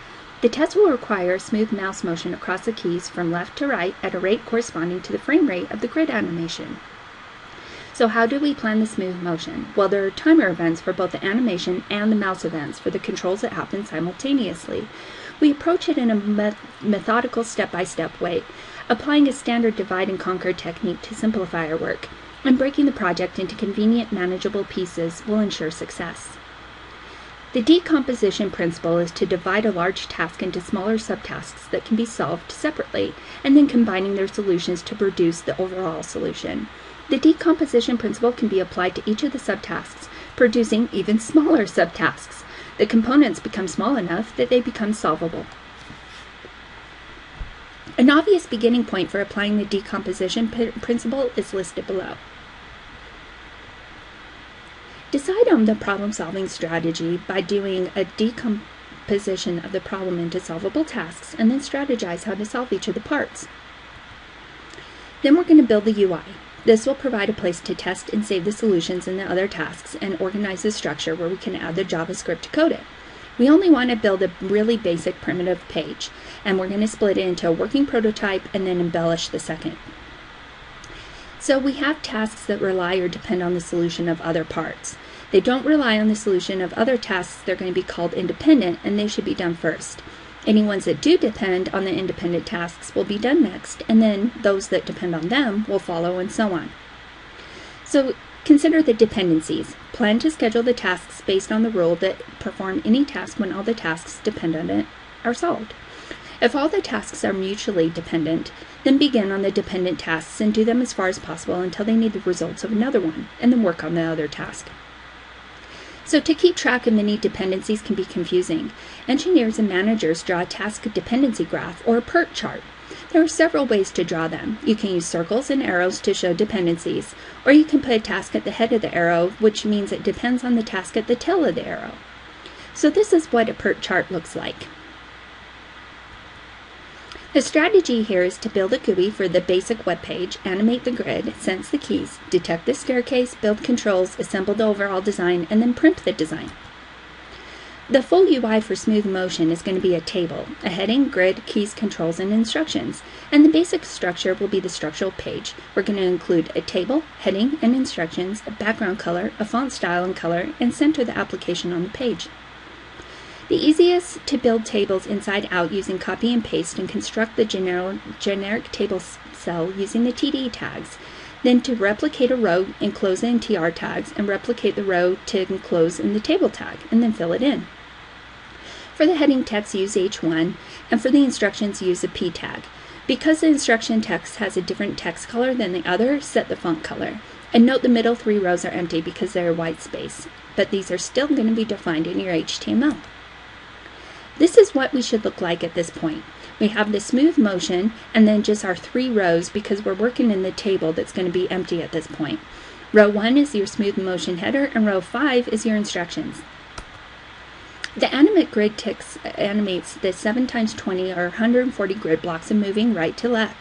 The test will require smooth mouse motion across the keys from left to right at a rate corresponding to the frame rate of the grid animation. So how do we plan the smooth motion? Well, there are timer events for both the animation and the mouse events for the controls that happen simultaneously. We approach it in a methodical step-by-step way, applying a standard divide and conquer technique to simplify our work, and breaking the project into convenient, manageable pieces will ensure success. The decomposition principle is to divide a large task into smaller subtasks that can be solved separately, and then combining their solutions to produce the overall solution. The decomposition principle can be applied to each of the subtasks, producing even smaller subtasks. The components become small enough that they become solvable. An obvious beginning point for applying the decomposition principle is listed below. Decide on the problem-solving strategy by doing a decomposition of the problem into solvable tasks, and then strategize how to solve each of the parts. Then we're going to build the UI. This will provide a place to test and save the solutions in the other tasks and organize the structure where we can add the JavaScript to code it. We only want to build a really basic primitive page, and we're going to split it into a working prototype and then embellish the second. So we have tasks that rely or depend on the solution of other parts. They don't rely on the solution of other tasks. They're going to be called independent, and they should be done first. Any ones that do depend on the independent tasks will be done next, and then those that depend on them will follow, and so on. So consider the dependencies. Plan to schedule the tasks based on the rule that perform any task when all the tasks dependent on it are solved. If all the tasks are mutually dependent, then begin on the dependent tasks and do them as far as possible until they need the results of another one, and then work on the other task. So to keep track of many dependencies can be confusing. Engineers and managers draw a task dependency graph or a PERT chart. There are several ways to draw them. You can use circles and arrows to show dependencies, or you can put a task at the head of the arrow, which means it depends on the task at the tail of the arrow. So this is what a PERT chart looks like. The strategy here is to build a GUI for the basic web page, animate the grid, sense the keys, detect the staircase, build controls, assemble the overall design, and then print the design. The full UI for smooth motion is going to be a table, a heading, grid, keys, controls, and instructions, and the basic structure will be the structural page. We're going to include a table, heading, and instructions, a background color, a font style and color, and center the application on the page. The easiest to build tables inside out using copy and paste and construct the generic table cell using the TD tags. Then to replicate a row, enclose it in TR tags, and replicate the row to enclose in the table tag, and then fill it in. For the heading text, use H1, and for the instructions, use a P tag. Because the instruction text has a different text color than the other, set the font color. And note the middle 3 rows are empty because they're white space, but these are still going to be defined in your HTML. This is what we should look like at this point. We have the smooth motion and then just our 3 rows because we're working in the table that's going to be empty at this point. Row 1 is your smooth motion header and row 5 is your instructions. The animate grid text animates the 7x20 or 140 grid blocks and moving right to left.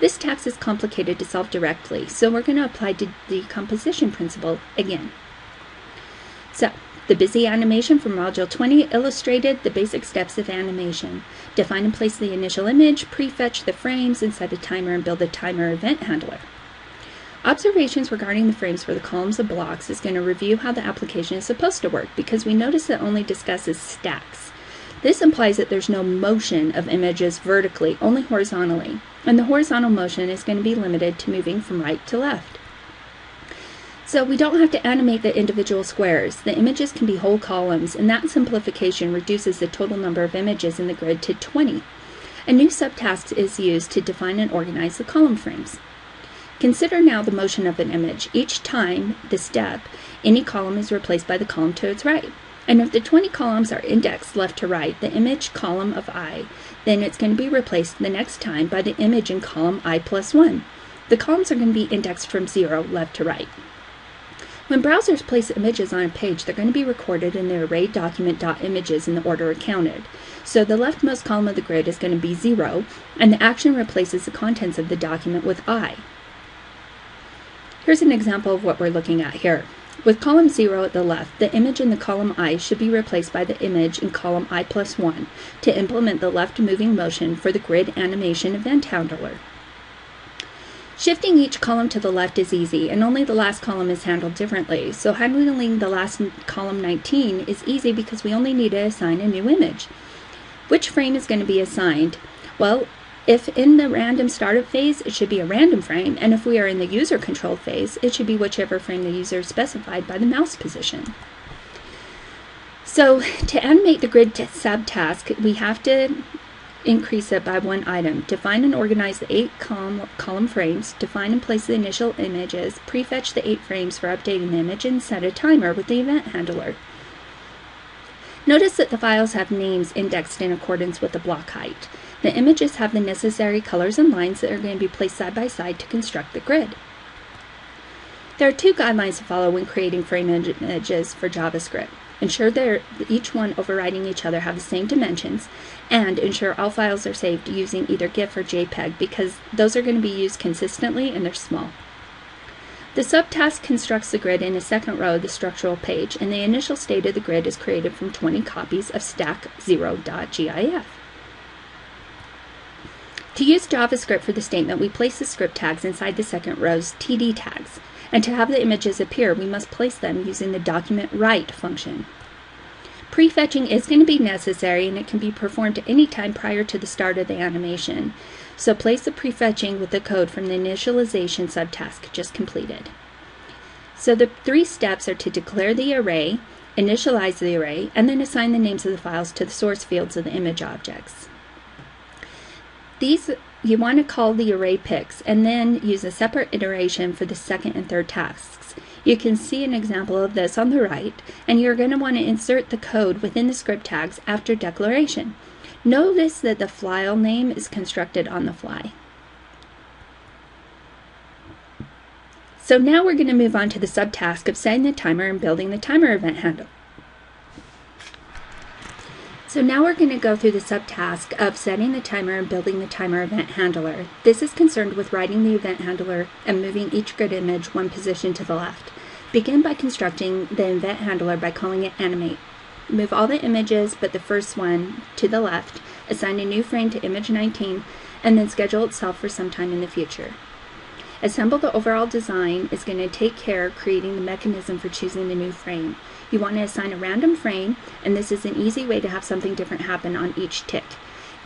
This task is complicated to solve directly, so we're going to apply the decomposition principle again. So, the busy animation from Module 20 illustrated the basic steps of animation. Define and place the initial image, prefetch the frames inside the timer, and build the timer event handler. Observations regarding the frames for the columns of blocks is going to review how the application is supposed to work because we notice it only discusses stacks. This implies that there's no motion of images vertically, only horizontally, and the horizontal motion is going to be limited to moving from right to left. So we don't have to animate the individual squares. The images can be whole columns, and that simplification reduces the total number of images in the grid to 20. A new subtask is used to define and organize the column frames. Consider now the motion of an image. Each time, the step, any column is replaced by the column to its right. And if the 20 columns are indexed left to right, the image column of I, then it's going to be replaced the next time by the image in column I plus 1. The columns are going to be indexed from 0 left to right. When browsers place images on a page, they're going to be recorded in the array document.images in the order accounted. So the leftmost column of the grid is going to be 0, and the action replaces the contents of the document with I. Here's an example of what we're looking at here. With column 0 at the left, the image in the column I should be replaced by the image in column I plus 1 to implement the left moving motion for the grid animation event handler. Shifting each column to the left is easy, and only the last column is handled differently. So handling the last column 19 is easy because we only need to assign a new image. Which frame is going to be assigned? Well, if in the random startup phase, it should be a random frame, and if we are in the user control phase, it should be whichever frame the user specified by the mouse position. So to animate the grid subtask, we have to increase it by 1 item. Define and organize the 8 column frames, define and place the initial images, prefetch the 8 frames for updating the image, and set a timer with the event handler. Notice that the files have names indexed in accordance with the block height. The images have the necessary colors and lines that are going to be placed side by side to construct the grid. There are 2 guidelines to follow when creating frame images for JavaScript. Ensure that each one overriding each other have the same dimensions, and ensure all files are saved using either GIF or JPEG because those are going to be used consistently and they're small. The subtask constructs the grid in a second row of the structural page, and the initial state of the grid is created from 20 copies of stack0.gif. To use JavaScript for the statement, we place the script tags inside the second row's TD tags. And to have the images appear, we must place them using the document write function. Prefetching is going to be necessary, and it can be performed at any time prior to the start of the animation. So place the prefetching with the code from the initialization subtask just completed. So the 3 steps are to declare the array, initialize the array, and then assign the names of the files to the source fields of the image objects. These you want to call the array picks and then use a separate iteration for the second and third tasks. You can see an example of this on the right, and you're going to want to insert the code within the script tags after declaration. Notice that the file name is constructed on the fly. So now we're going to move on to the subtask of setting the timer and building the timer event handler. So now we're going to go through the subtask of setting the timer and building the timer event handler. This is concerned with writing the event handler and moving each grid image one position to the left. Begin by constructing the event handler by calling it animate. Move all the images but the first one to the left, assign a new frame to image 19, and then schedule itself for some time in the future. Assemble the overall design is going to take care of creating the mechanism for choosing the new frame. You want to assign a random frame, and this is an easy way to have something different happen on each tick.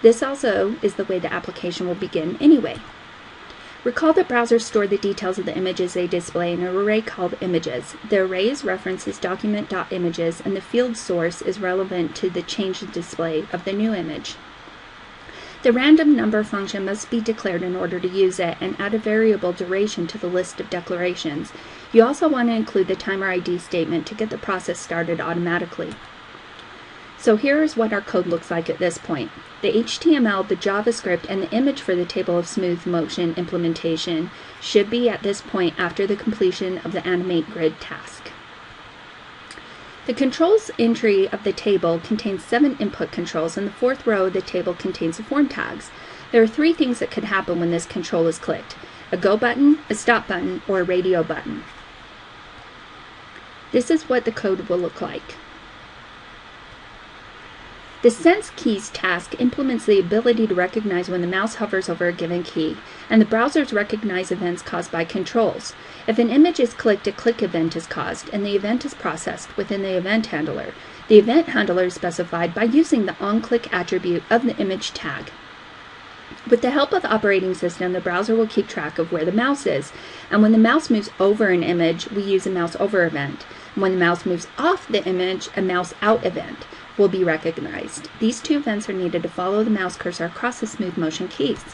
This also is the way the application will begin anyway. Recall that browsers store the details of the images they display in an array called images. The array is referenced as document.images, and the field source is relevant to the changed display of the new image. The random number function must be declared in order to use it, and add a variable duration to the list of declarations. You also want to include the timer ID statement to get the process started automatically. So here is what our code looks like at this point. The HTML, the JavaScript, and the image for the table of smooth motion implementation should be at this point after the completion of the animate grid task. The controls entry of the table contains 7 input controls, and the 4th row of the table contains the form tags. There are 3 things that could happen when this control is clicked: a go button, a stop button, or a radio button. This is what the code will look like. The Sense Keys task implements the ability to recognize when the mouse hovers over a given key, and the browsers recognize events caused by controls. If an image is clicked, a click event is caused, and the event is processed within the event handler. The event handler is specified by using the onClick attribute of the image tag. With the help of the operating system, the browser will keep track of where the mouse is, and when the mouse moves over an image, we use a mouse over event. When the mouse moves off the image, a mouse out event will be recognized. These 2 events are needed to follow the mouse cursor across the smooth motion keys.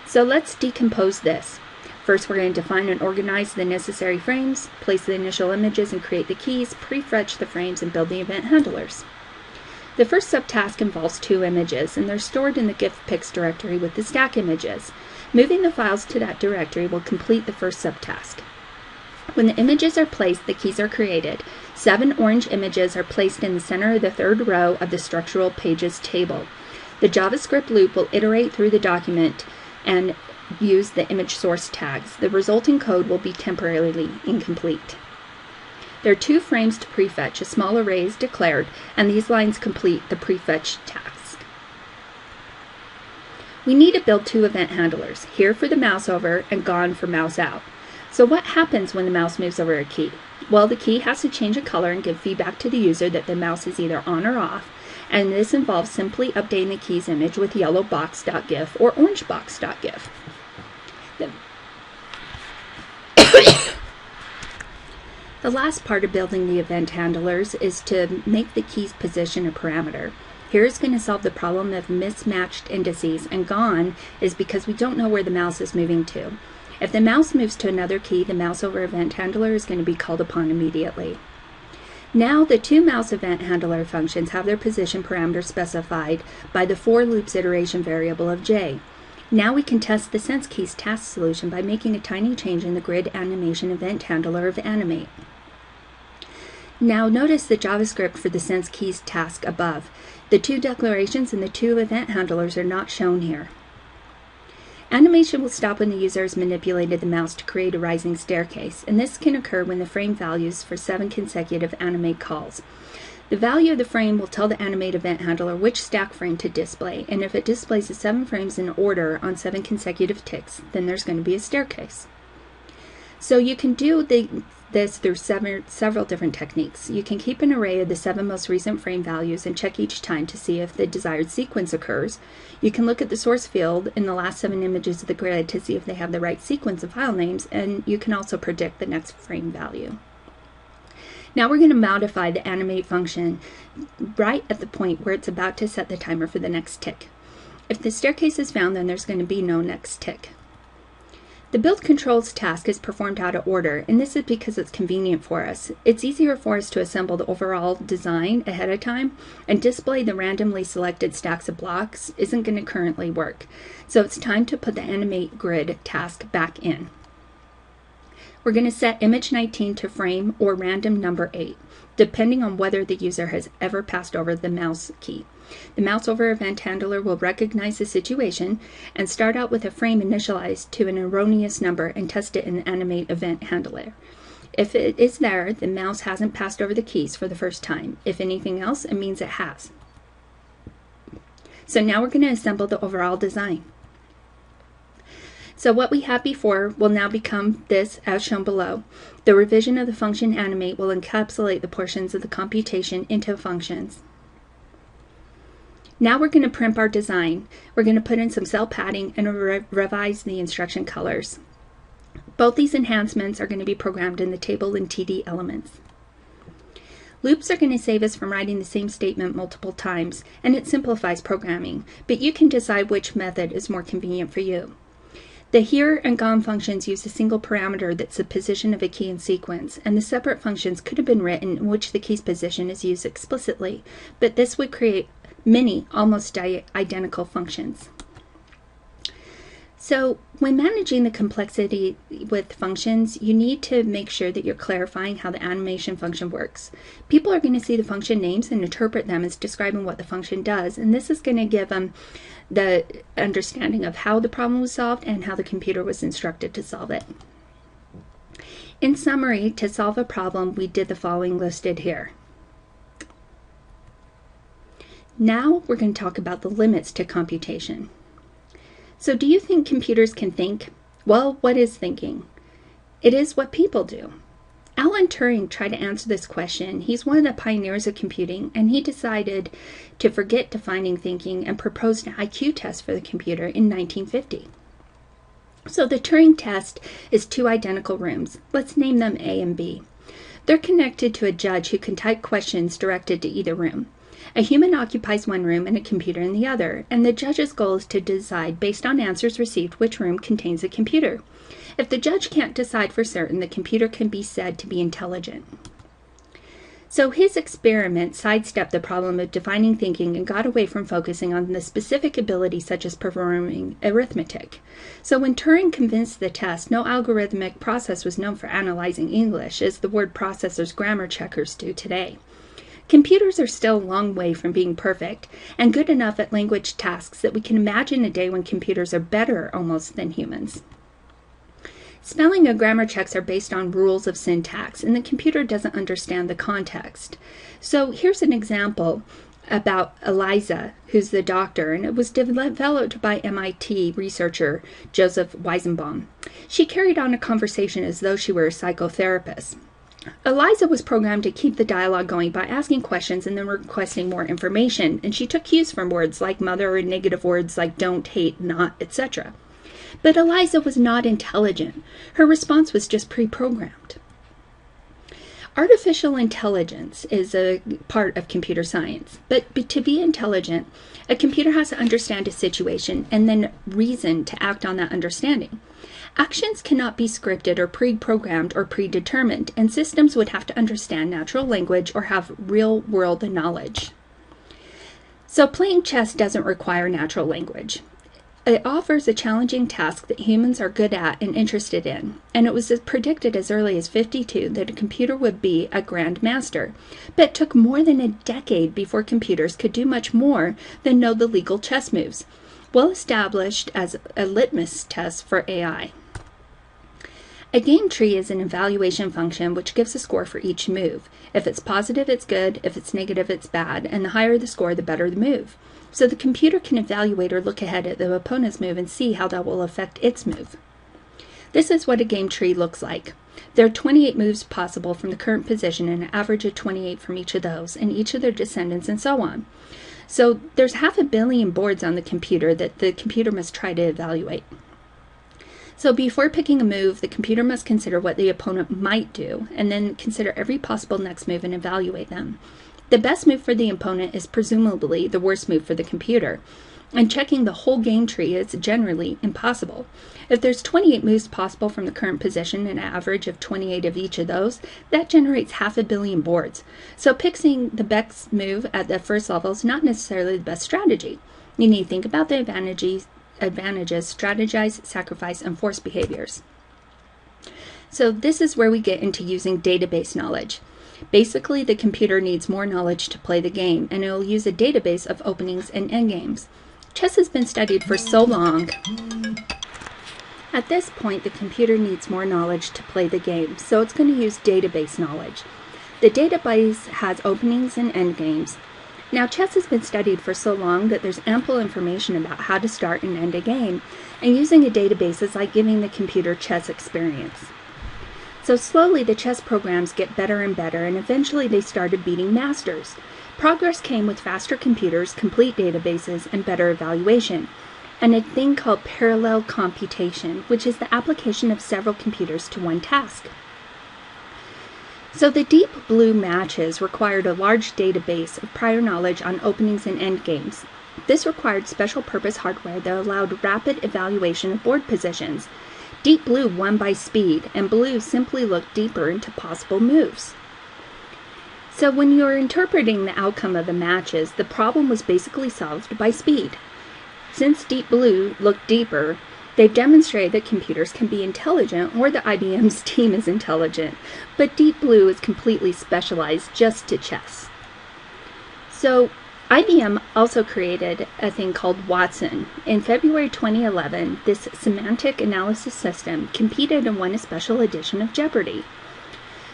So let's decompose this. First, we're going to define and organize the necessary frames, place the initial images and create the keys, prefetch the frames, and build the event handlers. The first subtask involves 2 images, and they're stored in the GIF pics directory with the stack images. Moving the files to that directory will complete the first subtask. When the images are placed, the keys are created. 7 orange images are placed in the center of the 3rd row of the structural pages table. The JavaScript loop will iterate through the document and use the image source tags. The resulting code will be temporarily incomplete. There are 2 frames to prefetch. A small array is declared, and these lines complete the prefetch task. We need to build 2 event handlers, here for the mouse over and gone for mouse out. So what happens when the mouse moves over a key? Well, the key has to change a color and give feedback to the user that the mouse is either on or off, and this involves simply updating the key's image with yellow box.gif or orange box.gif. The last part of building the event handlers is to make the key's position a parameter. Here is going to solve the problem of mismatched indices, and gone is because we don't know where the mouse is moving to. If the mouse moves to another key, the mouse over event handler is going to be called upon immediately. Now the 2 mouse event handler functions have their position parameter specified by the for loops iteration variable of j. Now we can test the Sense Keys task solution by making a tiny change in the grid animation event handler of animate. Now notice the JavaScript for the Sense Keys task above. The 2 declarations and the 2 event handlers are not shown here. Animation will stop when the user has manipulated the mouse to create a rising staircase, and this can occur when the frame values for 7 consecutive animate calls. The value of the frame will tell the animate event handler which stack frame to display, and if it displays the 7 frames in order on 7 consecutive ticks, then there's going to be a staircase. So you can do this through several different techniques. You can keep an array of the 7 most recent frame values and check each time to see if the desired sequence occurs. You can look at the source field in the last 7 images of the grid to see if they have the right sequence of file names, and you can also predict the next frame value. Now we're going to modify the animate function right at the point where it's about to set the timer for the next tick. If the staircase is found, then there's going to be no next tick. The build controls task is performed out of order, and this is because it's convenient for us. It's easier for us to assemble the overall design ahead of time, and display the randomly selected stacks of blocks isn't going to currently work. So it's time to put the animate grid task back in. We're going to set image 19 to frame or random number 8, depending on whether the user has ever passed over the mouse key. The mouse over event handler will recognize the situation and start out with a frame initialized to an erroneous number and test it in the animate event handler. If it is there, the mouse hasn't passed over the keys for the first time. If anything else, it means it has. So now we're going to assemble the overall design. So what we had before will now become this as shown below. The revision of the function animate will encapsulate the portions of the computation into functions. Now we're going to primp our design. We're going to put in some cell padding and revise the instruction colors. Both these enhancements are going to be programmed in the table and TD elements. Loops are going to save us from writing the same statement multiple times, and it simplifies programming, but you can decide which method is more convenient for you. The here and gone functions use a single parameter that's the position of a key in sequence, and the separate functions could have been written in which the key's position is used explicitly, but this would create many almost identical functions. So when managing the complexity with functions, you need to make sure that you're clarifying how the animation function works. People are going to see the function names and interpret them as describing what the function does, and this is going to give them the understanding of how the problem was solved and how the computer was instructed to solve it. In summary, to solve a problem, we did the following listed here. Now we're going to talk about the limits to computation. So do you think computers can think? Well, what is thinking? It is what people do. Alan Turing tried to answer this question. He's one of the pioneers of computing, and he decided to forget defining thinking and proposed an IQ test for the computer in 1950. So the Turing test is two identical rooms. Let's name them A and B. They're connected to a judge who can type questions directed to either room. A human occupies one room and a computer in the other, and the judge's goal is to decide based on answers received which room contains a computer. If the judge can't decide for certain, the computer can be said to be intelligent. So his experiment sidestepped the problem of defining thinking and got away from focusing on the specific abilities such as performing arithmetic. So when Turing convinced the test, no algorithmic process was known for analyzing English, as the word processors grammar checkers do today. Computers are still a long way from being perfect and good enough at language tasks that we can imagine a day when computers are better almost than humans. Spelling and grammar checks are based on rules of syntax, and the computer doesn't understand the context. So here's an example about Eliza, who's the doctor, and it was developed by MIT researcher Joseph Weizenbaum. She carried on a conversation as though she were a psychotherapist. Eliza was programmed to keep the dialogue going by asking questions and then requesting more information, and she took cues from words like mother and negative words like don't, hate, not, etc. But Eliza was not intelligent. Her response was just pre-programmed. Artificial intelligence is a part of computer science, but to be intelligent, a computer has to understand a situation and then reason to act on that understanding. Actions cannot be scripted or pre-programmed or predetermined, and systems would have to understand natural language or have real-world knowledge. So playing chess doesn't require natural language. It offers a challenging task that humans are good at and interested in, and it was predicted as early as 1952 that a computer would be a grand master, but it took more than a decade before computers could do much more than know the legal chess moves, well established as a litmus test for AI. A game tree is an evaluation function which gives a score for each move. If it's positive, it's good. If it's negative, it's bad. And the higher the score, the better the move. So the computer can evaluate or look ahead at the opponent's move and see how that will affect its move. This is what a game tree looks like. There are 28 moves possible from the current position and an average of 28 from each of those, and each of their descendants and so on. So there's 500 million boards on the computer that the computer must try to evaluate. So before picking a move, the computer must consider what the opponent might do, and then consider every possible next move and evaluate them. The best move for the opponent is presumably the worst move for the computer, and checking the whole game tree is generally impossible. If there's 28 moves possible from the current position and an average of 28 of each of those, that generates 500 million boards. So picking the best move at the first level is not necessarily the best strategy. You need to think about the advantages, strategize, sacrifice, and force behaviors. So this is where we get into using database knowledge. Basically, the computer needs more knowledge to play the game, and it will use a database of openings and endgames. Chess has been studied for so long. At this point, the computer needs more knowledge to play the game, so it's going to use database knowledge. The database has openings and endgames. Now, chess has been studied for so long that there's ample information about how to start and end a game, and using a database is like giving the computer chess experience. So slowly the chess programs get better and better, and eventually they started beating masters. Progress came with faster computers, complete databases, and better evaluation, and a thing called parallel computation, which is the application of several computers to one task. So the Deep Blue matches required a large database of prior knowledge on openings and endgames. This required special purpose hardware that allowed rapid evaluation of board positions. Deep Blue won by speed, and Blue simply looked deeper into possible moves. So when you're interpreting the outcome of the matches, the problem was basically solved by speed. Since Deep Blue looked deeper, they've demonstrated that computers can be intelligent, or that IBM's team is intelligent, but Deep Blue is completely specialized just to chess. So IBM also created a thing called Watson. In February 2011, this semantic analysis system competed and won a special edition of Jeopardy!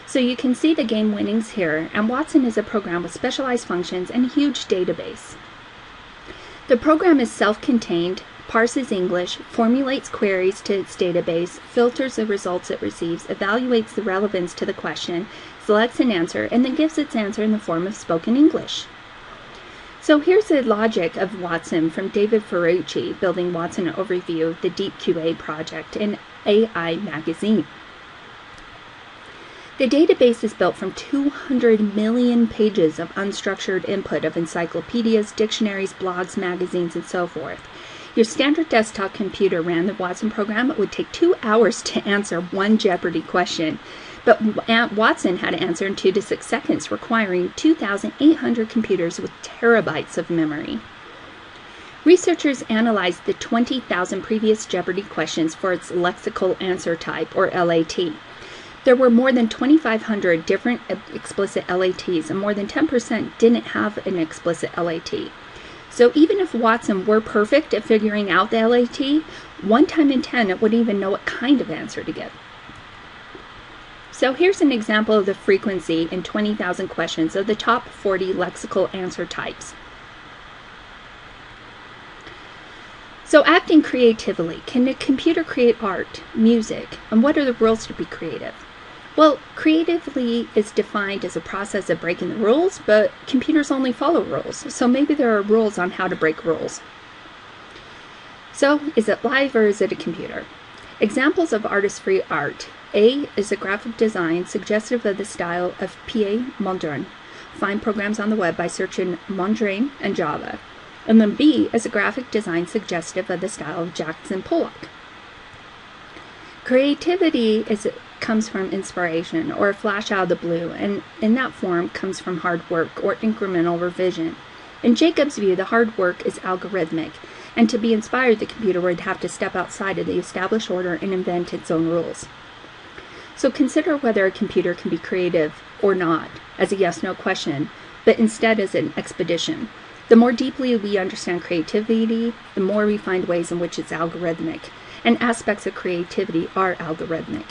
So you can see the game winnings here, and Watson is a program with specialized functions and a huge database. The program is self-contained, parses English, formulates queries to its database, filters the results it receives, evaluates the relevance to the question, selects an answer, and then gives its answer in the form of spoken English. So here's the logic of Watson from David Ferrucci, Building Watson Overview, the Deep QA project in AI Magazine. The database is built from 200 million pages of unstructured input of encyclopedias, dictionaries, blogs, magazines, and so forth. Your standard desktop computer ran the Watson program. It would take 2 hours to answer one Jeopardy! Question, but Watson had to answer in 2 to 6 seconds, requiring 2,800 computers with terabytes of memory. Researchers analyzed the 20,000 previous Jeopardy! Questions for its lexical answer type, or LAT. There were more than 2,500 different explicit LATs, and more than 10% didn't have an explicit LAT. So even if Watson were perfect at figuring out the LAT, 1 time in 10 it wouldn't even know what kind of answer to give. So here's an example of the frequency in 20,000 questions of the top 40 lexical answer types. So acting creatively, can a computer create art, music, and what are the rules to be creative? Well, creatively is defined as a process of breaking the rules, but computers only follow rules, so maybe there are rules on how to break rules. So, is it live or is it a computer? Examples of artist-free art. A is a graphic design suggestive of the style of P.A. Mondrian. Find programs on the web by searching Mondrian and Java. And then B is a graphic design suggestive of the style of Jackson Pollock. Creativity comes from inspiration or a flash out of the blue, and in that form comes from hard work or incremental revision. In Jacob's view, the hard work is algorithmic, and to be inspired, the computer would have to step outside of the established order and invent its own rules. So consider whether a computer can be creative or not as a yes-no question, but instead as an expedition. The more deeply we understand creativity, the more we find ways in which it's algorithmic, and aspects of creativity are algorithmic.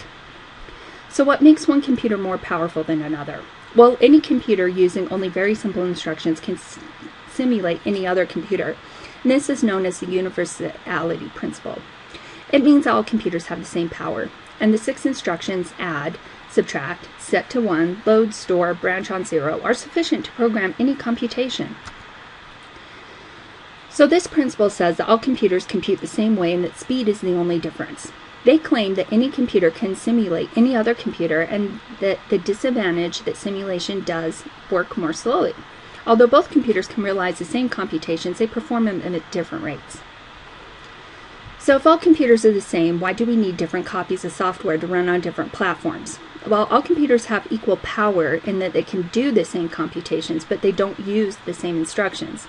So what makes one computer more powerful than another? Well, any computer using only very simple instructions can simulate any other computer, and this is known as the universality principle. It means all computers have the same power, and the 6 instructions add, subtract, set to 1, load, store, branch on 0 are sufficient to program any computation. So this principle says that all computers compute the same way and that speed is the only difference. They claim that any computer can simulate any other computer, and that the disadvantage that simulation does work more slowly. Although both computers can realize the same computations, they perform them at different rates. So if all computers are the same, why do we need different copies of software to run on different platforms? Well, all computers have equal power in that they can do the same computations, but they don't use the same instructions.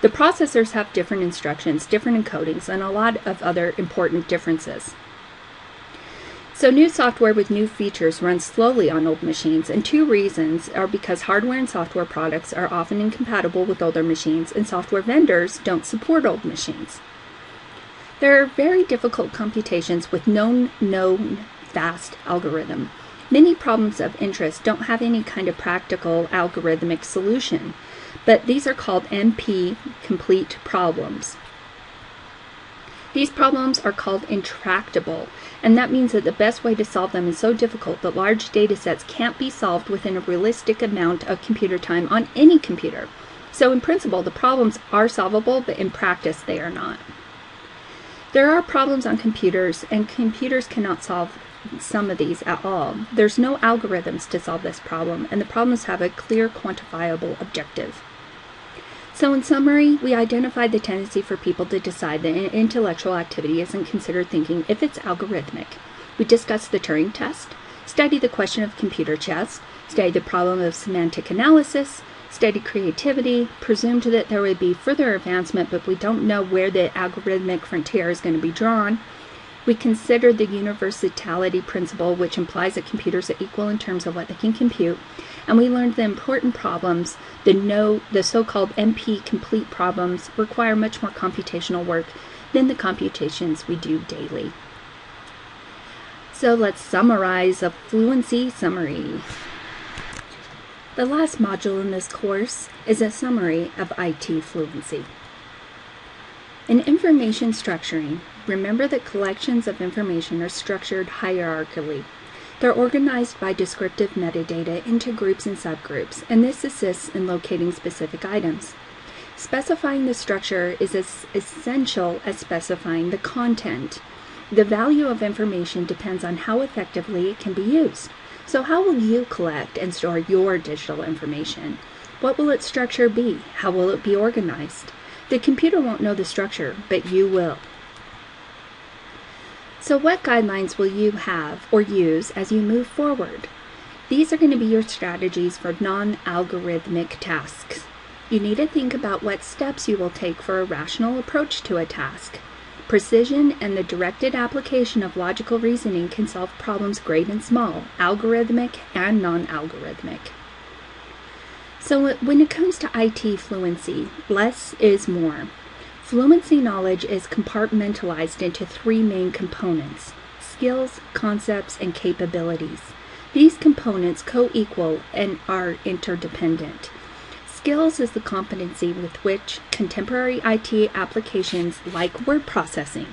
The processors have different instructions, different encodings, and a lot of other important differences. So new software with new features runs slowly on old machines, and two reasons are because hardware and software products are often incompatible with older machines, and software vendors don't support old machines. There are very difficult computations with no known fast algorithm. Many problems of interest don't have any kind of practical algorithmic solution, but these are called NP-complete problems. These problems are called intractable, and that means that the best way to solve them is so difficult that large data sets can't be solved within a realistic amount of computer time on any computer. So in principle, the problems are solvable, but in practice, they are not. There are problems on computers, and computers cannot solve some of these at all. There's no algorithms to solve this problem, and the problems have a clear, quantifiable objective. So in summary, we identified the tendency for people to decide that an intellectual activity isn't considered thinking if it's algorithmic. We discussed the Turing test, studied the question of computer chess, studied the problem of semantic analysis, studied creativity, presumed that there would be further advancement, but we don't know where the algorithmic frontier is going to be drawn. We considered the universality principle, which implies that computers are equal in terms of what they can compute, and we learned the important problems, the so-called NP-complete problems, require much more computational work than the computations we do daily. So let's summarize a fluency summary. The last module in this course is a summary of IT fluency. In information structuring, remember that collections of information are structured hierarchically. They're organized by descriptive metadata into groups and subgroups, and this assists in locating specific items. Specifying the structure is as essential as specifying the content. The value of information depends on how effectively it can be used. So how will you collect and store your digital information? What will its structure be? How will it be organized? The computer won't know the structure, but you will. So what guidelines will you have or use as you move forward? These are going to be your strategies for non-algorithmic tasks. You need to think about what steps you will take for a rational approach to a task. Precision and the directed application of logical reasoning can solve problems great and small, algorithmic and non-algorithmic. So when it comes to IT fluency, less is more. Fluency knowledge is compartmentalized into three main components: skills, concepts, and capabilities. These components co-equal and are interdependent. Skills is the competency with which contemporary IT applications like word processing.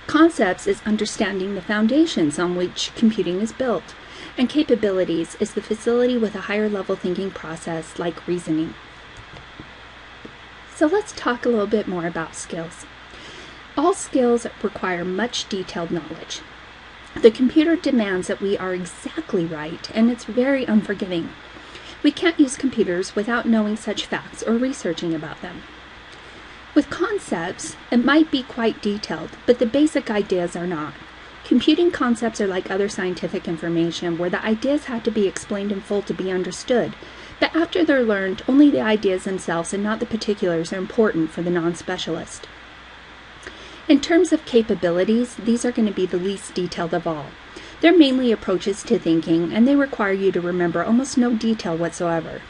Concepts is understanding the foundations on which computing is built. And capabilities is the facility with a higher level thinking process like reasoning. So let's talk a little bit more about skills. All skills require much detailed knowledge. The computer demands that we are exactly right, and it's very unforgiving. We can't use computers without knowing such facts or researching about them. With concepts, it might be quite detailed, but the basic ideas are not. Computing concepts are like other scientific information, where the ideas have to be explained in full to be understood. But after they're learned, only the ideas themselves and not the particulars are important for the non-specialist. In terms of capabilities, these are going to be the least detailed of all. They're mainly approaches to thinking, and they require you to remember almost no detail whatsoever.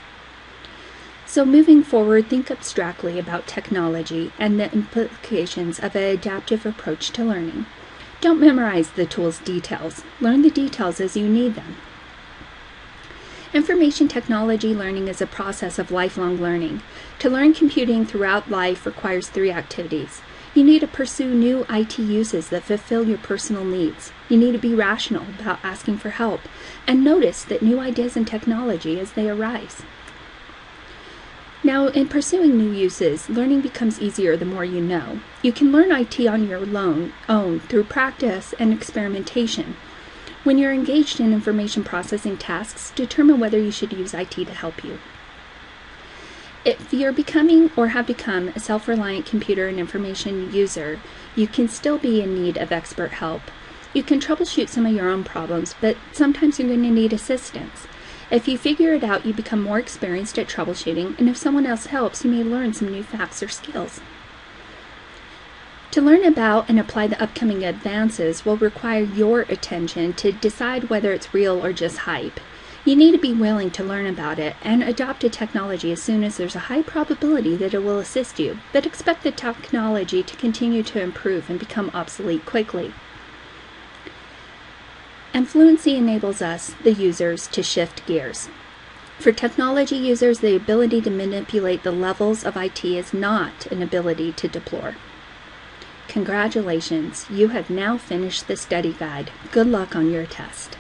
So moving forward, think abstractly about technology and the implications of an adaptive approach to learning. Don't memorize the tool's details. Learn the details as you need them. Information technology learning is a process of lifelong learning. To learn computing throughout life requires three activities. You need to pursue new IT uses that fulfill your personal needs. You need to be rational about asking for help and notice that new ideas and technology as they arise. Now, in pursuing new uses, learning becomes easier the more you know. You can learn IT on your own through practice and experimentation. When you're engaged in information processing tasks, determine whether you should use IT to help you. If you're becoming or have become a self-reliant computer and information user, you can still be in need of expert help. You can troubleshoot some of your own problems, but sometimes you're going to need assistance. If you figure it out, you become more experienced at troubleshooting, and if someone else helps, you may learn some new facts or skills. To learn about and apply the upcoming advances will require your attention to decide whether it's real or just hype. You need to be willing to learn about it and adopt a technology as soon as there's a high probability that it will assist you, but expect the technology to continue to improve and become obsolete quickly. And fluency enables us, the users, to shift gears. For technology users, the ability to manipulate the levels of IT is not an ability to deplore. Congratulations, you have now finished the study guide. Good luck on your test.